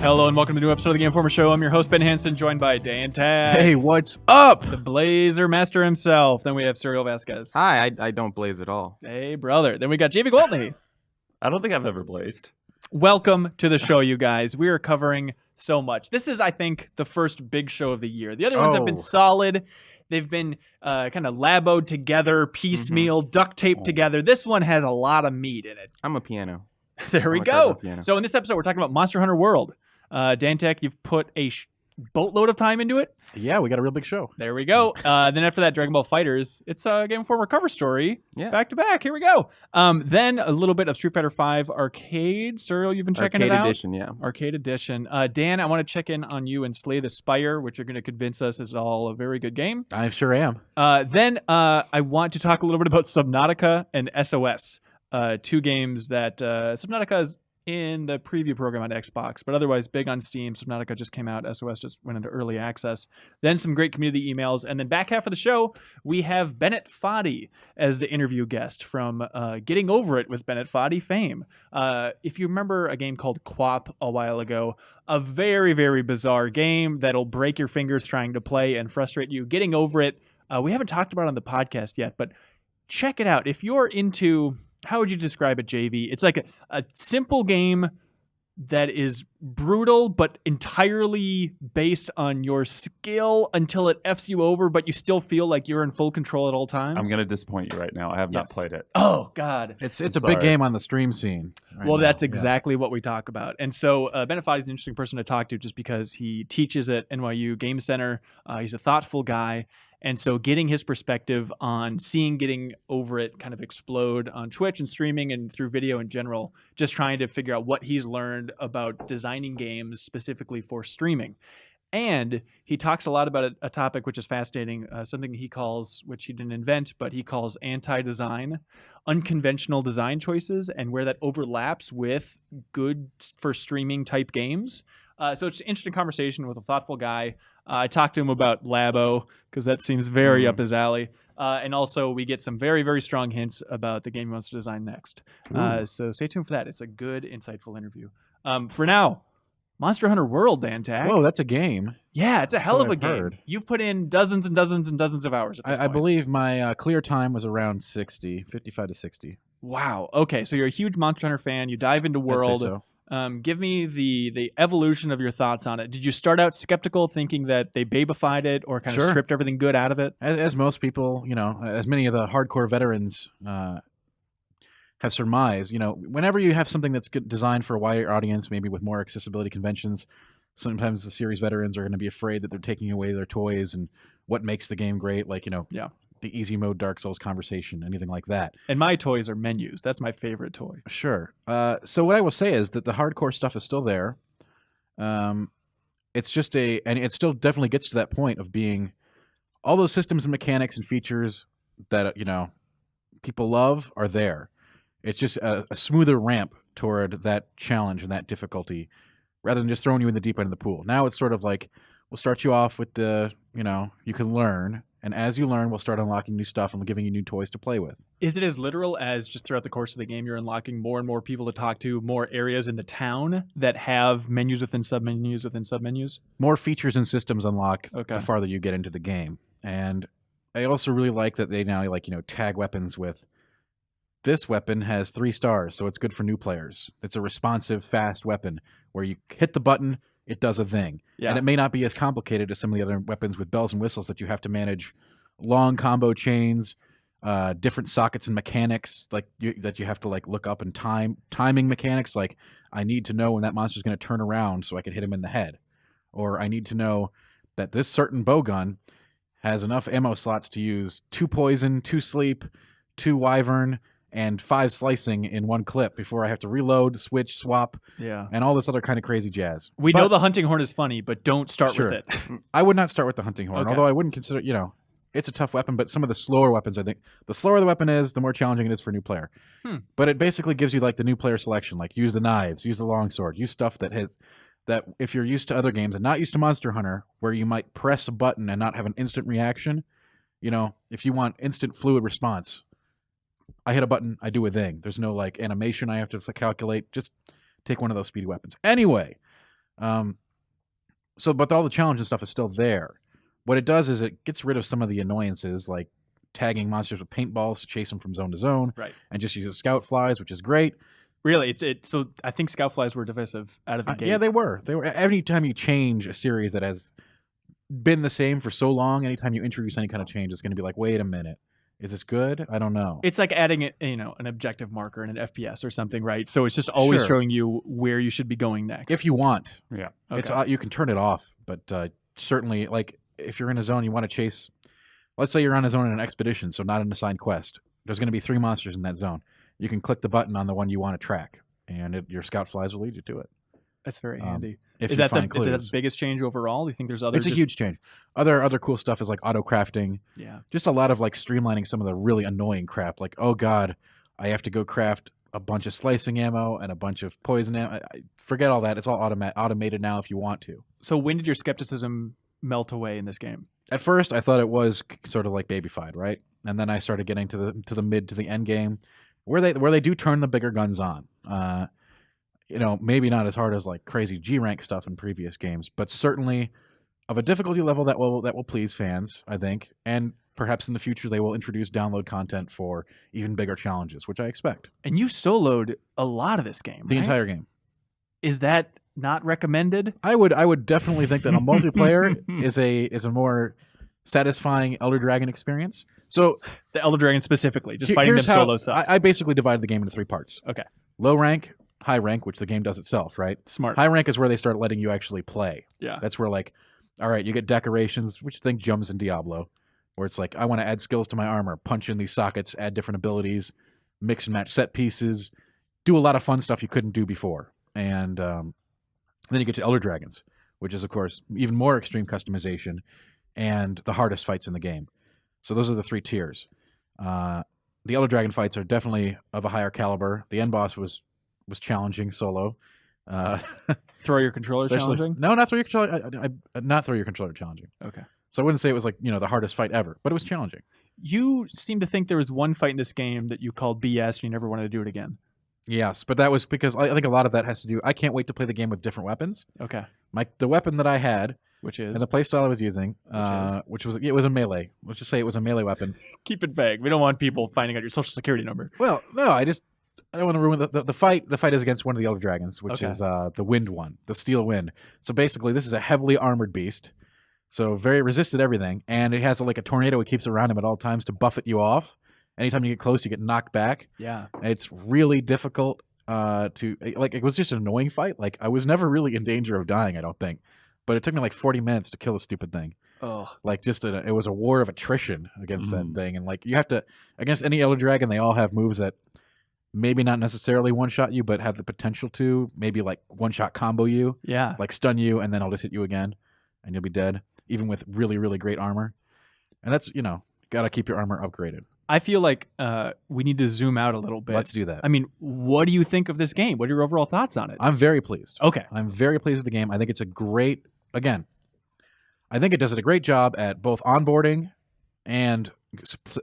Hello and welcome to a new episode of the Game Informer Show. I'm your host, Ben Hansen, joined by Dan Tag. Hey, what's up? The Blazer Master himself. Then we have Serial Vasquez. Hi, I don't blaze at all. Hey, brother. Then we got JV Gwaltney. I don't think I've ever blazed. Welcome to the show, you guys. We are covering so much. This is, I think, the first big show of the year. The other ones have been solid. They've been kind of laboed together, piecemeal, duct taped together. This one has a lot of meat in it. I'm a piano. There we go. So in this episode, we're talking about Monster Hunter World. Dan Tech, you've put a boatload of time into it. Yeah, we got a real big show. There we go. Then after that, Dragon Ball FighterZ. It's a Game Informer cover story. Yeah. Back to back. Here we go. Then a little bit of Street Fighter V Arcade. Serial, you've been checking it out? Arcade Edition, yeah. Arcade Edition. Dan, I want to check in on you and Slay the Spire, which you're going to convince us is all a very good game. I sure am. Then I want to talk a little bit about Subnautica and SOS. Two games that Subnautica is in the preview program on Xbox, but otherwise big on Steam. Subnautica just came out. SOS just went into early access. Then some great community emails. And then back half of the show, we have Bennett Foddy as the interview guest from Getting Over It with Bennett Foddy fame. If you remember a game called Quap a while ago, a very, very bizarre game that'll break your fingers trying to play and frustrate you. Getting Over It, we haven't talked about it on the podcast yet, but check it out. If you're into... How would you describe it, JV? It's like a simple game that is brutal, but entirely based on your skill until it Fs you over, but you still feel like you're in full control at all times. I'm going to disappoint you right now. I have not played it. Oh, God. It's a big game on the stream scene. Well, that's exactly what we talk about. And so Bennett Foddy is an interesting person to talk to just because he teaches at NYU Game Center. He's a thoughtful guy. And so getting his perspective on seeing Getting Over It kind of explode on Twitch and streaming and through video in general, just trying to figure out what he's learned about designing games specifically for streaming. And he talks a lot about a topic which is fascinating, something he calls, which he didn't invent, but he calls anti-design, unconventional design choices, and where that overlaps with good for streaming type games. So it's an interesting conversation with a thoughtful guy. I talked to him about Labo because that seems very up his alley. And also we get some very, very strong hints about the game he wants to design next. So stay tuned for that. It's a good, insightful interview. For now, Monster Hunter World, Dan Tag. Whoa, that's a game. Yeah, it's a hell of a game. Heard. You've put in dozens and dozens and dozens of hours at this I point. believe my clear time was around 55 to 60. Wow. Okay, so you're a huge Monster Hunter fan. You dive into World. I'd say so. Give me the evolution of your thoughts on it. Did you start out skeptical, thinking that they babified it or kind of stripped everything good out of it? As most people, as many of the hardcore veterans have surmised, whenever you have something that's designed for a wider audience, maybe with more accessibility conventions, sometimes the series veterans are going to be afraid that they're taking away their toys and what makes the game great, the easy mode Dark Souls conversation, anything like that. And my toys are menus. That's my favorite toy. Sure. So what I will say is that the hardcore stuff is still there. It's just and it still definitely gets to that point of being all those systems and mechanics and features that, people love are there. It's just a smoother ramp toward that challenge and that difficulty rather than just throwing you in the deep end of the pool. Now it's sort of like, we'll start you off with you can learn. And as you learn, we'll start unlocking new stuff and giving you new toys to play with. Is it as literal as just throughout the course of the game, you're unlocking more and more people to talk to, more areas in the town that have menus within submenus within submenus? More features and systems unlock the farther you get into the game. And I also really like that they now tag weapons with, this weapon has 3 stars, so it's good for new players. It's a responsive, fast weapon where you hit the button, it does a thing. Yeah. And it may not be as complicated as some of the other weapons with bells and whistles that you have to manage long combo chains, different sockets and mechanics that you have to look up and timing mechanics. Like, I need to know when that monster's going to turn around so I can hit him in the head. Or I need to know that this certain bowgun has enough ammo slots to use 2 poison, 2 sleep, 2 wyvern, and 5 slicing in 1 clip before I have to reload, switch, swap, and all this other kind of crazy jazz. We know the hunting horn is funny, but don't start with it. I would not start with the hunting horn, although I wouldn't consider, it's a tough weapon, but some of the slower weapons, I think, the slower the weapon is, the more challenging it is for a new player. But it basically gives you the new player selection, use the knives, use the longsword, use stuff that if you're used to other games and not used to Monster Hunter, where you might press a button and not have an instant reaction, if you want instant fluid response, I hit a button, I do a thing. There's no animation I have to calculate. Just take one of those speedy weapons. Anyway, But all the challenge and stuff is still there. What it does is it gets rid of some of the annoyances, like tagging monsters with paintballs to chase them from zone to zone, right? And just uses scout flies, which is great. Really, so I think scout flies were divisive out of the gate. Yeah, they were. Every time you change a series that has been the same for so long, anytime you introduce any kind of change, it's going to be like, wait a minute, is this good? I don't know. It's like adding an objective marker in an FPS or something, right? So it's just always showing you where you should be going next. If you want. Yeah. Okay. You can turn it off, but certainly, like, if you're in a zone you want to chase, let's say you're on a zone in an expedition, so not an assigned quest. There's going to be 3 monsters in that zone. You can click the button on the one you want to track, and your scout flies will lead you to it. That's very handy. Is that the biggest change overall? Do you think there's other? It's a huge change. Other cool stuff is like auto crafting. Yeah. Just a lot of like streamlining some of the really annoying crap. Like, oh god, I have to go craft a bunch of slicing ammo and a bunch of poison ammo. Forget all that. It's all automated now if you want to. So when did your skepticism melt away in this game? At first, I thought it was sort of like babyfied, right? And then I started getting to the mid to the end game, where they do turn the bigger guns on. Maybe not as hard as like crazy G rank stuff in previous games, but certainly of a difficulty level that will please fans, I think. And perhaps in the future they will introduce download content for even bigger challenges, which I expect. And you soloed a lot of this game, the entire game. Is that not recommended? I would definitely think that a multiplayer is a more satisfying Elder Dragon experience. So the Elder Dragon specifically, just fighting them solo sucks. I basically divided the game into 3 parts. Okay. Low rank, high rank, which the game does itself, right? Smart. High rank is where they start letting you actually play. Yeah. That's where, like, all right, you get decorations, which I think jumps in Diablo, where it's like, I want to add skills to my armor, punch in these sockets, add different abilities, mix and match set pieces, do a lot of fun stuff you couldn't do before. And then you get to Elder Dragons, which is, of course, even more extreme customization and the hardest fights in the game. So those are the 3 tiers. The Elder Dragon fights are definitely of a higher caliber. The end boss was challenging solo. Throw your controller challenging? No, not throw your controller. Not throw your controller challenging. Okay. So I wouldn't say it was like the hardest fight ever, but it was challenging. You seem to think there was one fight in this game that you called BS and you never wanted to do it again. Yes, but that was because I think a lot of that has to do. I can't wait to play the game with different weapons. Okay. The weapon that I had, which is, and the playstyle I was using, which was a melee. Let's just say it was a melee weapon. Keep it vague. We don't want people finding out your social security number. Well, no, I don't want to ruin the fight. The fight is against one of the Elder Dragons, which is the Wind one, the Steel Wind. So basically, this is a heavily armored beast, so very resistant to everything, and it has a tornado it keeps around him at all times to buffet you off. Anytime you get close, you get knocked back. Yeah, it's really difficult it was just an annoying fight. Like, I was never really in danger of dying, I don't think, but it took me like 40 minutes to kill the stupid thing. Oh, like it was a war of attrition against that thing, and like you have to against any Elder Dragon, they all have moves that maybe not necessarily one-shot you, but have the potential to maybe like one-shot combo you. Yeah, like stun you, and then I'll just hit you again, and you'll be dead, even with really, really great armor. And that's got to keep your armor upgraded. I feel like we need to zoom out a little bit. Let's do that. I mean, what do you think of this game? What are your overall thoughts on it? I'm very pleased. Okay. I'm very pleased with the game. I think it's a great, I think it does a great job at both onboarding and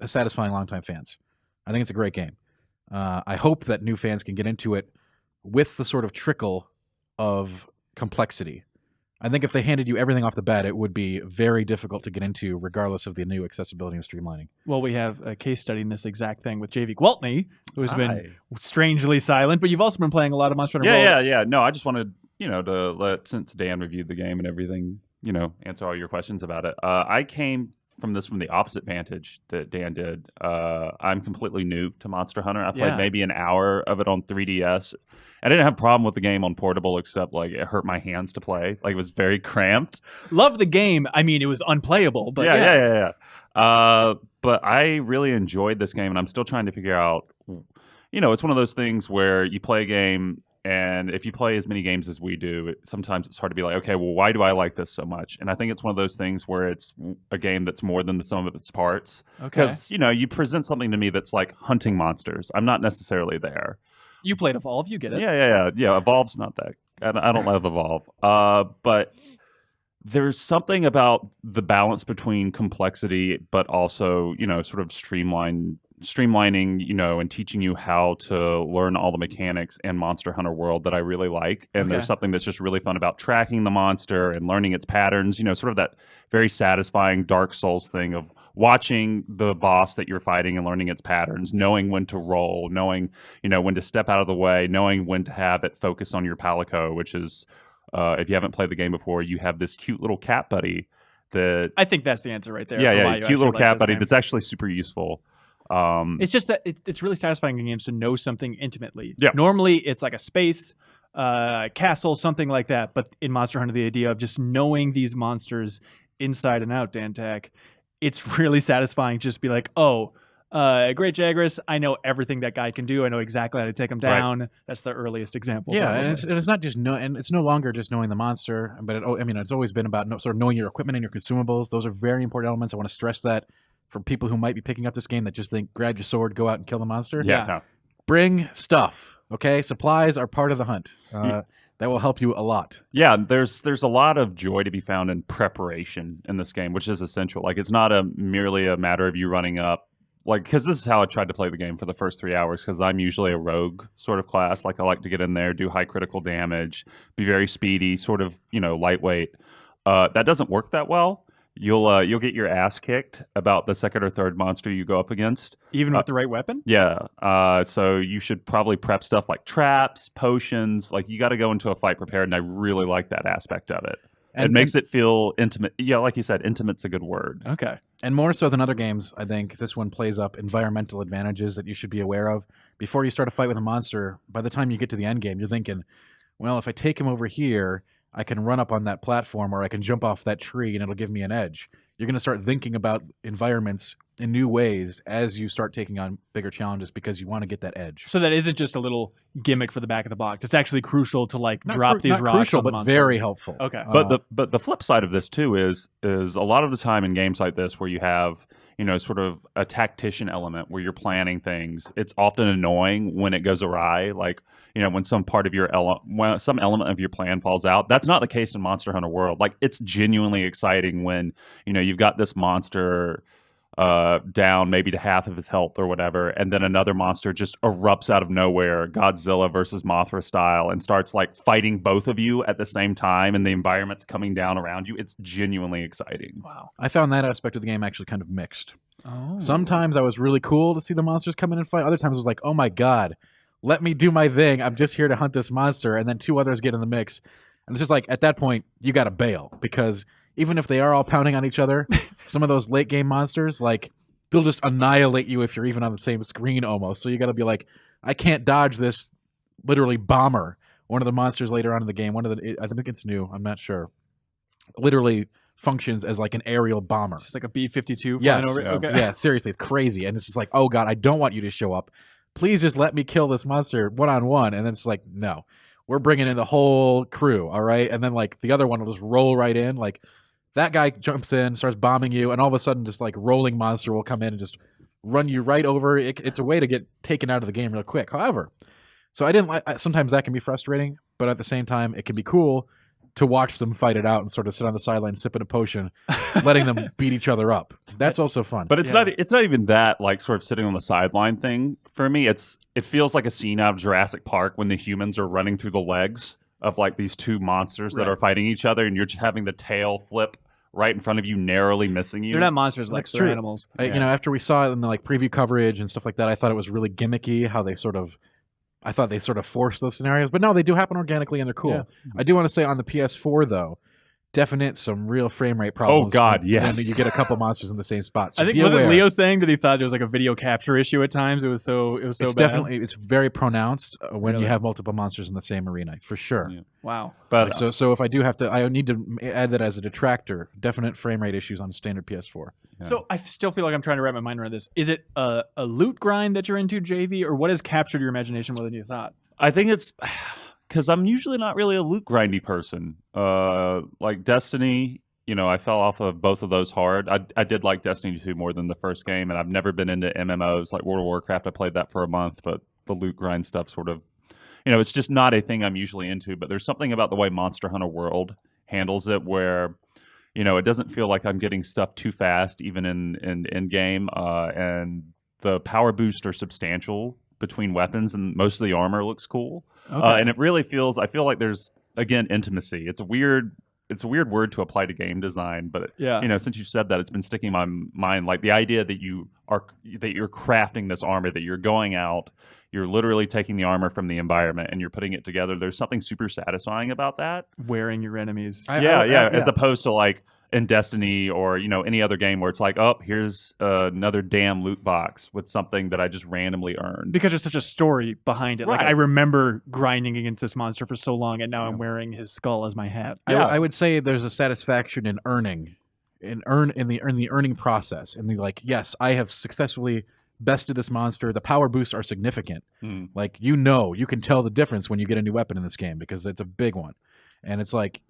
satisfying longtime fans. I think it's a great game. I hope that new fans can get into it with the sort of trickle of complexity. I think if they handed you everything off the bat, it would be very difficult to get into, regardless of the new accessibility and streamlining. Well, we have a case study in this exact thing with JV Gwaltney, who has been strangely silent, but you've also been playing a lot of Monster Hunter World. Yeah. No, I just wanted, to let, since Dan reviewed the game and everything, answer all your questions about it. I came from the opposite vantage that Dan did. I'm completely new to Monster Hunter. I played maybe an hour of it on 3DS. I didn't have a problem with the game on portable, except like it hurt my hands to play. Like, it was very cramped. Love the game. I mean, it was unplayable, but yeah. But I really enjoyed this game, and I'm still trying to figure out. It's one of those things where you play a game, and if you play as many games as we do, sometimes it's hard to be like, okay, well, why do I like this so much? And I think it's one of those things where it's a game that's more than the sum of its parts. Because you present something to me that's like hunting monsters. I'm not necessarily there. You played Evolve, you get it. Yeah. Evolve's not that. I don't love Evolve. But there's something about the balance between complexity, but also, sort of streamlined streamlining, and teaching you how to learn all the mechanics in Monster Hunter World that I really like. And there's something that's just really fun about tracking the monster and learning its patterns, sort of that very satisfying Dark Souls thing of watching the boss that you're fighting and learning its patterns, knowing when to roll, knowing, when to step out of the way, knowing when to have it focus on your palico, which is, if you haven't played the game before, you have this cute little cat buddy that... I think that's the answer right there. Yeah, cute little cat buddy that's actually super useful. It's just that it's really satisfying in games to know something intimately. Yeah. Normally, it's like a space, castle, something like that. But in Monster Hunter, the idea of just knowing these monsters inside and out, Dantak, it's really satisfying to just be like, oh, Great Jagras, I know everything that guy can do. I know exactly how to take him down. Right. That's the earliest example. Yeah, and it's not just and it's no longer just knowing the monster, but it's always been about sort of knowing your equipment and your consumables. Those are very important elements. I want to stress that for people who might be picking up this game that just think, grab your sword, go out and kill the monster. Yeah. Bring stuff, okay? Supplies are part of the hunt. That will help you a lot. Yeah, there's a lot of joy to be found in preparation in this game, which is essential. Like, it's not merely a matter of you running up, like, because this is how I tried to play the game for the first 3 hours, because I'm usually a rogue sort of class. Like, I like to get in there, do high critical damage, be very speedy, sort of, lightweight. That doesn't work that well. You'll get your ass kicked about the second or third monster you go up against. Even with the right weapon? Yeah. So you should probably prep stuff like traps, potions. Like, you got to go into a fight prepared, and I really like that aspect of it. It makes it feel intimate. Yeah, like you said, intimate's a good word. Okay. And more so than other games, I think this one plays up environmental advantages that you should be aware of. Before you start a fight with a monster, by the time you get to the end game, you're thinking, well, if I take him over here, I can run up on that platform, or I can jump off that tree and it'll give me an edge. You're going to start thinking about environments in new ways as you start taking on bigger challenges because you want to get that edge. So that isn't just a little gimmick for the back of the box. It's actually crucial to drop these not rocks. Crucial, on the but monster. very helpful. Okay. But the flip side of this too is a lot of the time in games like this where you have sort of a tactician element where you're planning things, it's often annoying when it goes awry. Like, when some part of some element of your plan falls out. That's not the case in Monster Hunter World. Like, it's genuinely exciting when, you've got this monster down maybe to half of his health or whatever, and then another monster just erupts out of nowhere, Godzilla versus Mothra style, and starts like fighting both of you at the same time, and the environment's coming down around you. It's genuinely exciting. Wow. I found that aspect of the game actually kind of mixed. Oh. Sometimes I was really cool to see the monsters come in and fight. Other times I was like, oh my god, let me do my thing. I'm just here to hunt this monster. And then two others get in the mix. And it's just like, at that point, you got to bail. Because even if they are all pounding on each other, some of those late game monsters, like, they'll just annihilate you if you're even on the same screen almost. So you got to be like, I can't dodge this literally bomber. One of the monsters later on in the game, I think it's new, I'm not sure, literally functions as like an aerial bomber. It's like a B-52 flying yes. over. Okay. Yeah, seriously, it's crazy. And it's just like, oh god, I don't want you to show up. Please just let me kill this monster one-on-one. And then it's like, no, we're bringing in the whole crew, all right? And then like the other one will just roll right in. Like, that guy jumps in, starts bombing you, and all of a sudden just like rolling monster will come in and just run you right over. It's a way to get taken out of the game real quick. However, so I didn't like, sometimes that can be frustrating, but at the same time, it can be cool to watch them fight it out and sort of sit on the sideline sipping a potion, letting them beat each other up. That's also fun. But it's not even that like sort of sitting on the sideline thing for me. It feels like a scene out of Jurassic Park when the humans are running through the legs of like these two monsters that are fighting each other, and you're just having the tail flip right in front of you, narrowly missing you. They're not monsters, like they're animals. After we saw it in the like preview coverage and stuff like that, I thought it was really gimmicky how they sort of forced those scenarios, but no, they do happen organically and they're cool. Yeah. I do want to say on the PS4 though, some real frame rate problems. Oh god, yes. When you get a couple monsters in the same spot. So I think wasn't Leo saying that he thought there was like a video capture issue at times? It was so bad. Definitely, it's very pronounced when you have multiple monsters in the same arena, for sure. Yeah. Wow. But so if I do have to, I need to add that as a detractor. Definite frame rate issues on standard PS4. Yeah. So I still feel like I'm trying to wrap my mind around this. Is it a loot grind that you're into, JV, or what has captured your imagination more than you thought? I think it's because I'm usually not really a loot grindy person. Like Destiny, I fell off of both of those hard. I did like Destiny 2 more than the first game, and I've never been into MMOs like World of Warcraft. I played that for a month, but the loot grind stuff sort of, it's just not a thing I'm usually into. But there's something about the way Monster Hunter World handles it where, it doesn't feel like I'm getting stuff too fast, even in game. And the power boosts are substantial between weapons, and most of the armor looks cool. Okay. And it really feels. I feel like there's again intimacy. It's a weird word to apply to game design, but since you said that, it's been sticking in my mind. Like the idea that you're crafting this armor, that you're going out. You're literally taking the armor from the environment and you're putting it together. There's something super satisfying about that. Wearing your enemies. As opposed to like in Destiny or any other game where it's like, oh, here's another damn loot box with something that I just randomly earned. Because there's such a story behind it. Right. Like I remember grinding against this monster for so long, and now I'm wearing his skull as my hat. I would say there's a satisfaction in earning, in the earning process, and yes, I have successfully bested this monster. The power boosts are significant. Like you can tell the difference when you get a new weapon in this game because it's a big one, and it's like,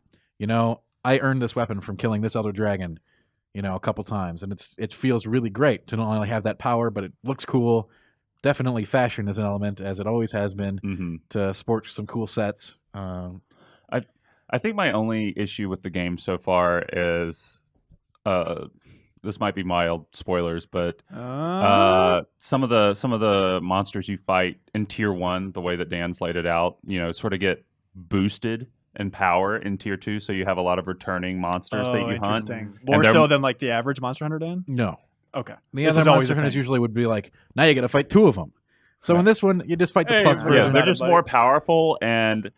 I earned this weapon from killing this other dragon, a couple times, and it feels really great to not only have that power, but it looks cool. Definitely fashion is an element, as it always has been, to sport some cool sets. I think my only issue with the game so far is this might be mild spoilers, but some of the monsters you fight in Tier 1, the way that Dan's laid it out, sort of get boosted in power in Tier 2, so you have a lot of returning monsters that you hunt. More so than like the average Monster Hunter, Dan? No. Okay. The other Monster Hunters usually would be like, now you got to fight 2 of them. So in this one, you just fight the plus version. Yeah, they're just more powerful, and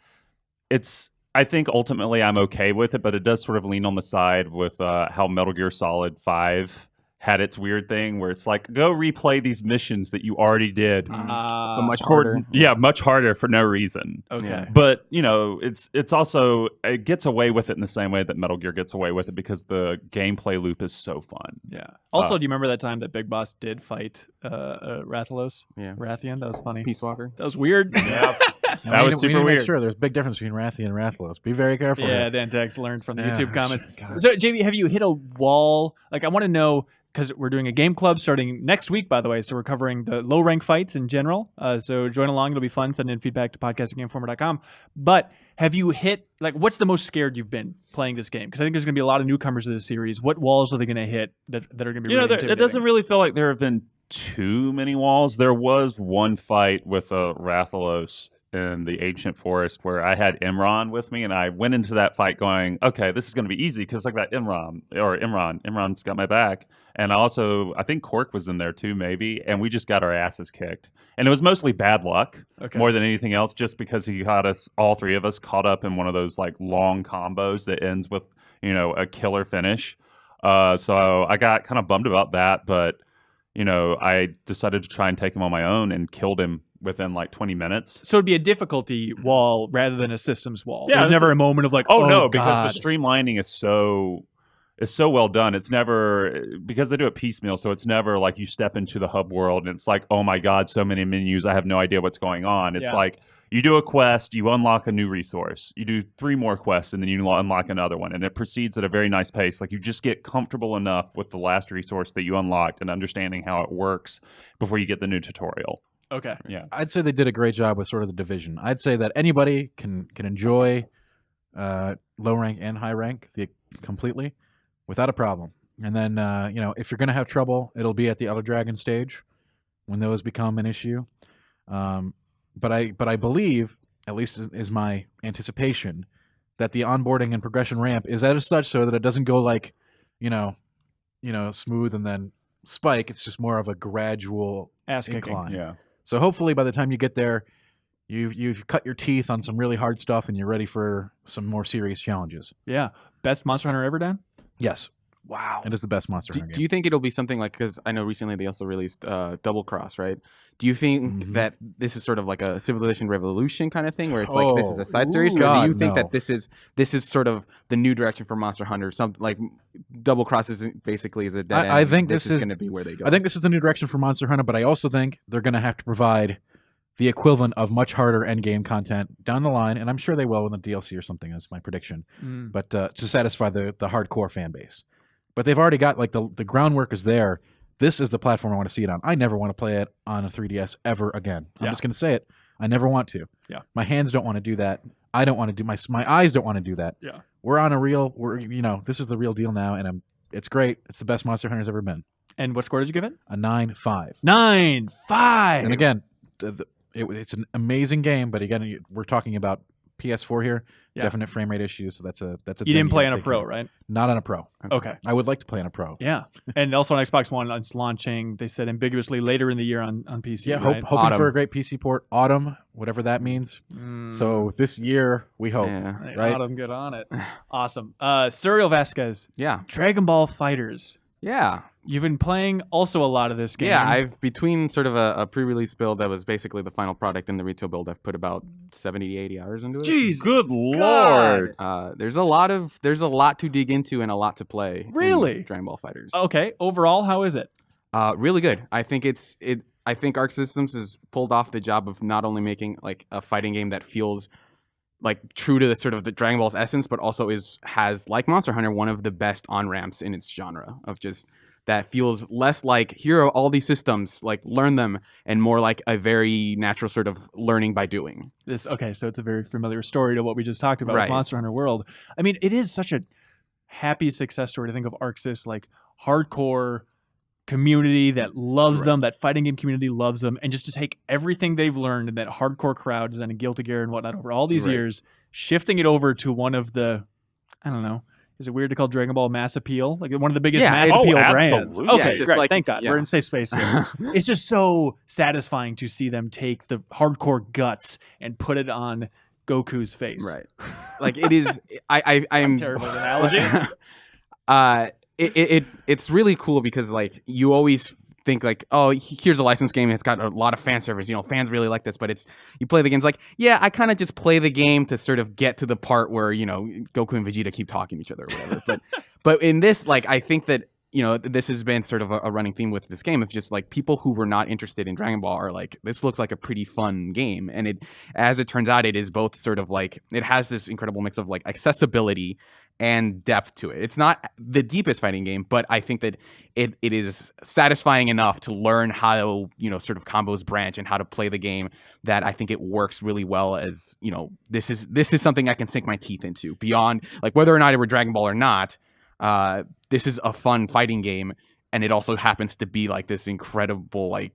I think ultimately I'm okay with it, but it does sort of lean on the side with how Metal Gear Solid 5 had its weird thing where it's like, go replay these missions that you already did. But much harder. Yeah, much harder for no reason. Okay. Yeah. But, it's also, it gets away with it in the same way that Metal Gear gets away with it because the gameplay loop is so fun. Yeah. Also, do you remember that time that Big Boss did fight Rathalos? Yeah. Rathian? That was funny. Peace Walker. That was weird. Yeah. That was super we need to weird. make sure there's a big difference between Rathian and Rathalos. Be very careful. Yeah, Dan Tex learned from the Yeah, YouTube comments. God. So, JV, have you hit a wall? Like, I want to know, because we're doing a game club starting next week, by the way, so we're covering the low-rank fights in general. So join along. It'll be fun. Send in feedback to podcast@gameformer.com. But have you hit, what's the most scared you've been playing this game? Because I think there's going to be a lot of newcomers to this series. What walls are they going to hit that are going to be really intimidating? It doesn't really feel like there have been too many walls. There was one fight with a Rathalos in the ancient forest where I had Imran with me, and I went into that fight going, okay, this is going to be easy because I got Imran's got my back. And I think Cork was in there too, maybe, and we just got our asses kicked. And it was mostly bad luck more than anything else, just because he got us, all 3 of us, caught up in one of those long combos that ends with, a killer finish. So I got kind of bummed about that, but, I decided to try and take him on my own and killed him within 20 minutes. So it'd be a difficulty wall rather than a systems wall. Yeah, There's never a moment of oh no, God. because the streamlining is so well done. It's never, because they do it piecemeal, so it's never like you step into the hub world and it's like, oh my God, so many menus, I have no idea what's going on. It's like you do a quest, you unlock a new resource, you do 3 more quests, and then you unlock another one, and it proceeds at a very nice pace. Like you just get comfortable enough with the last resource that you unlocked and understanding how it works before you get the new tutorial. Okay. Yeah. I'd say they did a great job with sort of the division. I'd say that anybody can enjoy low rank and high rank completely without a problem. And then, if you're going to have trouble, it'll be at the Elder Dragon stage when those become an issue. But I believe, at least is my anticipation, that the onboarding and progression ramp is as such so that it doesn't go smooth and then spike. It's just more of a gradual incline. Yeah. So hopefully by the time you get there, you've cut your teeth on some really hard stuff and you're ready for some more serious challenges. Yeah. Best Monster Hunter ever, Dan? Yes. Wow. It is the best Monster Hunter game. Do you think it'll be something like, because I know recently they also released Double Cross, right? Do you think that this is sort of like a Civilization Revolution kind of thing, where it's like this is a side series, or do you think that this is sort of the new direction for Monster Hunter? Something like Double Cross is a dead end. I think this is going to be where they go. I think this is the new direction for Monster Hunter, but I also think they're going to have to provide the equivalent of much harder endgame content down the line, and I'm sure they will in the DLC or something. That's my prediction. But to satisfy the hardcore fan base. But they've already got the groundwork is there. This is the platform I want to see it on. I never want to play it on a 3DS ever again. I'm just going to say it. I never want to. Yeah. My hands don't want to do that. I don't want to do my eyes don't want to do that. Yeah. We're on this is the real deal now, and it's great. It's the best Monster Hunter's ever been. And what score did you give it? A 9.5. 9.5. And again, it's an amazing game, but again, we're talking about PS4 here. Yeah. Definite frame rate issues. So that's a. You didn't play on a Pro, right? Not on a Pro. Okay. I would like to play on a Pro. Yeah, and also on Xbox One, it's launching. They said ambiguously later in the year on PC. Yeah, right? hoping for a great PC port. Autumn, whatever that means. So this year we hope. Yeah. Right? Autumn, get on it. Awesome. Suriel Vasquez. Yeah. Dragon Ball FighterZ. Yeah. You've been playing also a lot of this game. Yeah, I've between sort of a pre-release build that was basically the final product and the retail build, I've put about 70 to 80 hours into it. Jeez, good lord! There's a lot to dig into and a lot to play. Really, in Dragon Ball FighterZ. Okay, overall, how is it? Really good. I think I think Arc Systems has pulled off the job of not only making like a fighting game that feels like true to the sort of the Dragon Ball's essence, but also has like Monster Hunter one of the best on ramps in its genre of just. That feels less like, here are all these systems, like learn them, and more like a very natural sort of learning by doing. Okay, so it's a very familiar story to what we just talked about with Monster Hunter World. I mean, it is such a happy success story to think of ArcSys, like hardcore community that loves them, that fighting game community loves them, and just to take everything they've learned in that hardcore crowd, designing Guilty Gear and whatnot over all these years, shifting it over to one of the, I don't know, is it weird to call Dragon Ball mass appeal? Like one of the biggest mass appeal brands. Okay, great. Like, thank God. We're in safe space here. It's just so satisfying to see them take the hardcore guts and put it on Goku's face. Right. Like it is. I'm terrible at analogies. It's really cool because like you always think like, oh, here's a licensed game and it's got a lot of fan service, fans really like this, but you play the games like, yeah, I kind of just play the game to sort of get to the part where Goku and Vegeta keep talking to each other or whatever. but in this, like, I think that this has been sort of a running theme with this game of just like people who were not interested in Dragon Ball are like, this looks like a pretty fun game, and as it turns out, it is both sort of like, it has this incredible mix of like accessibility and depth to it. It's not the deepest fighting game, but I think that it is satisfying enough to learn how sort of combos branch and how to play the game, that I think it works really well as this is something I can sink my teeth into beyond like whether or not it were Dragon Ball or not. This is a fun fighting game, and it also happens to be like this incredibly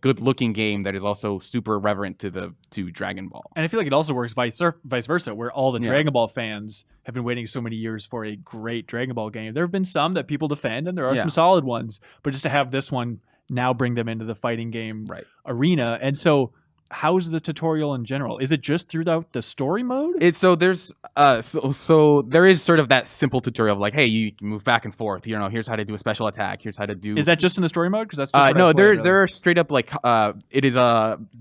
good looking game that is also super reverent to Dragon Ball. And I feel like it also works vice versa, where all the Dragon Ball fans have been waiting so many years for a great Dragon Ball game. There have been some that people defend, and there are some solid ones, but just to have this one now bring them into the fighting game arena. And so how's the tutorial in general? Is it just throughout the story mode? So there's so there is sort of that simple tutorial of like, hey, you can move back and forth. Here's how to do a special attack. Here's how to do. Is that just in the story mode? Because that's just no. They're straight up like it is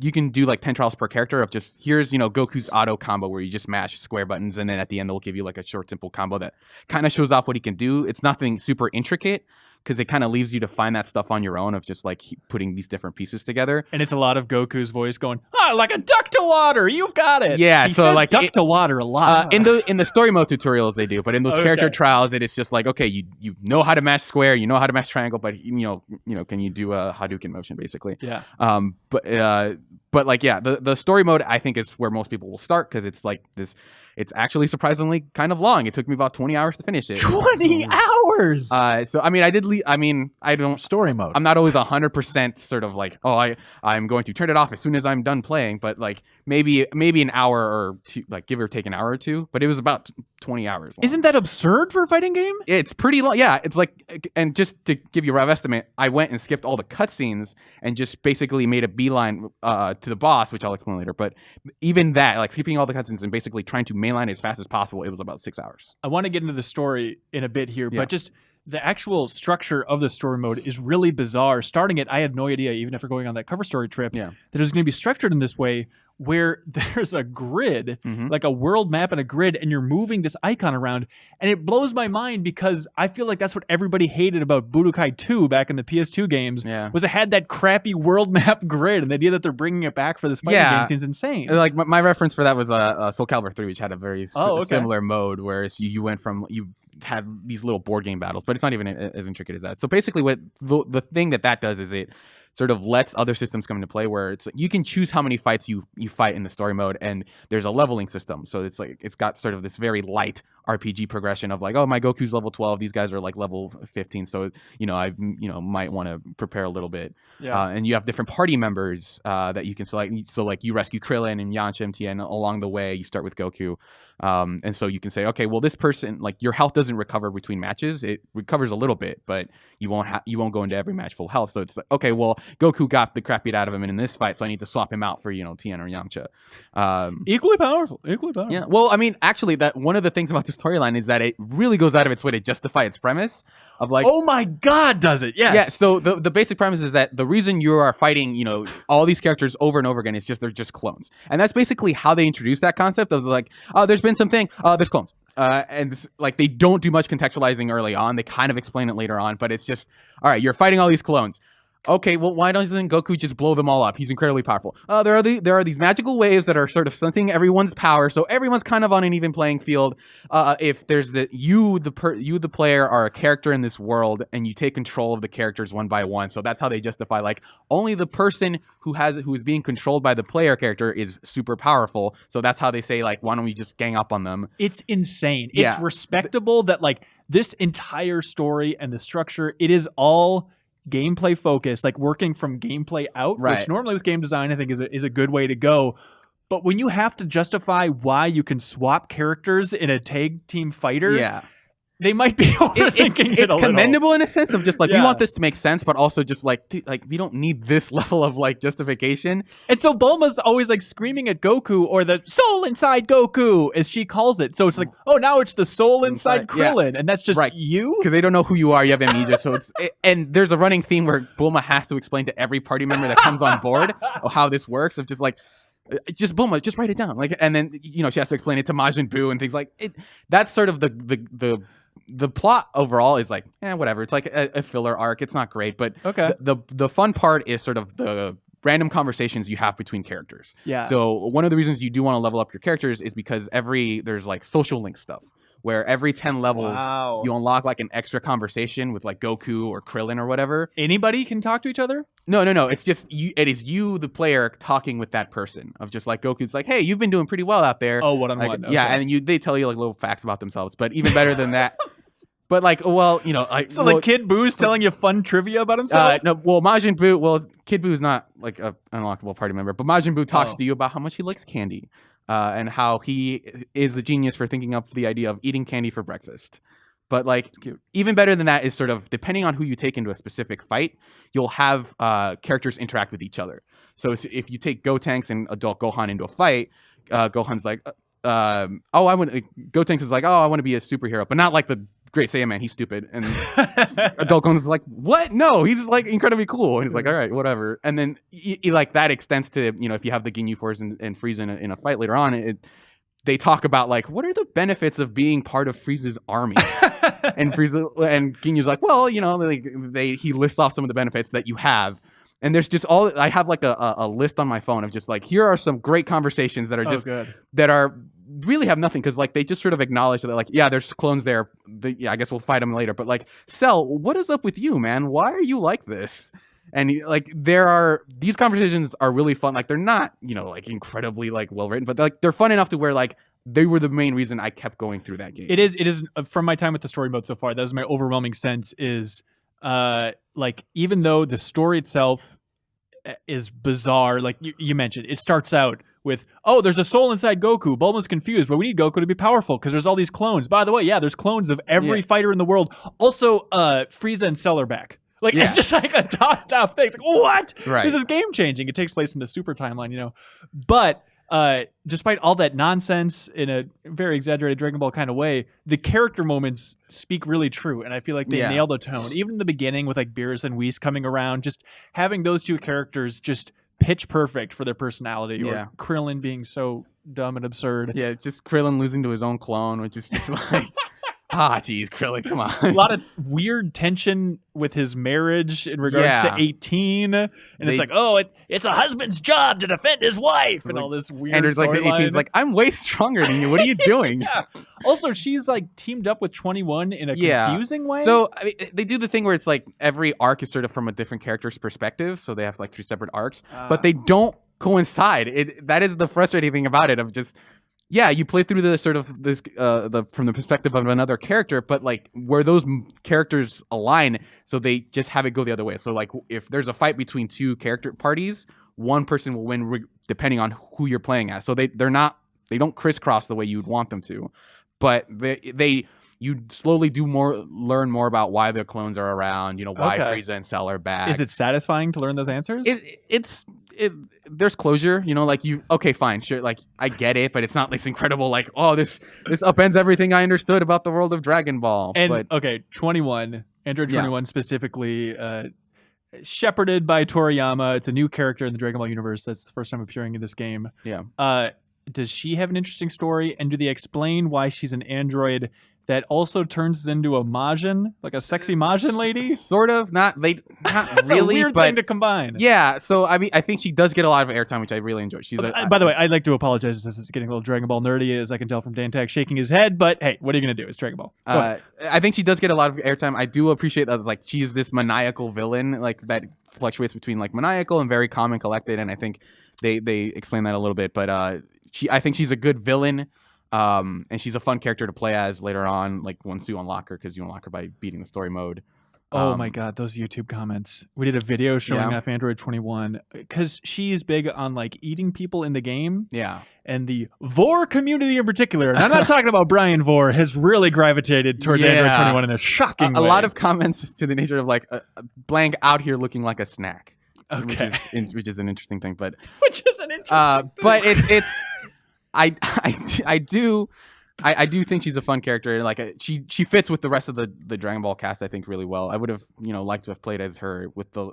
you can do like 10 trials per character of just here's Goku's auto combo where you just mash square buttons and then at the end they'll give you like a short simple combo that kind of shows off what he can do. It's nothing super intricate, because it kind of leaves you to find that stuff on your own of just like putting these different pieces together. And it's a lot of Goku's voice going, like a duck to water, you've got it. Yeah, he so says like duck to water a lot. In the story mode tutorials they do, but in those character trials it is just like, okay, you know how to mash square, you know how to mash triangle, but can you do a Hadouken motion basically? Yeah. But like the story mode I think is where most people will start, because it's like this. It's actually surprisingly kind of long. It took me about 20 hours to finish it. 20 hours. So I mean, I don't story mode. I'm not always 100% sort of like, I'm going to turn it off as soon as I'm done playing. But like maybe an hour or two, like give or take an hour or two. But it was about 20 hours long. Isn't that absurd for a fighting game? It's pretty long. Yeah, it's like, and just to give you a rough estimate, I went and skipped all the cutscenes and just basically made a beeline to the boss, which I'll explain later. But even that, like skipping all the cutscenes and basically trying to mainline as fast as possible, it was about 6 hours. I want to get into the story in a bit here, but just the actual structure of the story mode is really bizarre. Starting it, I had no idea, even after going on that cover story trip, that it was going to be structured in this way, where there's a grid, like a world map and a grid, and you're moving this icon around. And it blows my mind, because I feel like that's what everybody hated about Budokai 2 back in the PS2 games, was it had that crappy world map grid, and the idea that they're bringing it back for this fighting game seems insane. Like my reference for that was Soul Calibur 3, which had a very similar mode, where you went from, you had these little board game battles, but it's not even as intricate as that. So basically what the thing that does is it sort of lets other systems come into play, where it's you can choose how many fights you fight in the story mode, and there's a leveling system. So it's like it's got sort of this very light RPG progression of like, oh, my Goku's level 12, these guys are like level 15, so I might want to prepare a little bit. And you have different party members that you can select. So like you rescue Krillin and Yamcha and Tien along the way. You start with Goku. And so you can say, okay, well, this person, like your health doesn't recover between matches. It recovers a little bit, but you won't go into every match full health. So it's like, okay, well, Goku got the crap beat out of him in this fight, so I need to swap him out for Tien or Yamcha. Equally powerful. Yeah. Well, I mean, actually, that one of the things about the storyline is that it really goes out of its way to justify its premise of like, oh my God, does it? Yes. Yeah. So the basic premise is that the reason you are fighting, all these characters over and over again is just they're just clones, and that's basically how they introduce that concept of like, oh, there's been something, there's clones. And this, like they don't do much contextualizing early on. They kind of explain it later on, but it's just, all right, you're fighting all these clones. Okay, well, why doesn't Goku just blow them all up? He's incredibly powerful. There are these magical waves that are sort of stunting everyone's power, so everyone's kind of on an even playing field. If there's you the player are a character in this world, and you take control of the characters one by one. So that's how they justify like only the person who is being controlled by the player character is super powerful. So that's how they say like, why don't we just gang up on them? It's insane. It's respectable that like this entire story and the structure, it is all gameplay focused, like working from gameplay out, which normally with game design I think is a good way to go. But when you have to justify why you can swap characters in a tag team fighter, they might be overthinking it a little. It's commendable in a sense of just like, we want this to make sense, but also just like, we don't need this level of like justification. And so Bulma's always like screaming at Goku, or the soul inside Goku, as she calls it. So it's like, oh, now it's the soul inside Krillin, and that's just you? Because they don't know who you are, you have amnesia. So and there's a running theme where Bulma has to explain to every party member that comes on board how this works, of just like, just Bulma, just write it down. Like, and then, she has to explain it to Majin Buu and things like it. That's sort of the plot overall is like, whatever. It's like a filler arc. It's not great, but the fun part is sort of the random conversations you have between characters. Yeah. So one of the reasons you do want to level up your characters is because there's like social link stuff where every 10 levels you unlock like an extra conversation with like Goku or Krillin or whatever. Anybody can talk to each other? No. It's just you. It is you, the player, talking with that person. Of just like Goku's like, hey, you've been doing pretty well out there. Oh, one on one. Yeah, and they tell you like little facts about themselves. But even better than that. But like, well, like Kid Boo's telling you fun trivia about himself. No, well, Majin Buu. Well, Kid Boo's not like an unlockable party member, but Majin Buu talks to you about how much he likes candy, and how he is the genius for thinking up the idea of eating candy for breakfast. But like, even better than that is sort of depending on who you take into a specific fight, you'll have characters interact with each other. So if you take Gotenks and Adult Gohan into a fight, Gohan's like, Gotenks is like, oh, I want to be a superhero, but not like the Great Saiyaman, he's stupid. And Adult Gohan's like, what? No, he's like incredibly cool. And he's like, all right, whatever. And then like that extends to, if you have the Ginyu Force and Frieza in a fight later on, they talk about like, what are the benefits of being part of Frieza's army? And Frieza and Ginyu's like, well, he lists off some of the benefits that you have. And there's just I have like a list on my phone of just like, here are some great conversations that are just good. That are really have nothing, because like they just sort of acknowledge that like, there's clones there. I guess we'll fight them later. But like, Cell, what is up with you, man? Why are you like this? And like these conversations are really fun. Like they're not like incredibly like well written, but they're fun enough to where like they were the main reason I kept going through that game. It is from my time with the story mode so far. That is my overwhelming sense is. Like even though the story itself is bizarre, like you mentioned, it starts out with, oh, there's a soul inside Goku. Bulma's confused, but we need Goku to be powerful because there's all these clones. By the way, there's clones of every fighter in the world. Also, Frieza and Cell are back. Like it's just like a top thing. It's like, what? Right. This is game changing. It takes place in the Super timeline, But despite all that nonsense in a very exaggerated Dragon Ball kind of way, the character moments speak really true, and I feel like they nail the tone. Even in the beginning with like Beerus and Whis coming around, just having those two characters just pitch perfect for their personality, or Krillin being so dumb and absurd. Yeah, just Krillin losing to his own clone, which is just like... geez, Krillin, come on. A lot of weird tension with his marriage in regards to 18. And it's like, oh, it's a husband's job to defend his wife, and all this weird And there's like the 18's like, I'm way stronger than you. What are you doing? Also, she's like teamed up with 21 in a confusing way. So I mean, they do the thing where it's like every arc is sort of from a different character's perspective. So they have like 3 separate arcs, but they don't coincide. That is the frustrating thing about it, of just... yeah, you play through the sort of this from the perspective of another character, but like where those characters align, so they just have it go the other way. So like if there's a fight between two character parties, one person will win depending on who you're playing as. So they don't crisscross the way you would want them to, but you slowly learn more about why the clones are around, why Frieza and Cell are back. Is it satisfying to learn those answers? There's closure, okay, fine, sure, like I get it, but it's not this incredible like, oh, this upends everything I understood about the world of Dragon Ball. And but, okay, 21, Android 21 specifically, shepherded by Toriyama. It's a new character in the Dragon Ball universe that's the first time appearing in this game. Yeah. Does she have an interesting story, and do they explain why she's an android that also turns into a Majin, like a sexy Majin lady? Sort of, not That's really, a weird but thing to combine. Yeah, so I mean, I think she does get a lot of airtime, which I really enjoy. By the way, I'd like to apologize. This is getting a little Dragon Ball nerdy, as I can tell from Dantag shaking his head. But hey, what are you gonna do? It's Dragon Ball. I think she does get a lot of airtime. I do appreciate that, like she's this maniacal villain, like that fluctuates between like maniacal and very calm and collected, and I think they explain that a little bit. But I think she's a good villain. And she's a fun character to play as later on, like once you unlock her, because you unlock her by beating the story mode. Oh my god, those YouTube comments. We did a video showing off Android 21 because she is big on like eating people in the game. Yeah. And the Vor community in particular, and I'm not talking about Brian Vor, has really gravitated towards Android 21 in a shocking way. A lot of comments to the nature of like blank out here looking like a snack. Okay. Which is an interesting thing, but but it's I do think she's a fun character. Like she fits with the rest of the Dragon Ball cast, I think, really well. I would have liked to have played as her with the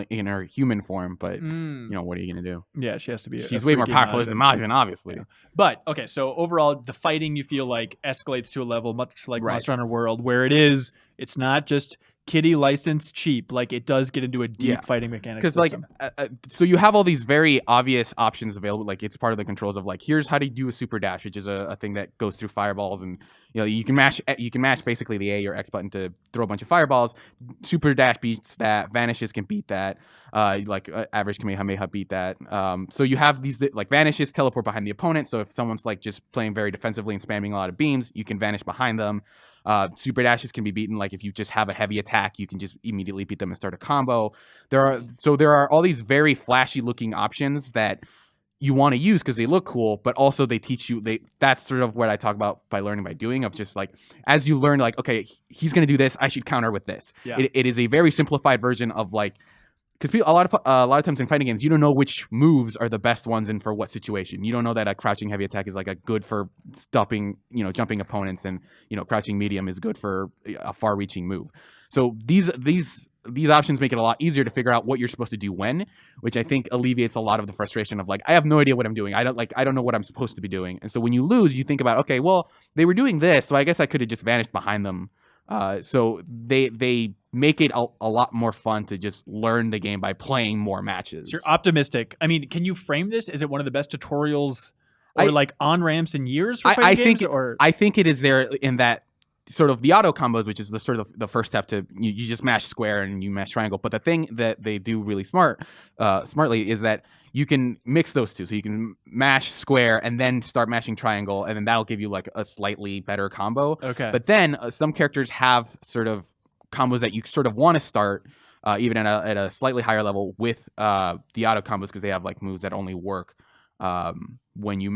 in her human form, but what are you gonna do? Yeah, she has to be. She's way more powerful than Majin, obviously. Yeah. But okay, so overall, the fighting you feel like escalates to a level much like Monster Hunter World, where it's not just kiddie license cheap, like it does get into a deep fighting mechanic because like so you have all these very obvious options available, like it's part of the controls of like here's how to do a super dash, which is a thing that goes through fireballs, and you can mash basically the A or X button to throw a bunch of fireballs. Super dash beats that, vanishes can beat that, average Kamehameha beat that. So you have these like vanishes teleport behind the opponent, so if someone's like just playing very defensively and spamming a lot of beams, you can vanish behind them. Super dashes can be beaten, like if you just have a heavy attack, you can just immediately beat them and start a combo. There are all these very flashy looking options that you want to use because they look cool, but also they teach you. That's sort of what I talk about by learning by doing, of just like as you learn, like okay, he's gonna do this, I should counter with this. Yeah. It is a very simplified version of like. Because a lot of times in fighting games, you don't know which moves are the best ones and for what situation. You don't know that a crouching heavy attack is like a good for stopping, jumping opponents, and crouching medium is good for a far-reaching move. So these options make it a lot easier to figure out what you're supposed to do when, which I think alleviates a lot of the frustration of like I have no idea what I'm doing. I don't know what I'm supposed to be doing. And so when you lose, you think about, okay, well they were doing this, so I guess I could have just vanished behind them. So they make it a lot more fun to just learn the game by playing more matches. So you're optimistic. I mean, can you frame this? Is it one of the best tutorials or like on ramps in years for fighting games? I think it is there in that sort of the auto combos, which is the sort of the first step to you just mash square and you mash triangle. But the thing that they do really smartly is that you can mix those two. So you can mash square and then start mashing triangle, and then that'll give you like a slightly better combo. Okay. But then some characters have sort of combos that you sort of want to start even at a slightly higher level with the auto combos, because they have like moves that only work when you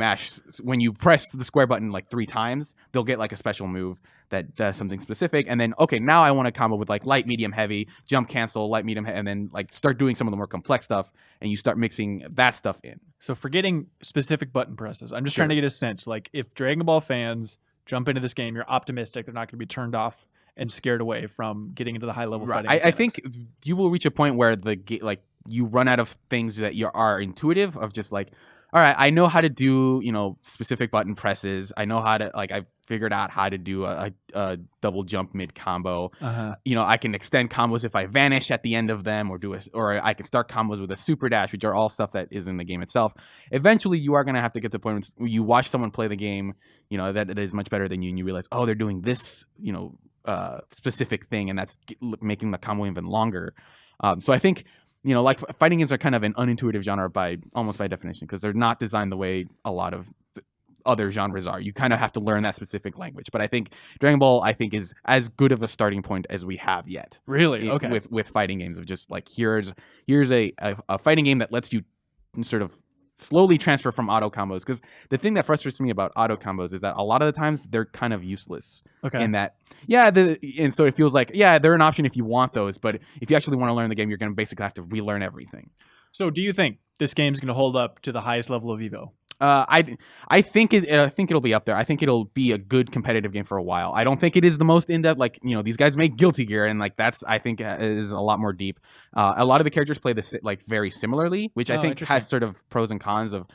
press the square button like 3 times. They'll get like a special move that does something specific, and then okay, now I want to combo with like light, medium, heavy, jump, cancel, light, medium, and then like start doing some of the more complex stuff, and you start mixing that stuff in. So forgetting specific button presses, I'm just trying to get a sense, like if Dragon Ball fans jump into this game, you're optimistic they're not going to be turned off and scared away from getting into the high level fighting. I think you will reach a point where you run out of things that are intuitive, of just like, all right, I know how to do, specific button presses. I know how to, like, I've figured out how to do a double jump mid combo. I can extend combos if I vanish at the end of them, or I can start combos with a super dash, which are all stuff that is in the game itself. Eventually, you are going to have to get to the point where you watch someone play the game, that is much better than you, and you realize, oh, they're doing this, specific thing, and that's making the combo even longer. So I think, like fighting games are kind of an unintuitive genre almost by definition, because they're not designed the way a lot of other genres are. You kind of have to learn that specific language. But I think Dragon Ball, is as good of a starting point as we have yet. Really? Okay. With fighting games of just like here's a fighting game that lets you sort of slowly transfer from auto combos, because the thing that frustrates me about auto combos is that a lot of the times they're kind of useless. Okay. In that, and so it feels like they're an option if you want those, but if you actually want to learn the game, you're going to basically have to relearn everything. So do you think this game's going to hold up to the highest level of Evo? I think it'll be up there. I think it'll be a good competitive game for a while. I don't think it is the most in-depth, like, these guys make Guilty Gear, and like that's, I think, is a lot more deep. A lot of the characters play this like very similarly, which I think has sort of pros and cons of.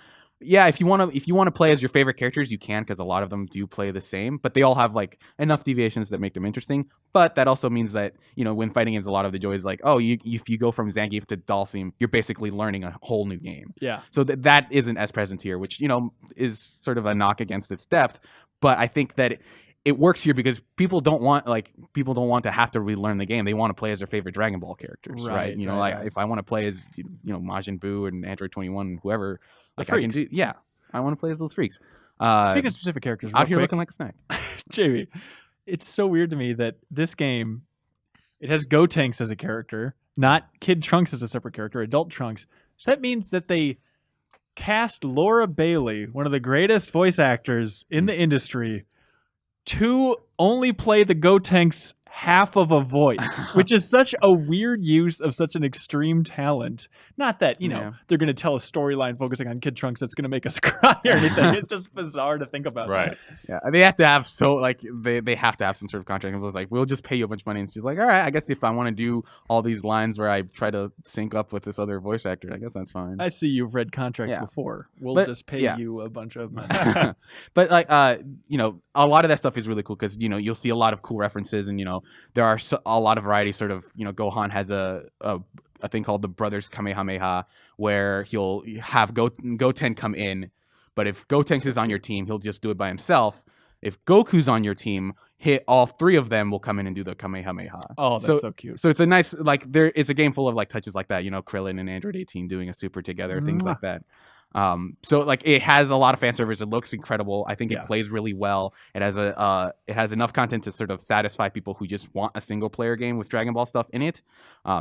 Yeah, if you want to play as your favorite characters, you can, because a lot of them do play the same, but they all have like enough deviations that make them interesting. But that also means that, when fighting games, a lot of the joy is like, if you go from Zangief to Dhalsim, you're basically learning a whole new game. Yeah. So that isn't as present here, which, is sort of a knock against its depth. But I think that it works here because people don't want to have to relearn the game. They want to play as their favorite Dragon Ball characters, right? If I want to play as, Majin Buu and Android 21, whoever. Like I can do, I want to play as those freaks. Speaking of specific characters, out here looking like a snack. Jamie, it's so weird to me that this game, it has Gotenks as a character, not Kid Trunks as a separate character, adult Trunks. So that means that they cast Laura Bailey, one of the greatest voice actors in the industry, to only play the Gotenks half of a voice, which is such a weird use of such an extreme talent. Not that, they're going to tell a storyline focusing on Kid Trunks that's going to make us cry or anything. It's just bizarre to think about. Right. That. Yeah. They have to have they have to have some sort of contract. It was like, we'll just pay you a bunch of money. And she's like, all right, I guess if I want to do all these lines where I try to sync up with this other voice actor, I guess that's fine. I see you've read contracts before. We'll just pay you a bunch of money. But a lot of that stuff is really cool because, you'll see a lot of cool references and, there are a lot of variety. Sort of, Gohan has a thing called the Brothers Kamehameha, where he'll have Goten come in, but if Gotenks is on your team, he'll just do it by himself. If Goku's on your team, all three of them will come in and do the Kamehameha. Oh, that's so cute. So it's a nice, there is a game full of like touches like that. Krillin and Android 18 doing a super together, things like that. So it has a lot of fan service. It looks incredible. I think it plays really well. It has enough content to sort of satisfy people who just want a single player game with Dragon Ball stuff in it.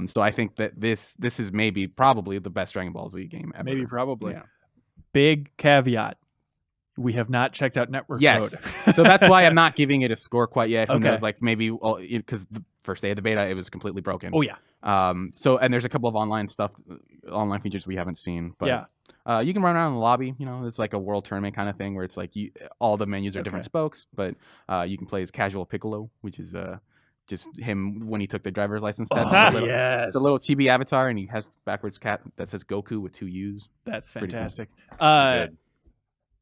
So I think that this is probably the best Dragon Ball Z game ever. Maybe probably. Yeah. Big caveat. We have not checked out network mode. So that's why I'm not giving it a score quite yet. Who knows? Like maybe because the first day of the beta, it was completely broken. Oh yeah. And there's a couple of online features we haven't seen. But you can run around in the lobby. It's like a world tournament kind of thing where it's like all the menus are different spokes, but you can play as Casual Piccolo, which is just him when he took the driver's license test. It's a little chibi avatar, and he has backwards cat that says Goku with 2 U's. That's fantastic.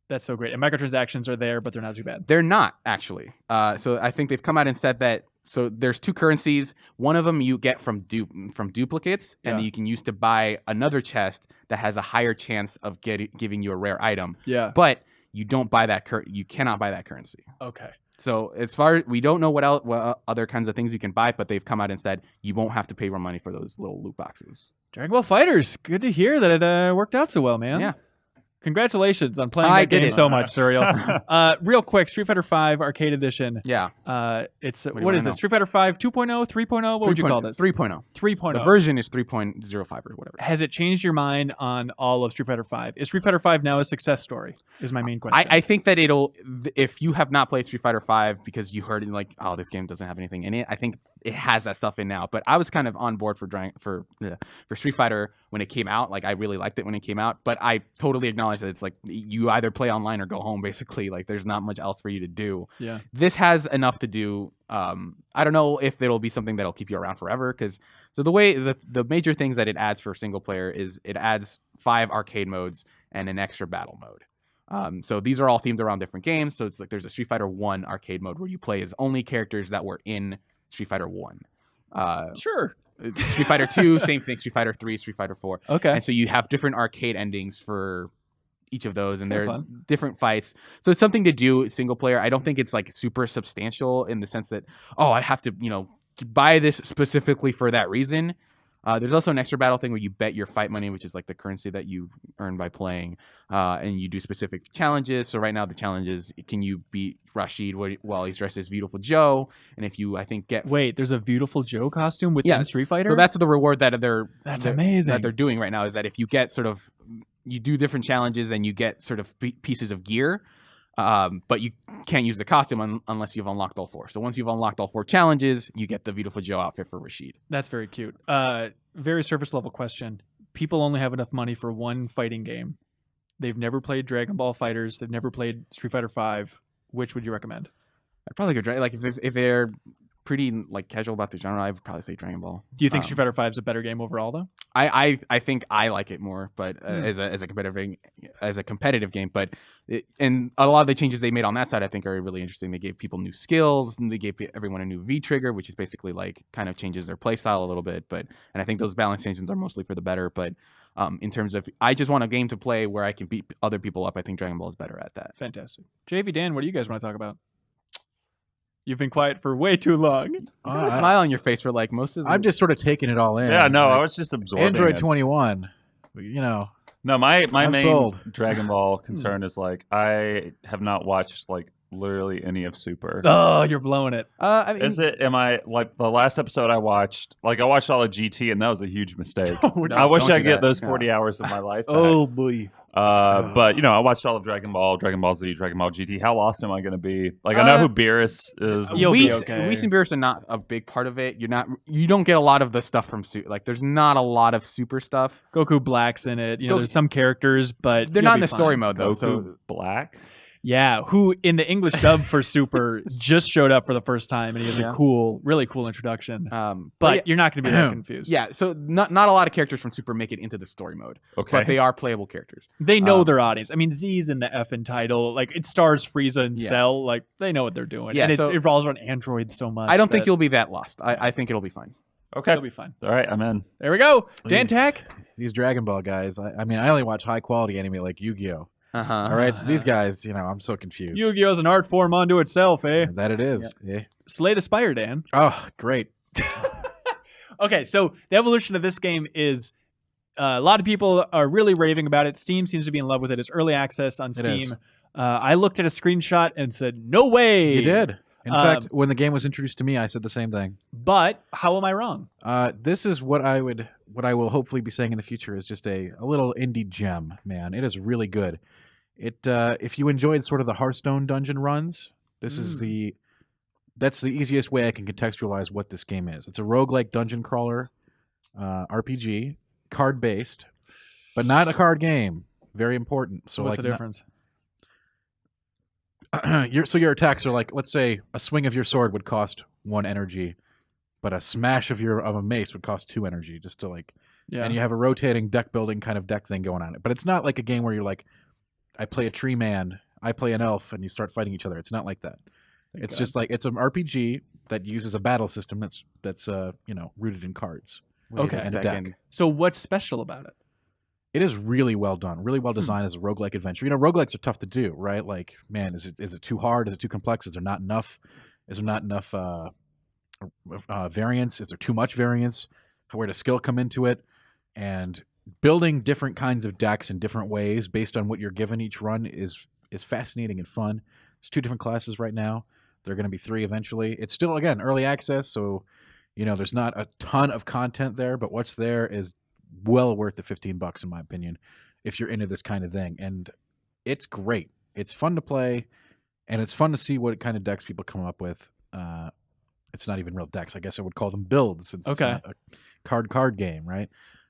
That's so great. And microtransactions are there, but they're not too bad. They're not, actually. So I think they've come out and said that. So there's 2 currencies. One of them you get from duplicates, and you can use to buy another chest that has a higher chance of giving you a rare item. Yeah. But you don't buy that you cannot buy that currency. Okay. So as far we don't know what other kinds of things you can buy, but they've come out and said you won't have to pay more money for those little loot boxes. Dragon Ball FighterZ. Good to hear that it worked out so well, man. Yeah. Congratulations on playing that game so much, Surreal. Real quick, Street Fighter V Arcade Edition. Yeah. What is this? Street Fighter V 2.0, 3.0? What would you call this? 3.0. 3.0. The version is 3.05 or whatever. Has it changed your mind on all of Street Fighter V? Is Street Fighter V now a success story? Is my main question. I think that if you have not played Street Fighter V because you heard like, oh, this game doesn't have anything in it, I think it has that stuff in now. But I was kind of on board for Street Fighter when it came out. Like I really liked it when it came out, but I totally acknowledge that it's like you either play online or go home. Basically, like there's not much else for you to do. Yeah, this has enough to do. I don't know if it'll be something that'll keep you around forever. Because the way the major things that it adds for single player is it adds 5 arcade modes and an extra battle mode. So these are all themed around different games. So it's like there's a Street Fighter 1 arcade mode where you play as only characters that were in Street Fighter 1. Sure. Street Fighter 2, same thing. Street Fighter 3, Street Fighter 4. Okay. And so you have different arcade endings for each of those, and they're different fights. So it's something to do single player. I don't think it's like super substantial in the sense that, I have to, buy this specifically for that reason. There's also an extra battle thing where you bet your fight money, which is like the currency that you earn by playing, and you do specific challenges. So right now the challenge is, can you beat Rashid while he's dressed as Beautiful Joe? And if you, I think, Wait, there's a Beautiful Joe costume within Street Fighter? So that's the reward that That's amazing. that they're doing right now, is that if you get sort of, you do different challenges and you get sort of pieces of gear, but you can't use the costume unless you've unlocked all 4. So once you've unlocked all 4 challenges, you get the Beautiful Joe outfit for Rashid. That's very cute. Very surface level question. People only have enough money for one fighting game. They've never played Dragon Ball FighterZ. They've never played Street Fighter V. Which would you recommend? I'd probably go like if they're pretty like casual about the genre, I would probably say Dragon Ball. Do you think Street Fighter V is a better game overall, though? I think I like it more, but as a competitive game. But and a lot of the changes they made on that side, I think, are really interesting. They gave people new skills, and they gave everyone a new V trigger, which is basically like kind of changes their play style a little bit. And I think those balance changes are mostly for the better. But in terms of, I just want a game to play where I can beat other people up, I think Dragon Ball is better at that. Fantastic. JV, Dan, what do you guys want to talk about? You've been quiet for way too long. You got a smile on your face for like most of the... I'm just sort of taking it all in. Yeah, no, I was just absorbing Android it. 21, you know. No, my main sold. Dragon Ball concern is like, I have not watched like literally any of Super. Oh, you're blowing it. I mean, Am I like the last episode I watched? Like I watched all of GT, and that was a huge mistake. No, I wish don't I do could get that. those 40 hours of my life back. Oh, boy. But I watched all of Dragon Ball, Dragon Ball Z, Dragon Ball GT. How lost am I going to be? Like I know who Beerus is. You'll be Whis okay. and Beerus are not a big part of it. You don't get a lot of the stuff from Super. Like there's not a lot of Super stuff. Goku Black's in it. There's some characters, but They're you'll not in be the story fine. mode though. Goku So Black. Yeah, who in the English dub for Super just showed up for the first time, and he has a really cool introduction. But you're not going to be that confused. yeah, so not a lot of characters from Super make it into the story mode. Okay. But they are playable characters. They know their audience. I mean, Z's in the effing title. Like, it stars Frieza and Cell. Like, they know what they're doing. Yeah, and so- it revolves around androids so much. I don't think you'll be that lost. I think it'll be fine. Okay. It'll be fine. All right, I'm in. There we go. Dan Tack. These Dragon Ball guys, I mean, I only watch high-quality anime like Yu-Gi-Oh! Uh-huh. All right, so these guys, I'm so confused. Yu-Gi-Oh's an art form unto itself, eh? That it is. Yeah. Slay the Spire, Dan. Oh, great. Okay, so the evolution of this game is a lot of people are really raving about it. Steam seems to be in love with it. It's early access on Steam. I looked at a screenshot and said, no way. You did. In fact, when the game was introduced to me, I said the same thing. But how am I wrong? This is what I will hopefully be saying in the future is just a little indie gem, man. It is really good. If you enjoyed sort of the Hearthstone dungeon runs, this is that's the easiest way I can contextualize what this game is. It's a roguelike dungeon crawler RPG, card based, but not a card game. Very important. So what's the difference? Your attacks are like, let's say a swing of your sword would cost 1 energy, but a smash of a mace would cost 2 energy, just to and you have a rotating deck building kind of deck thing going on. But it's not like a game where you're like, I play a tree man, I play an elf, and you start fighting each other. It's not like that. It's just like, it's an RPG that uses a battle system that's rooted in cards. Okay. And a deck. So what's special about it? It is really well done, really well designed as a roguelike adventure. Roguelikes are tough to do, right? Like, man, is it too hard? Is it too complex? Is there not enough? Is there not enough variance? Is there too much variance? Where does skill come into it? And building different kinds of decks in different ways based on what you're given each run is fascinating and fun. There's 2 different classes right now. There are going to be 3 eventually. It's still, again, early access, so there's not a ton of content there, but what's there is well worth the $15 in my opinion if you're into this kind of thing. And it's great. It's fun to play, and it's fun to see what kind of decks people come up with. It's not even real decks. I guess I would call them builds since it's not a card game, right?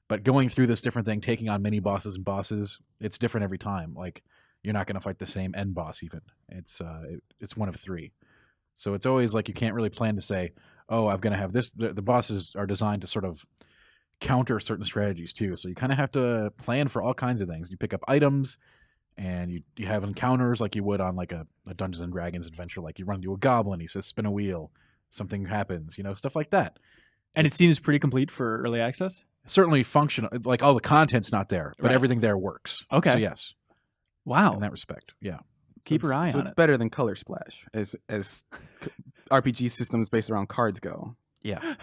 But going through this different thing, taking on mini bosses and bosses, it's different every time. Like, you're not going to fight the same end boss even. It's one of 3. So it's always like you can't really plan to say, oh, I'm going to have this. The bosses are designed to sort of counter certain strategies too. So you kind of have to plan for all kinds of things. You pick up items, and you have encounters like you would on like a Dungeons and Dragons adventure. Like you run into a goblin, he says, spin a wheel, something happens, stuff like that. And it seems pretty complete for early access? Certainly functional. Like, all the content's not there, but everything there works. Okay. So yes. Wow. In that respect, yeah. Keep your eye on it. So it's better than Color Splash as RPG systems based around cards go. Yeah.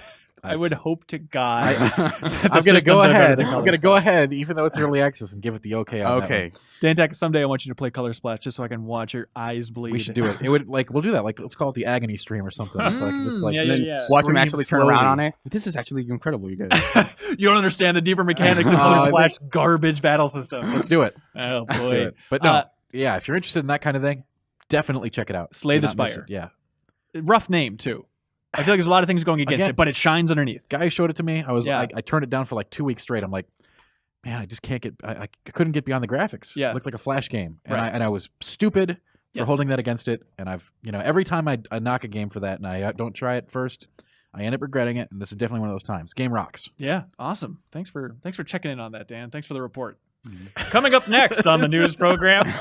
I would hope to God. I'm going to go ahead. I'm going to go ahead, even though it's early access, and give it the okay on that one. Dantek, someday I want you to play Color Splash just so I can watch your eyes bleed. We should do it. It would we'll do that. Let's call it the agony stream or something. So I can just watch him actually turn around on it. This is actually incredible, you guys. You don't understand the deeper mechanics of Color Splash garbage battle system. Let's do it. Oh boy. Let's do it. But no, if you're interested in that kind of thing, definitely check it out. Slay the Spire. Yeah. Rough name too. I feel like there's a lot of things going against it, but it shines underneath. Guy showed it to me. I turned it down for like 2 weeks straight. I'm like, man, I just can't get. I couldn't get beyond the graphics. Yeah, it looked like a Flash game, and I was stupid for holding that against it. And I've every time I knock a game for that, and I don't try it first, I end up regretting it. And this is definitely one of those times. Game rocks. Yeah, awesome. Thanks for checking in on that, Dan. Thanks for the report. Coming up next on the news program,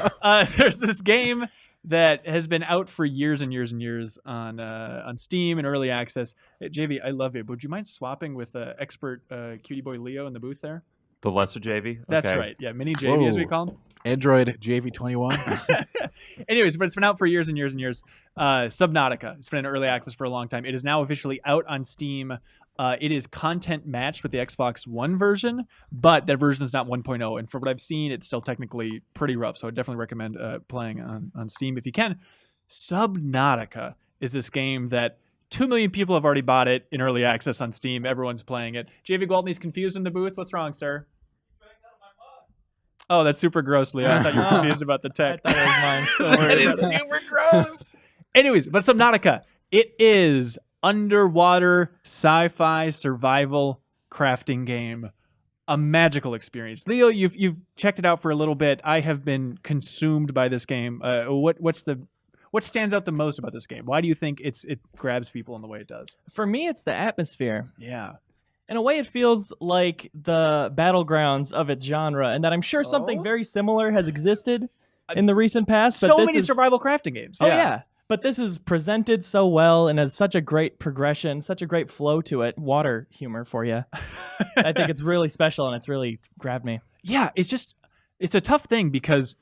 there's this game that has been out for years and years and years on Steam and early access. Hey, JV, I love you, but would you mind swapping with expert cutie boy Leo in the booth there? The lesser JV? Okay. That's right. Yeah, mini JV as we call him. Android JV21. Anyways, but it's been out for years and years and years. Subnautica. It's been in early access for a long time. It is now officially out on Steam. It is content matched with the Xbox One version, but that version is not 1.0. And for what I've seen, it's still technically pretty rough. So I definitely recommend playing on Steam if you can. Subnautica is this game that 2 million people have already bought it in early access on Steam. Everyone's playing it. JV Gwaltney's confused in the booth. What's wrong, sir? Oh, that's super gross, Leo. I thought you were confused about the tech. I thought it was mine. That is super gross. Anyways, but Subnautica, it is underwater sci-fi survival crafting game. A magical experience. Leo, you've checked it out for a little bit. I have been consumed by this game. What stands out the most about this game? Why do you think it grabs people in the way it does? For me, it's the atmosphere. Yeah. In a way, it feels like the battlegrounds of its genre, and that I'm sure something very similar has existed in the recent past. But so many survival crafting games. Oh, yeah. But this is presented so well and has such a great progression, such a great flow to it. Water humor for you. I think it's really special, and it's really grabbed me. Yeah, it's a tough thing because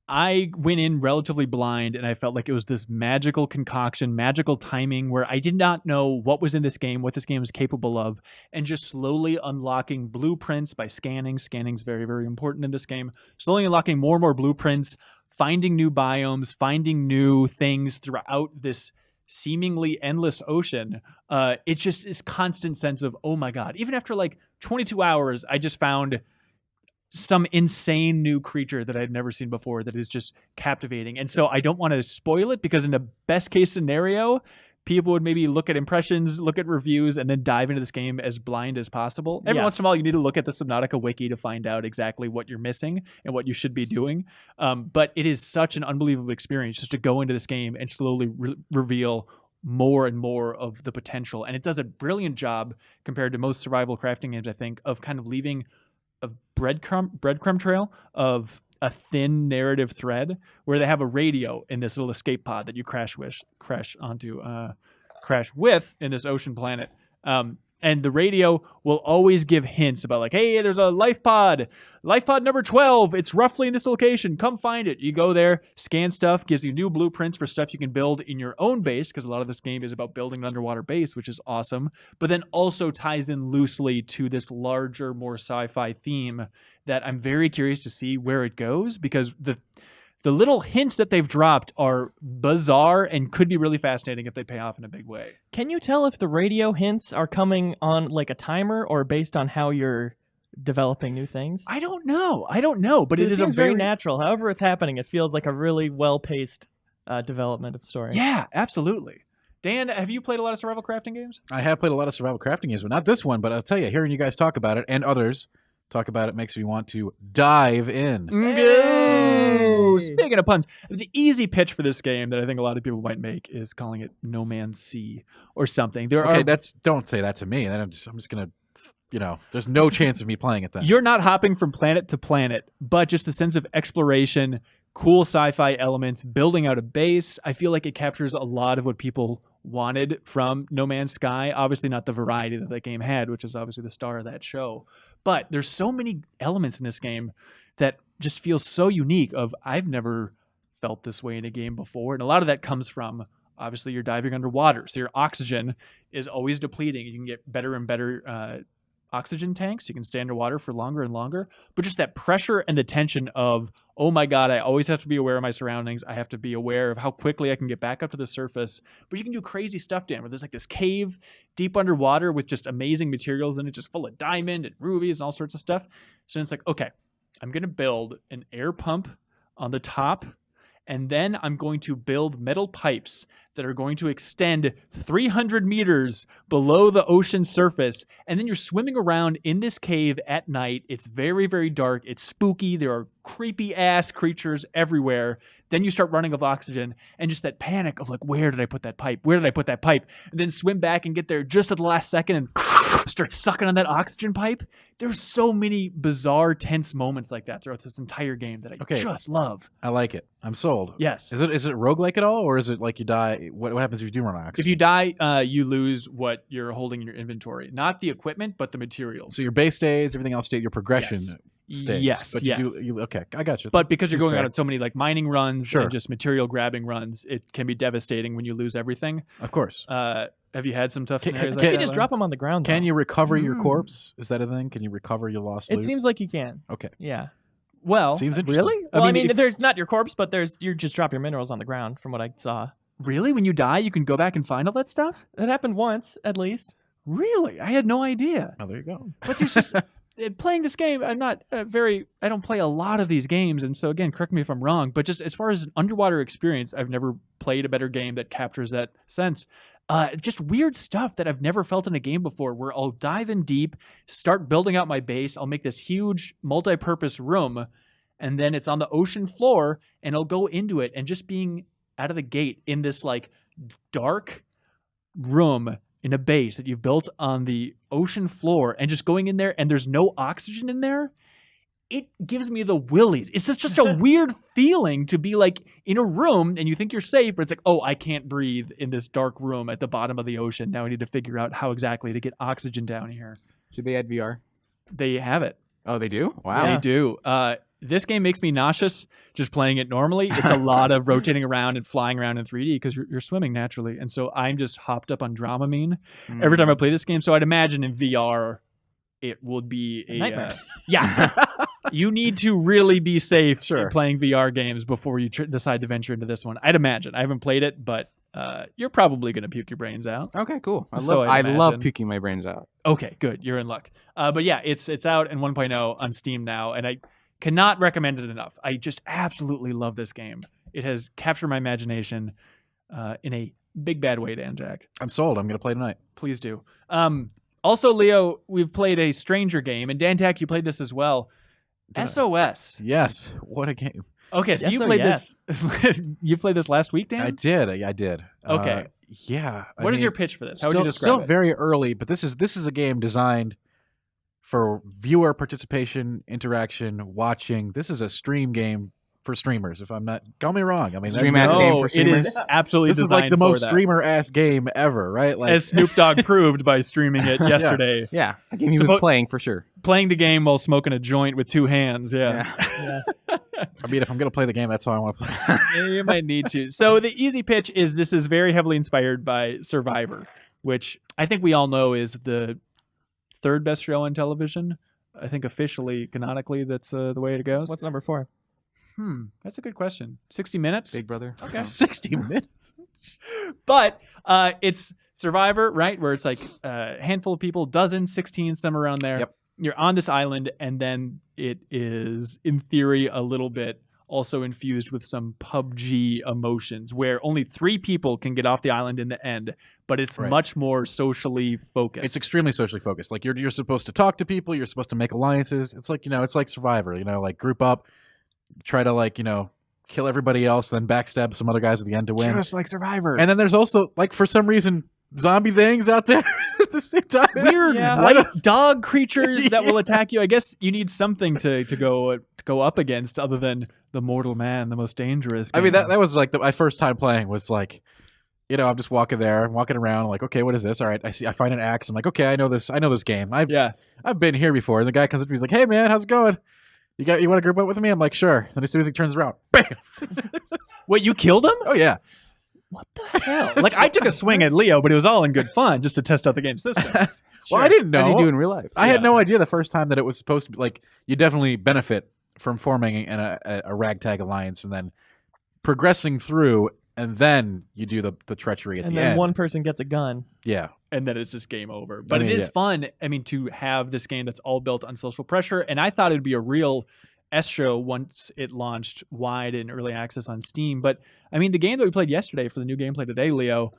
I went in relatively blind, and I felt like it was this magical concoction, magical timing, where I did not know what was in this game, what this game was capable of, and just slowly unlocking blueprints by scanning. Scanning's very, very important in this game. Slowly unlocking more and more blueprints, finding new biomes, finding new things throughout this seemingly endless ocean. It's just this constant sense of, oh my God. Even after like 22 hours, I just found some insane new creature that I'd never seen before that is just captivating. And so I don't want to spoil it because in the best case scenario, people would maybe look at impressions, look at reviews, and then dive into this game as blind as possible. Every once in a while, you need to look at the Subnautica wiki to find out exactly what you're missing and what you should be doing. But it is such an unbelievable experience just to go into this game and slowly reveal more and more of the potential. And it does a brilliant job compared to most survival crafting games, I think, of kind of leaving a breadcrumb trail of a thin narrative thread where they have a radio in this little escape pod that you crash with in this ocean planet. And the radio will always give hints about like, hey, there's a life pod number 12. It's roughly in this location. Come find it. You go there, scan stuff, gives you new blueprints for stuff you can build in your own base, because a lot of this game is about building an underwater base, which is awesome, but then also ties in loosely to this larger, more sci-fi theme that I'm very curious to see where it goes, because the little hints that they've dropped are bizarre and could be really fascinating if they pay off in a big way. Can you tell if the radio hints are coming on like a timer or based on how you're developing new things? I don't know, but it seems very natural. However it's happening, it feels like a really well-paced development of story. Yeah, absolutely. Dan, have you played a lot of survival crafting games? I have played a lot of survival crafting games, but not this one. But I'll tell you, hearing you guys talk about it and others talk about it makes me want to dive in. Hey! Speaking of puns, the easy pitch for this game that I think a lot of people might make is calling it No Man's Sea or something. Don't say that to me. Then I'm just gonna, there's no chance of me playing it then. You're not hopping from planet to planet, but just the sense of exploration, cool sci-fi elements, building out a base. I feel like it captures a lot of what people wanted from No Man's Sky. Obviously not the variety that game had, which is obviously the star of that show. But there's so many elements in this game that just feel so unique of, I've never felt this way in a game before. And a lot of that comes from, obviously, you're diving underwater. So your oxygen is always depleting. You can get better and better oxygen tanks. You can stay underwater for longer and longer. But just that pressure and the tension of, oh my God, I always have to be aware of my surroundings. I have to be aware of how quickly I can get back up to the surface. But you can do crazy stuff, Dan, where there's like this cave deep underwater with just amazing materials in it, just full of diamond and rubies and all sorts of stuff. So it's like, okay, I'm going to build an air pump on the top, and then I'm going to build metal pipes that are going to extend 300 meters below the ocean surface. And then you're swimming around in this cave at night. It's very, very dark. It's spooky. There are creepy ass creatures everywhere. Then you start running out of oxygen, and just that panic of like, where did I put that pipe? Where did I put that pipe? And then swim back and get there just at the last second and start sucking on that oxygen pipe. There's so many bizarre, tense moments like that throughout this entire game that I just love. I like it. I'm sold. Yes. Is it roguelike at all, or is it like you die? What happens if you do run out of oxygen? If you die, you lose what you're holding in your inventory. Not the equipment, but the materials. So your base stays, everything else stays, your progression stays. Yes. But okay, I got you. But because you're going out on so many like mining runs Sure. and just material grabbing runs, it can be devastating when you lose everything. Of course. Have you had some tough scenarios You like can that? just drop them on the ground. Can though. you recover your corpse? Is that a thing? Can you recover your lost loot? It seems like you can. Okay. Yeah. Well, Seems interesting. Really? Well, I mean, if- there's not your corpse, but you just drop your minerals on the ground, from what I saw. really? When you die, you can go back and find all that stuff? That happened once, at least. Really? I had no idea. Oh, there you go. But there's just playing this game. I'm not I don't play a lot of these games, and so again, correct me if I'm wrong. But just as far as an underwater experience, I've never played a better game that captures that sense. Just weird stuff that I've never felt in a game before, where I'll dive in deep, start building out my base. I'll make this huge multi-purpose room, and then it's on the ocean floor, and I'll go into it, and just being out of the gate in this like dark room in a base that you've built on the ocean floor, and just going in there and there's no oxygen in there, it gives me the willies. It's just a weird feeling to be like in a room and you think you're safe, but it's like, oh, I can't breathe in this dark room at the bottom of the ocean. Now I need to figure out how exactly to get oxygen down here. Should they add VR? They have it. Oh, they do? Wow. They do. This game makes me nauseous just playing it normally. It's a lot of rotating around and flying around in 3D because you're swimming naturally. And so I'm just hopped up on Dramamine every time I play this game. So I'd imagine in VR it would be a nightmare. Yeah. You need to really be safe Sure. in playing VR games before you decide to venture into this one. I'd imagine. I haven't played it, but you're probably going to puke your brains out. Okay, cool. I So I'd love imagine. puking my brains out. Okay, good. You're in luck. But yeah, it's out in 1.0 on Steam now, and I cannot recommend it enough. I just absolutely love this game. It has captured my imagination in a big bad way, Dan Jack. I'm sold. I'm going to play tonight. Please do. Also, Leo, we've played a Stranger game, and Dan Jack, you played this as well. SOS. Yes. What a game. Okay, so Yes, you oh, played yes. this. You played this last week, Dan? I did. Okay. Yeah. What is your pitch for this? How would you describe Still it? very early, but this is a game designed for viewer participation, interaction, watching. This is a stream game for streamers. If I'm not, call me wrong. I mean, Stream that's- ass game No, for it streamers? is absolutely this is designed like the for most that. streamer ass game ever, right? Like As Snoop Dogg proved by streaming it yesterday. Yeah, a game he was playing for sure. Playing the game while smoking a joint with two hands. Yeah. I mean, if I'm gonna play the game, that's how I want to play. You might need to. So the easy pitch is this is very heavily inspired by Survivor, which I think we all know is the third best show on television. I think officially, canonically, that's the way it goes. What's number 4? That's a good question. 60 Minutes? Big Brother. Okay. 60 minutes. But it's Survivor, right? Where it's like a handful of people, dozen, 16, somewhere around there. Yep. You're on this island, and then it is, in theory, a little bit also infused with some PUBG emotions, where only 3 people can get off the island in the end, but it's Right. much more socially focused. It's extremely socially focused. Like you're supposed to talk to people. You're supposed to make alliances. It's like it's like Survivor. Like group up, try to kill everybody else, then backstab some other guys at the end to win. just like Survivor. And then there's also for some reason zombie things out there at the same time. Weird Yeah. white dog creatures that will attack you. I guess you need something to go up against other than the mortal man, the most dangerous. I mean game. that was like my first time playing was like, I'm just walking around like, okay, what is this? All right, I find an axe. I'm like, okay, I know this game. I've been here before. And the guy comes up to me, he's like, hey man, how's it going? You want to group up with me? I'm like, sure. And as soon as he turns around, bam. What, you killed him? Oh yeah. what the hell? Like, I took a swing at Leo, but it was all in good fun just to test out the game systems. Well, I didn't know. As you do in real life. I had no idea the first time that it was supposed to be like you definitely benefit from forming a ragtag alliance and then progressing through, and then you do the treachery at the end. And then one person gets a gun. Yeah. And then it's just game over. But it is fun, I mean, to have this game that's all built on social pressure. And I thought it would be a real show once it launched wide in early access on Steam. But I mean, the game that we played yesterday for the new gameplay today, Leo,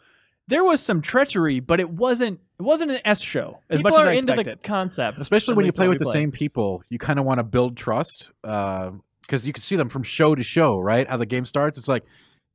there was some treachery, but it wasn't an S show as People much as are I into expected. the concept, especially when you play with the same people. You kind of want to build trust because you can see them from show to show, right? How the game starts. It's like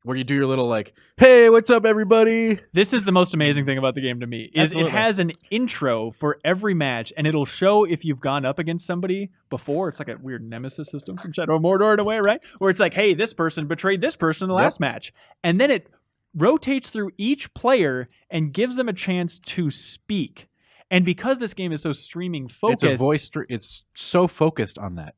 where you do your little like, hey, what's up, everybody? This is the most amazing thing about the game to me. Is it has an intro for every match, and it'll show if you've gone up against somebody before. It's like a weird nemesis system from Shadow of Mordor in a way, right? Where it's like, hey, this person betrayed this person in the last match. And then it rotates through each player and gives them a chance to speak. And because this game is so streaming focused... It's a voice... It's so focused on that.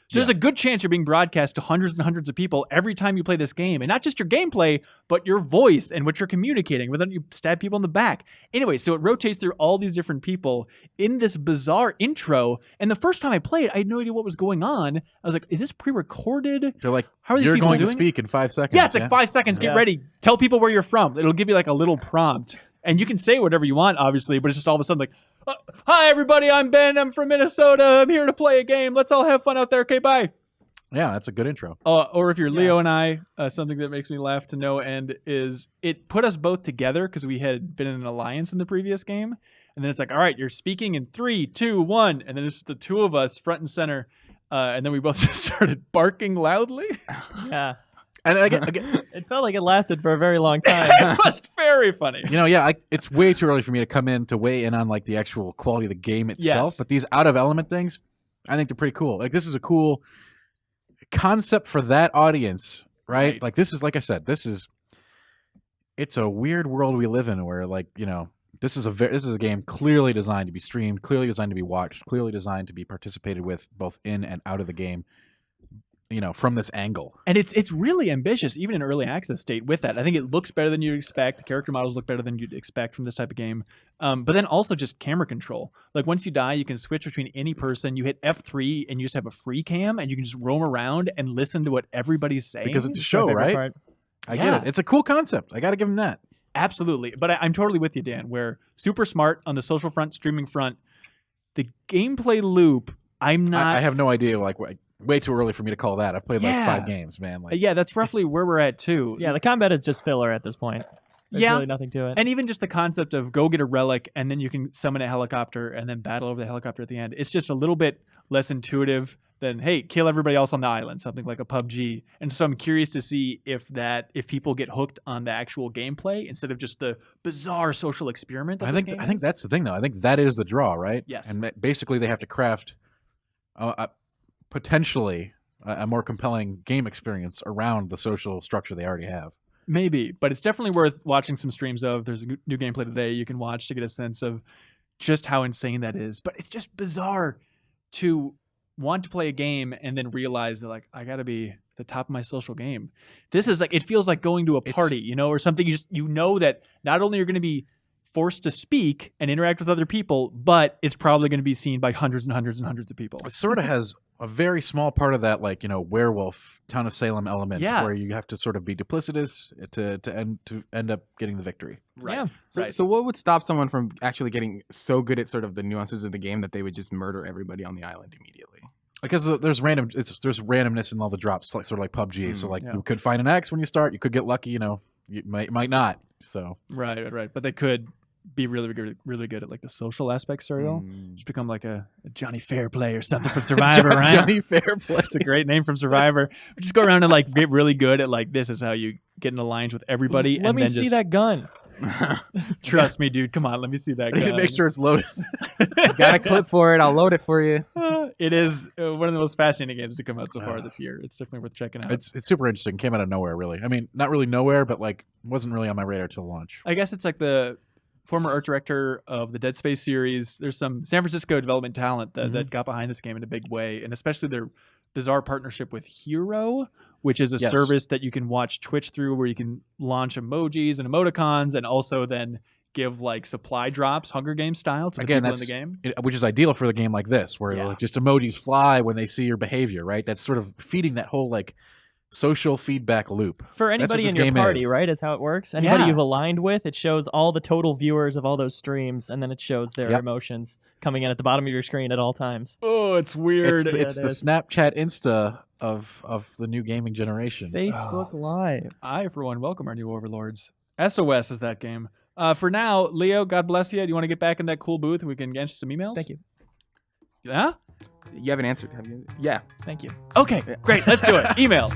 So there's a good chance you're being broadcast to hundreds and hundreds of people every time you play this game. And not just your gameplay, but your voice and what you're communicating, whether you stab people in the back. Anyway, so it rotates through all these different people in this bizarre intro. And the first time I played, I had no idea what was going on. I was like, is this pre-recorded? They're like, how are these you're people going doing to speak in 5 seconds. Yeah, it's like 5 seconds. Get ready. Tell people where you're from. It'll give you like a little prompt. And you can say whatever you want, obviously, but it's just all of a sudden like, hi, everybody. I'm Ben. I'm from Minnesota. I'm here to play a game. Let's all have fun out there. Okay, bye. Yeah, that's a good intro. Or if you're Leo and I, something that makes me laugh to no end is it put us both together because we had been in an alliance in the previous game. And then it's like, all right, you're speaking in 3, 2, 1. And then it's the two of us front and center. And then we both just started barking loudly. Yeah. And again, it felt like it lasted for a very long time. It was very funny. You know, it's way too early for me to come in to weigh in on like the actual quality of the game itself. Yes. But these out of element things, I think they're pretty cool. Like this is a cool concept for that audience, right? Like this is, like I said, it's a weird world we live in where, like, you know, this is a game clearly designed to be streamed, clearly designed to be watched, clearly designed to be participated with both in and out of the game, you know, from this angle. And it's really ambitious, even in early access state with that. I think it looks better than you'd expect. The character models look better than you'd expect from this type of game. But then also just camera control. Like once you die, you can switch between any person. You hit F3 and you just have a free cam and you can just roam around and listen to what everybody's saying. Because it's a show, right? I get it. It's a cool concept. I got to give them that. Absolutely. But I'm totally with you, Dan, where super smart on the social front, streaming front. The gameplay loop, I'm not... I have no idea, like... Way too early for me to call that. I've played like 5 games, man. Like, yeah, that's roughly where we're at too. Yeah, the combat is just filler at this point. There's really nothing to it. And even just the concept of go get a relic and then you can summon a helicopter and then battle over the helicopter at the end. It's just a little bit less intuitive than, hey, kill everybody else on the island, something like a PUBG. And so I'm curious to see if people get hooked on the actual gameplay instead of just the bizarre social experiment that I think that's the thing, though. I think that is the draw, right? Yes. And basically they have to craft potentially a more compelling game experience around the social structure they already have. Maybe, but it's definitely worth watching some streams of. There's a new gameplay today you can watch to get a sense of just how insane that is. But it's just bizarre to want to play a game and then realize that, like, I got to be the top of my social game. This is like, it feels like going to a party, you know, or something. You know that not only you're going to be forced to speak and interact with other people, but it's probably going to be seen by hundreds and hundreds and hundreds of people. It sort of has a very small part of that, like, you know, werewolf Town of Salem element, where you have to sort of be duplicitous to end up getting the victory. Right. Yeah. So what would stop someone from actually getting so good at sort of the nuances of the game that they would just murder everybody on the island immediately? Because there's randomness in all the drops, like sort of like PUBG. So like you could find an X when you start, you could get lucky, you know, you might not. So right. But they could be really good at like the social aspects, Serial. Just become like a Johnny Fairplay or something from Survivor, right? Johnny Fairplay. It's a great name from Survivor. Just go around and like get really good at like, this is how you get in alliance with everybody. Let me see that gun. Trust me, dude. Come on, let me see that gun. Make sure it's loaded. Got a clip for it. I'll load it for you. It is one of the most fascinating games to come out so far this year. It's definitely worth checking out. It's super interesting. Came out of nowhere, really. I mean, not really nowhere, but like wasn't really on my radar till launch. I guess it's like the former art director of the Dead Space series. There's some San Francisco development talent that got behind this game in a big way, and especially their bizarre partnership with Hero, which is a service that you can watch Twitch through, where you can launch emojis and emoticons, and also then give like supply drops, Hunger Games style, to the people in the game. Which is ideal for a game like this, where like, just emojis fly when they see your behavior, right? That's sort of feeding that whole like social feedback loop. For anybody in your party, right, is how it works. Anybody you've aligned with, it shows all the total viewers of all those streams, and then it shows their emotions coming in at the bottom of your screen at all times. Oh, it's weird. It's the Snapchat Insta of the new gaming generation. Facebook Live. I, for one, welcome our new overlords. SOS is that game. For now, Leo, God bless you. Do you want to get back in that cool booth and we can answer some emails? Thank you. Yeah? You haven't answered, have you? Yeah. Thank you. Okay, great. Let's do it. Emails.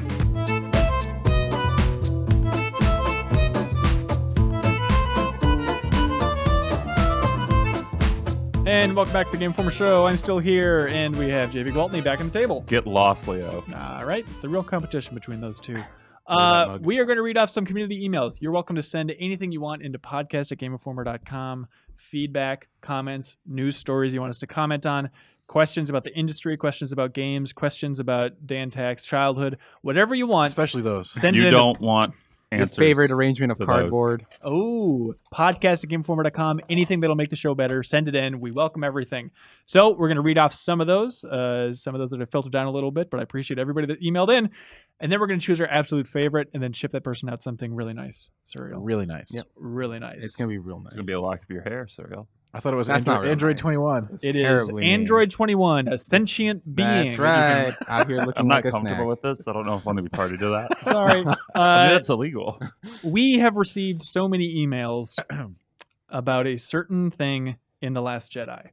And welcome back to the Game Informer Show. I'm still here, and we have JB Gwaltney back on the table. Get lost, Leo. All right. It's the real competition between those two. We are going to read off some community emails. You're welcome to send anything you want into podcast@GameInformer.com. Feedback, comments, news stories you want us to comment on, questions about the industry, questions about games, questions about Dan Tack's childhood, whatever you want. Especially those. Send you it don't want answers. Your favorite arrangement of cardboard. Oh, podcast@GameInformer.com. Anything that'll make the show better, send it in. We welcome everything. So we're going to read off some of those that have filtered down a little bit, but I appreciate everybody that emailed in. And then we're going to choose our absolute favorite and then ship that person out something really nice. Cereal. Really nice. Yep. Really nice. It's going to be real nice. It's going to be a lock of your hair, Cereal. I thought it was That's not real Android nice. 21. It is Android 21, a sentient being. That's right. Out here looking I'm not like a comfortable snack. with this. I don't know if I want to be party to that. Sorry. I mean, that's illegal. We have received so many emails about a certain thing in The Last Jedi.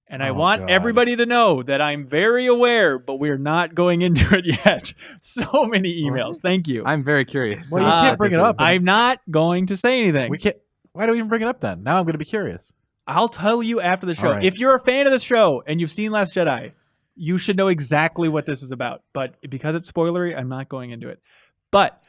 And I want everybody to know that I'm very aware, but we're not going into it yet. So many emails. Thank you. I'm very curious. Well, you can't bring it up. I'm not going to say anything. We can't. Why do we even bring it up then? Now I'm going to be curious. I'll tell you after the show. Right. If you're a fan of the show and you've seen Last Jedi, you should know exactly what this is about. But because it's spoilery, I'm not going into it. But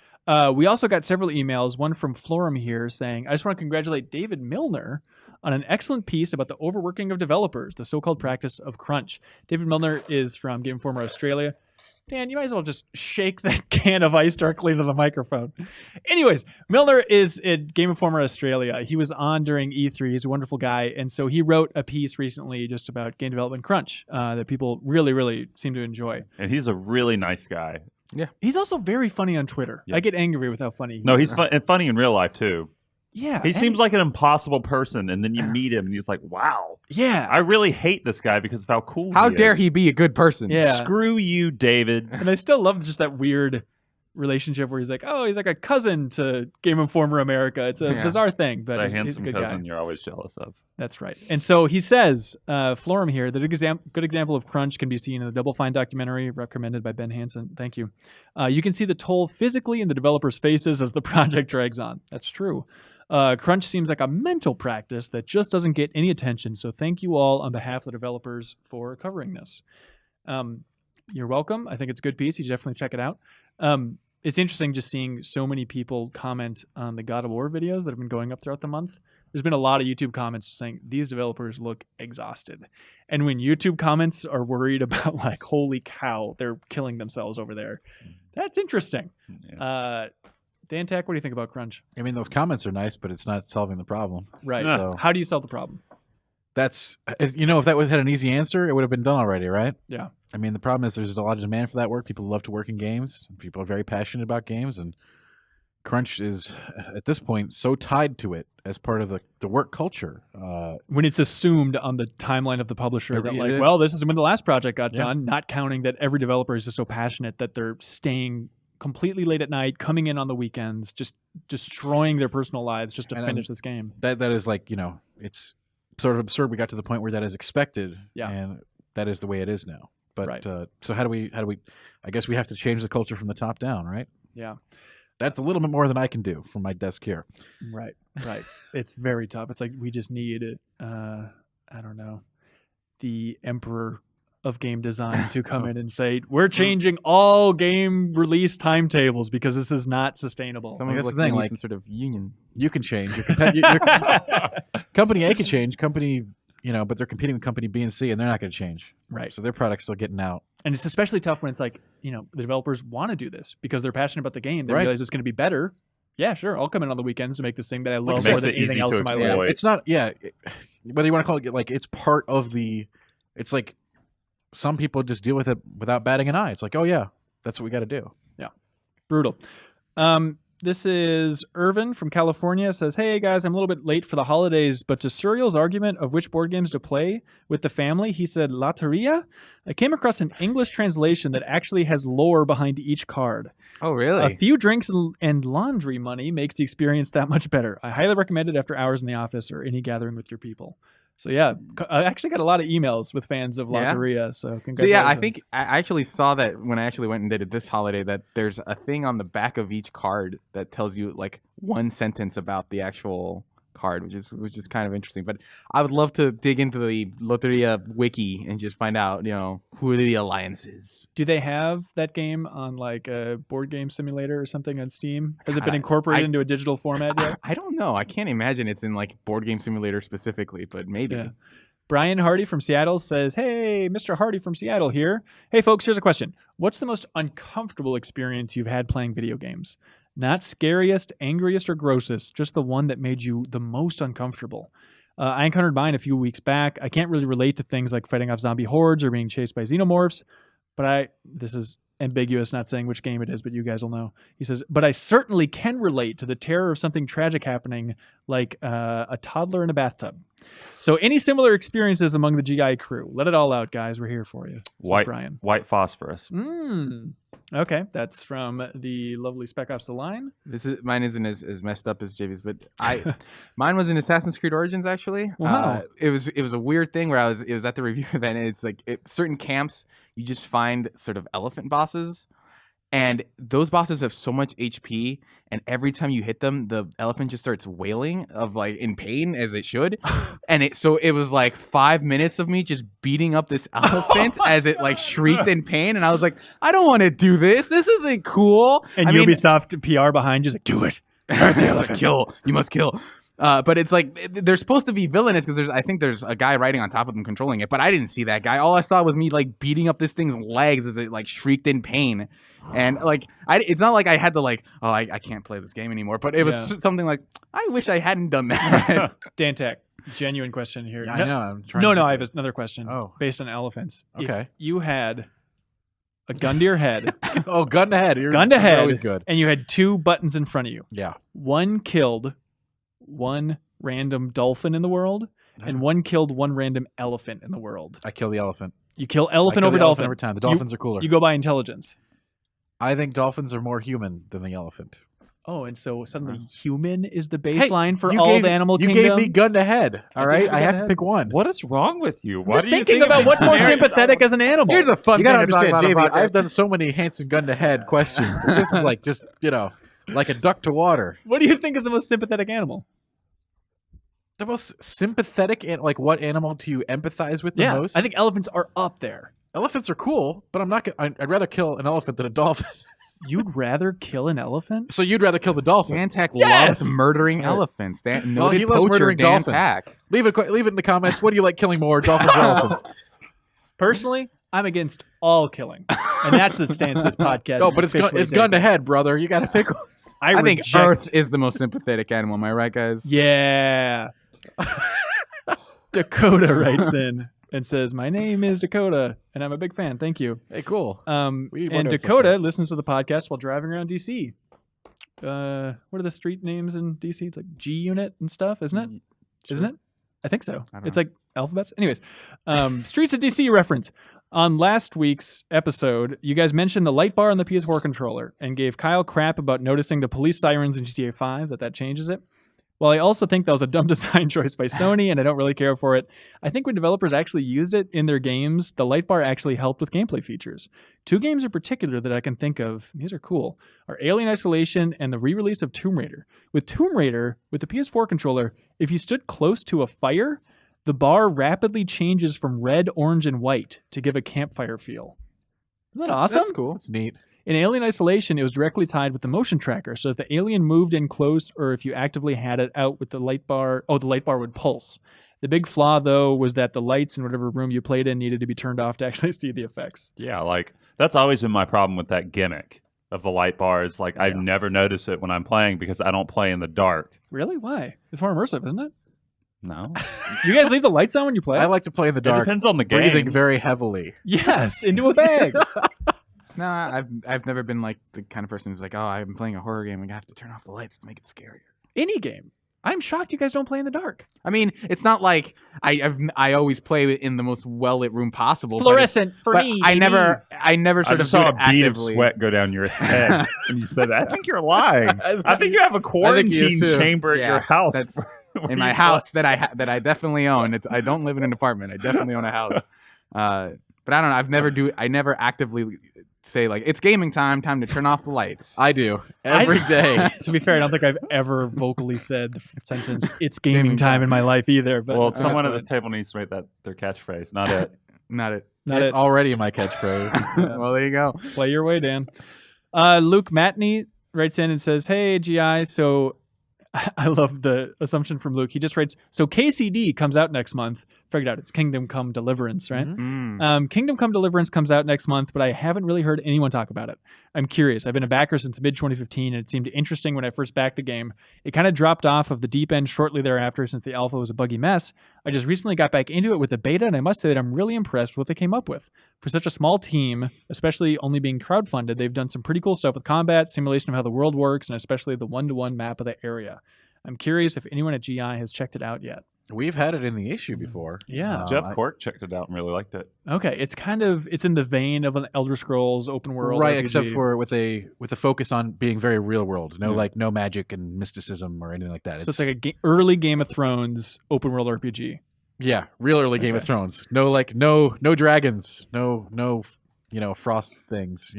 we also got several emails, one from Florum here saying, I just want to congratulate David Milner on an excellent piece about the overworking of developers, the so-called practice of crunch. David Milner is from Game Informer Australia. Dan, you might as well just shake that can of ice directly into the microphone. Anyways, Milner is at Game Informer Australia. He was on during E3. He's a wonderful guy. And so he wrote a piece recently just about game development crunch that people really, really seem to enjoy. And he's a really nice guy. Yeah. He's also very funny on Twitter. Yeah. I get angry with how funny he No, is. he's funny in real life, too. Yeah. He seems like an impossible person, and then you meet him, and he's like, wow. Yeah. I really hate this guy because of how cool How he dare is. he be a good person? Yeah. Screw you, David. And I still love just that weird relationship where he's like, oh, he's like a cousin to Game Informer America. It's a bizarre thing, but That he's a handsome good cousin guy. you're always jealous of. That's right. And so he says, Florum here, that a good example of crunch can be seen in the Double Fine documentary recommended by Ben Hansen. Thank you. You can see the toll physically in the developers' faces as the project drags on. That's true. Crunch seems like a mental practice that just doesn't get any attention. So thank you all on behalf of the developers for covering this. You're welcome. I think it's a good piece. You should definitely check it out. It's interesting just seeing so many people comment on the God of War videos that have been going up throughout the month. There's been a lot of YouTube comments saying these developers look exhausted. And when YouTube comments are worried about like, holy cow, they're killing themselves over there. That's interesting. Yeah. Dan Tack, what do you think about crunch? I mean, those comments are nice, but it's not solving the problem. Right. So How do you solve the problem? that's, if that had an easy answer, it would have been done already, right? Yeah. I mean, the problem is there's a lot of demand for that work. People love to work in games. People are very passionate about games, and crunch is, at this point, so tied to it as part of the work culture. When it's assumed on the timeline of the publisher that like, it- well, this is when the last project got done, not counting that every developer is just so passionate that they're staying completely late at night, coming in on the weekends, just destroying their personal lives just to finish this game. That is like, it's sort of absurd. We got to the point where that is expected, and that is the way it is now. But so how do we? I guess we have to change the culture from the top down, right? Yeah. That's a little bit more than I can do from my desk here. Right. It's very tough. It's like we just need, I don't know, the emperor of game design to come in and say, we're changing all game release timetables because this is not sustainable. Someone's That's the looking thing, at like- some sort of union. You can change. Your company A can change. Company, but they're competing with company B and C, and they're not going to change. Right. So their product's still getting out. And it's especially tough when it's like, the developers want to do this because they're passionate about the game. They realize it's going to be better. Yeah, sure. I'll come in on the weekends to make this thing that I love more than anything else in my life. It's not, whether you want to call it, like, it's part of it's like some people just deal with it without batting an eye. It's like, oh yeah, that's what we got to do. Yeah. Brutal. This is Irvin from California. Says, hey guys, I'm a little bit late for the holidays, but to Surreal's argument of which board games to play with the family, he said Loteria. I came across an English translation that actually has lore behind each card. Oh, really? A few drinks and laundry money makes the experience that much better. I highly recommend it after hours in the office or any gathering with your people. So yeah, I actually got a lot of emails with fans of Loteria. So congratulations. So yeah, I think I actually saw that when I actually went and did it this holiday, that there's a thing on the back of each card that tells you like one sentence about the actual card, which is kind of interesting. But I would love to dig into the Loteria wiki and just find out, who the alliance is. Do they have that game on like a board game simulator or something on Steam? Has it been incorporated into a digital format yet? I don't know. I can't imagine it's in like board game simulator specifically, but maybe. Yeah. Brian Hardy from Seattle says, hey, Mr. Hardy from Seattle here. Hey, folks, here's a question. What's the most uncomfortable experience you've had playing video games? Not scariest, angriest, or grossest, just the one that made you the most uncomfortable. I encountered mine a few weeks back. I can't really relate to things like fighting off zombie hordes or being chased by xenomorphs, but this is ambiguous, not saying which game it is, but you guys will know. He says, but I certainly can relate to the terror of something tragic happening, like a toddler in a bathtub. So any similar experiences among the GI crew? Let it all out, guys. We're here for you. Brian. White phosphorus. Okay, that's from the lovely Spec Ops: The Line. Mine isn't as messed up as JV's, but mine was in Assassin's Creed Origins actually. Wow. It was a weird thing where it was at the review event, and it's like certain camps you just find sort of elephant bosses. And those bosses have so much HP, and every time you hit them, the elephant just starts wailing in pain, as it should. And it was like 5 minutes of me just beating up this elephant as it like shrieked in pain. And I was like, I don't want to do this. This isn't cool. And Ubisoft PR behind you is like, do it. Like, kill. You must kill. But it's like they're supposed to be villainous because I think there's a guy riding on top of them controlling it. But I didn't see that guy. All I saw was me like beating up this thing's legs as it like shrieked in pain. And like it's not like I had to I can't play this game anymore. But it was something like I wish I hadn't done that. Dantec, genuine question here. Yeah, I know. I have another question. Based on elephants. Okay. If you had a gun to your head. Gun to head. Gun to head. Always good. And you had two buttons in front of you. Yeah. One killed one random dolphin in the world, and one killed one random elephant in the world. I kill the elephant. You kill elephant over dolphin every time. The dolphins are cooler. You go by intelligence. I think dolphins are more human than the elephant. Oh, and so suddenly human is the baseline for all the animal kingdom? You gave me gun to head, all right? I have to pick one. What is wrong with you? Just thinking about what's more sympathetic as an animal. Here's a fun thing to understand, talk about. JV, I've done so many Hanson gun to head questions. This is like just, like a duck to water. What do you think is the most sympathetic animal? The most sympathetic, like what animal do you empathize with the most? I think elephants are up there. Elephants are cool, but I'd rather kill an elephant than a dolphin. You'd rather kill an elephant? So you'd rather kill the dolphin? Dantec loves murdering elephants. He loves murdering dolphins. Leave it in the comments. What do you like killing more, dolphins or elephants? Personally, I'm against all killing, and that's the stance this podcast. No, but it's gun to head, brother. You got to pick one. I think Earth is the most sympathetic animal. Am I right, guys? Yeah. Dakota writes in and says, my name is Dakota, and I'm a big fan. Thank you. Hey, cool. And Dakota listens to the podcast while driving around D.C. What are the street names in D.C.? It's like G Unit and stuff, isn't it? Sure. Isn't it? I think so. It's like alphabets. Anyways, Streets of D.C. reference. On last week's episode, you guys mentioned the light bar on the PS4 controller and gave Kyle crap about noticing the police sirens in GTA 5, that changes it. While I also think that was a dumb design choice by Sony, and I don't really care for it, I think when developers actually used it in their games, the light bar actually helped with gameplay features. Two games in particular that I can think of, these are cool, are Alien Isolation and the re-release of Tomb Raider. With Tomb Raider, with the PS4 controller, if you stood close to a fire, the bar rapidly changes from red, orange, and white to give a campfire feel. Isn't that awesome? That's cool. That's neat. In Alien Isolation, it was directly tied with the motion tracker. So if the alien moved in close or if you actively had it out with the light bar, the light bar would pulse. The big flaw, though, was that the lights in whatever room you played in needed to be turned off to actually see the effects. Yeah, like that's always been my problem with that gimmick of the light bars. Like I've never noticed it when I'm playing because I don't play in the dark. Really? Why? It's more immersive, isn't it? No. You guys leave the lights on when you play? I like to play in the dark. It depends on the game. Breathing very heavily. Yes, into a bag. Nah, I've never been like the kind of person who's like, oh, I'm playing a horror game. I have to turn off the lights to make it scarier. Any game. I'm shocked you guys don't play in the dark. I mean, it's not like I always play in the most well-lit room possible. Fluorescent for me. I never I sort just of saw do a it bead actively. of sweat go down your head, and you said, "I think you're lying. I think you have a quarantine chamber at your house." That's in my house that I definitely own. I don't live in an apartment. I definitely own a house. But I don't know. I never actively say like it's gaming time to turn off the lights. I do every day. To be fair, I don't think I've ever vocally said the sentence "It's gaming time" in my life either. But Well, someone at this table needs to make that their catchphrase, not it. Not it. It's already my catchphrase. Well, there you go. Play your way, Dan. Luke Matney writes in and says, "Hey, GI, so." I love the assumption from Luke. He just writes, so KCD comes out next month. Figured out it's Kingdom Come Deliverance, right? Mm-hmm. Kingdom Come Deliverance comes out next month, but I haven't really heard anyone talk about it. I'm curious. I've been a backer since mid-2015, and it seemed interesting when I first backed the game. It kind of dropped off of the deep end shortly thereafter since the alpha was a buggy mess. I just recently got back into it with the beta, and I must say that I'm really impressed with what they came up with. For such a small team, especially only being crowdfunded, they've done some pretty cool stuff with combat, simulation of how the world works, and especially the one-to-one map of the area. I'm curious if anyone at GI has checked it out yet. We've had it in the issue before. Yeah. Jeff Cork checked it out and really liked it. Okay, it's in the vein of an Elder Scrolls open world, right? RPG. Except for with a focus on being very real world. No magic and mysticism or anything like that. So it's like a early Game of Thrones open world RPG. Yeah, real early Game of Thrones. No dragons. No, frost things.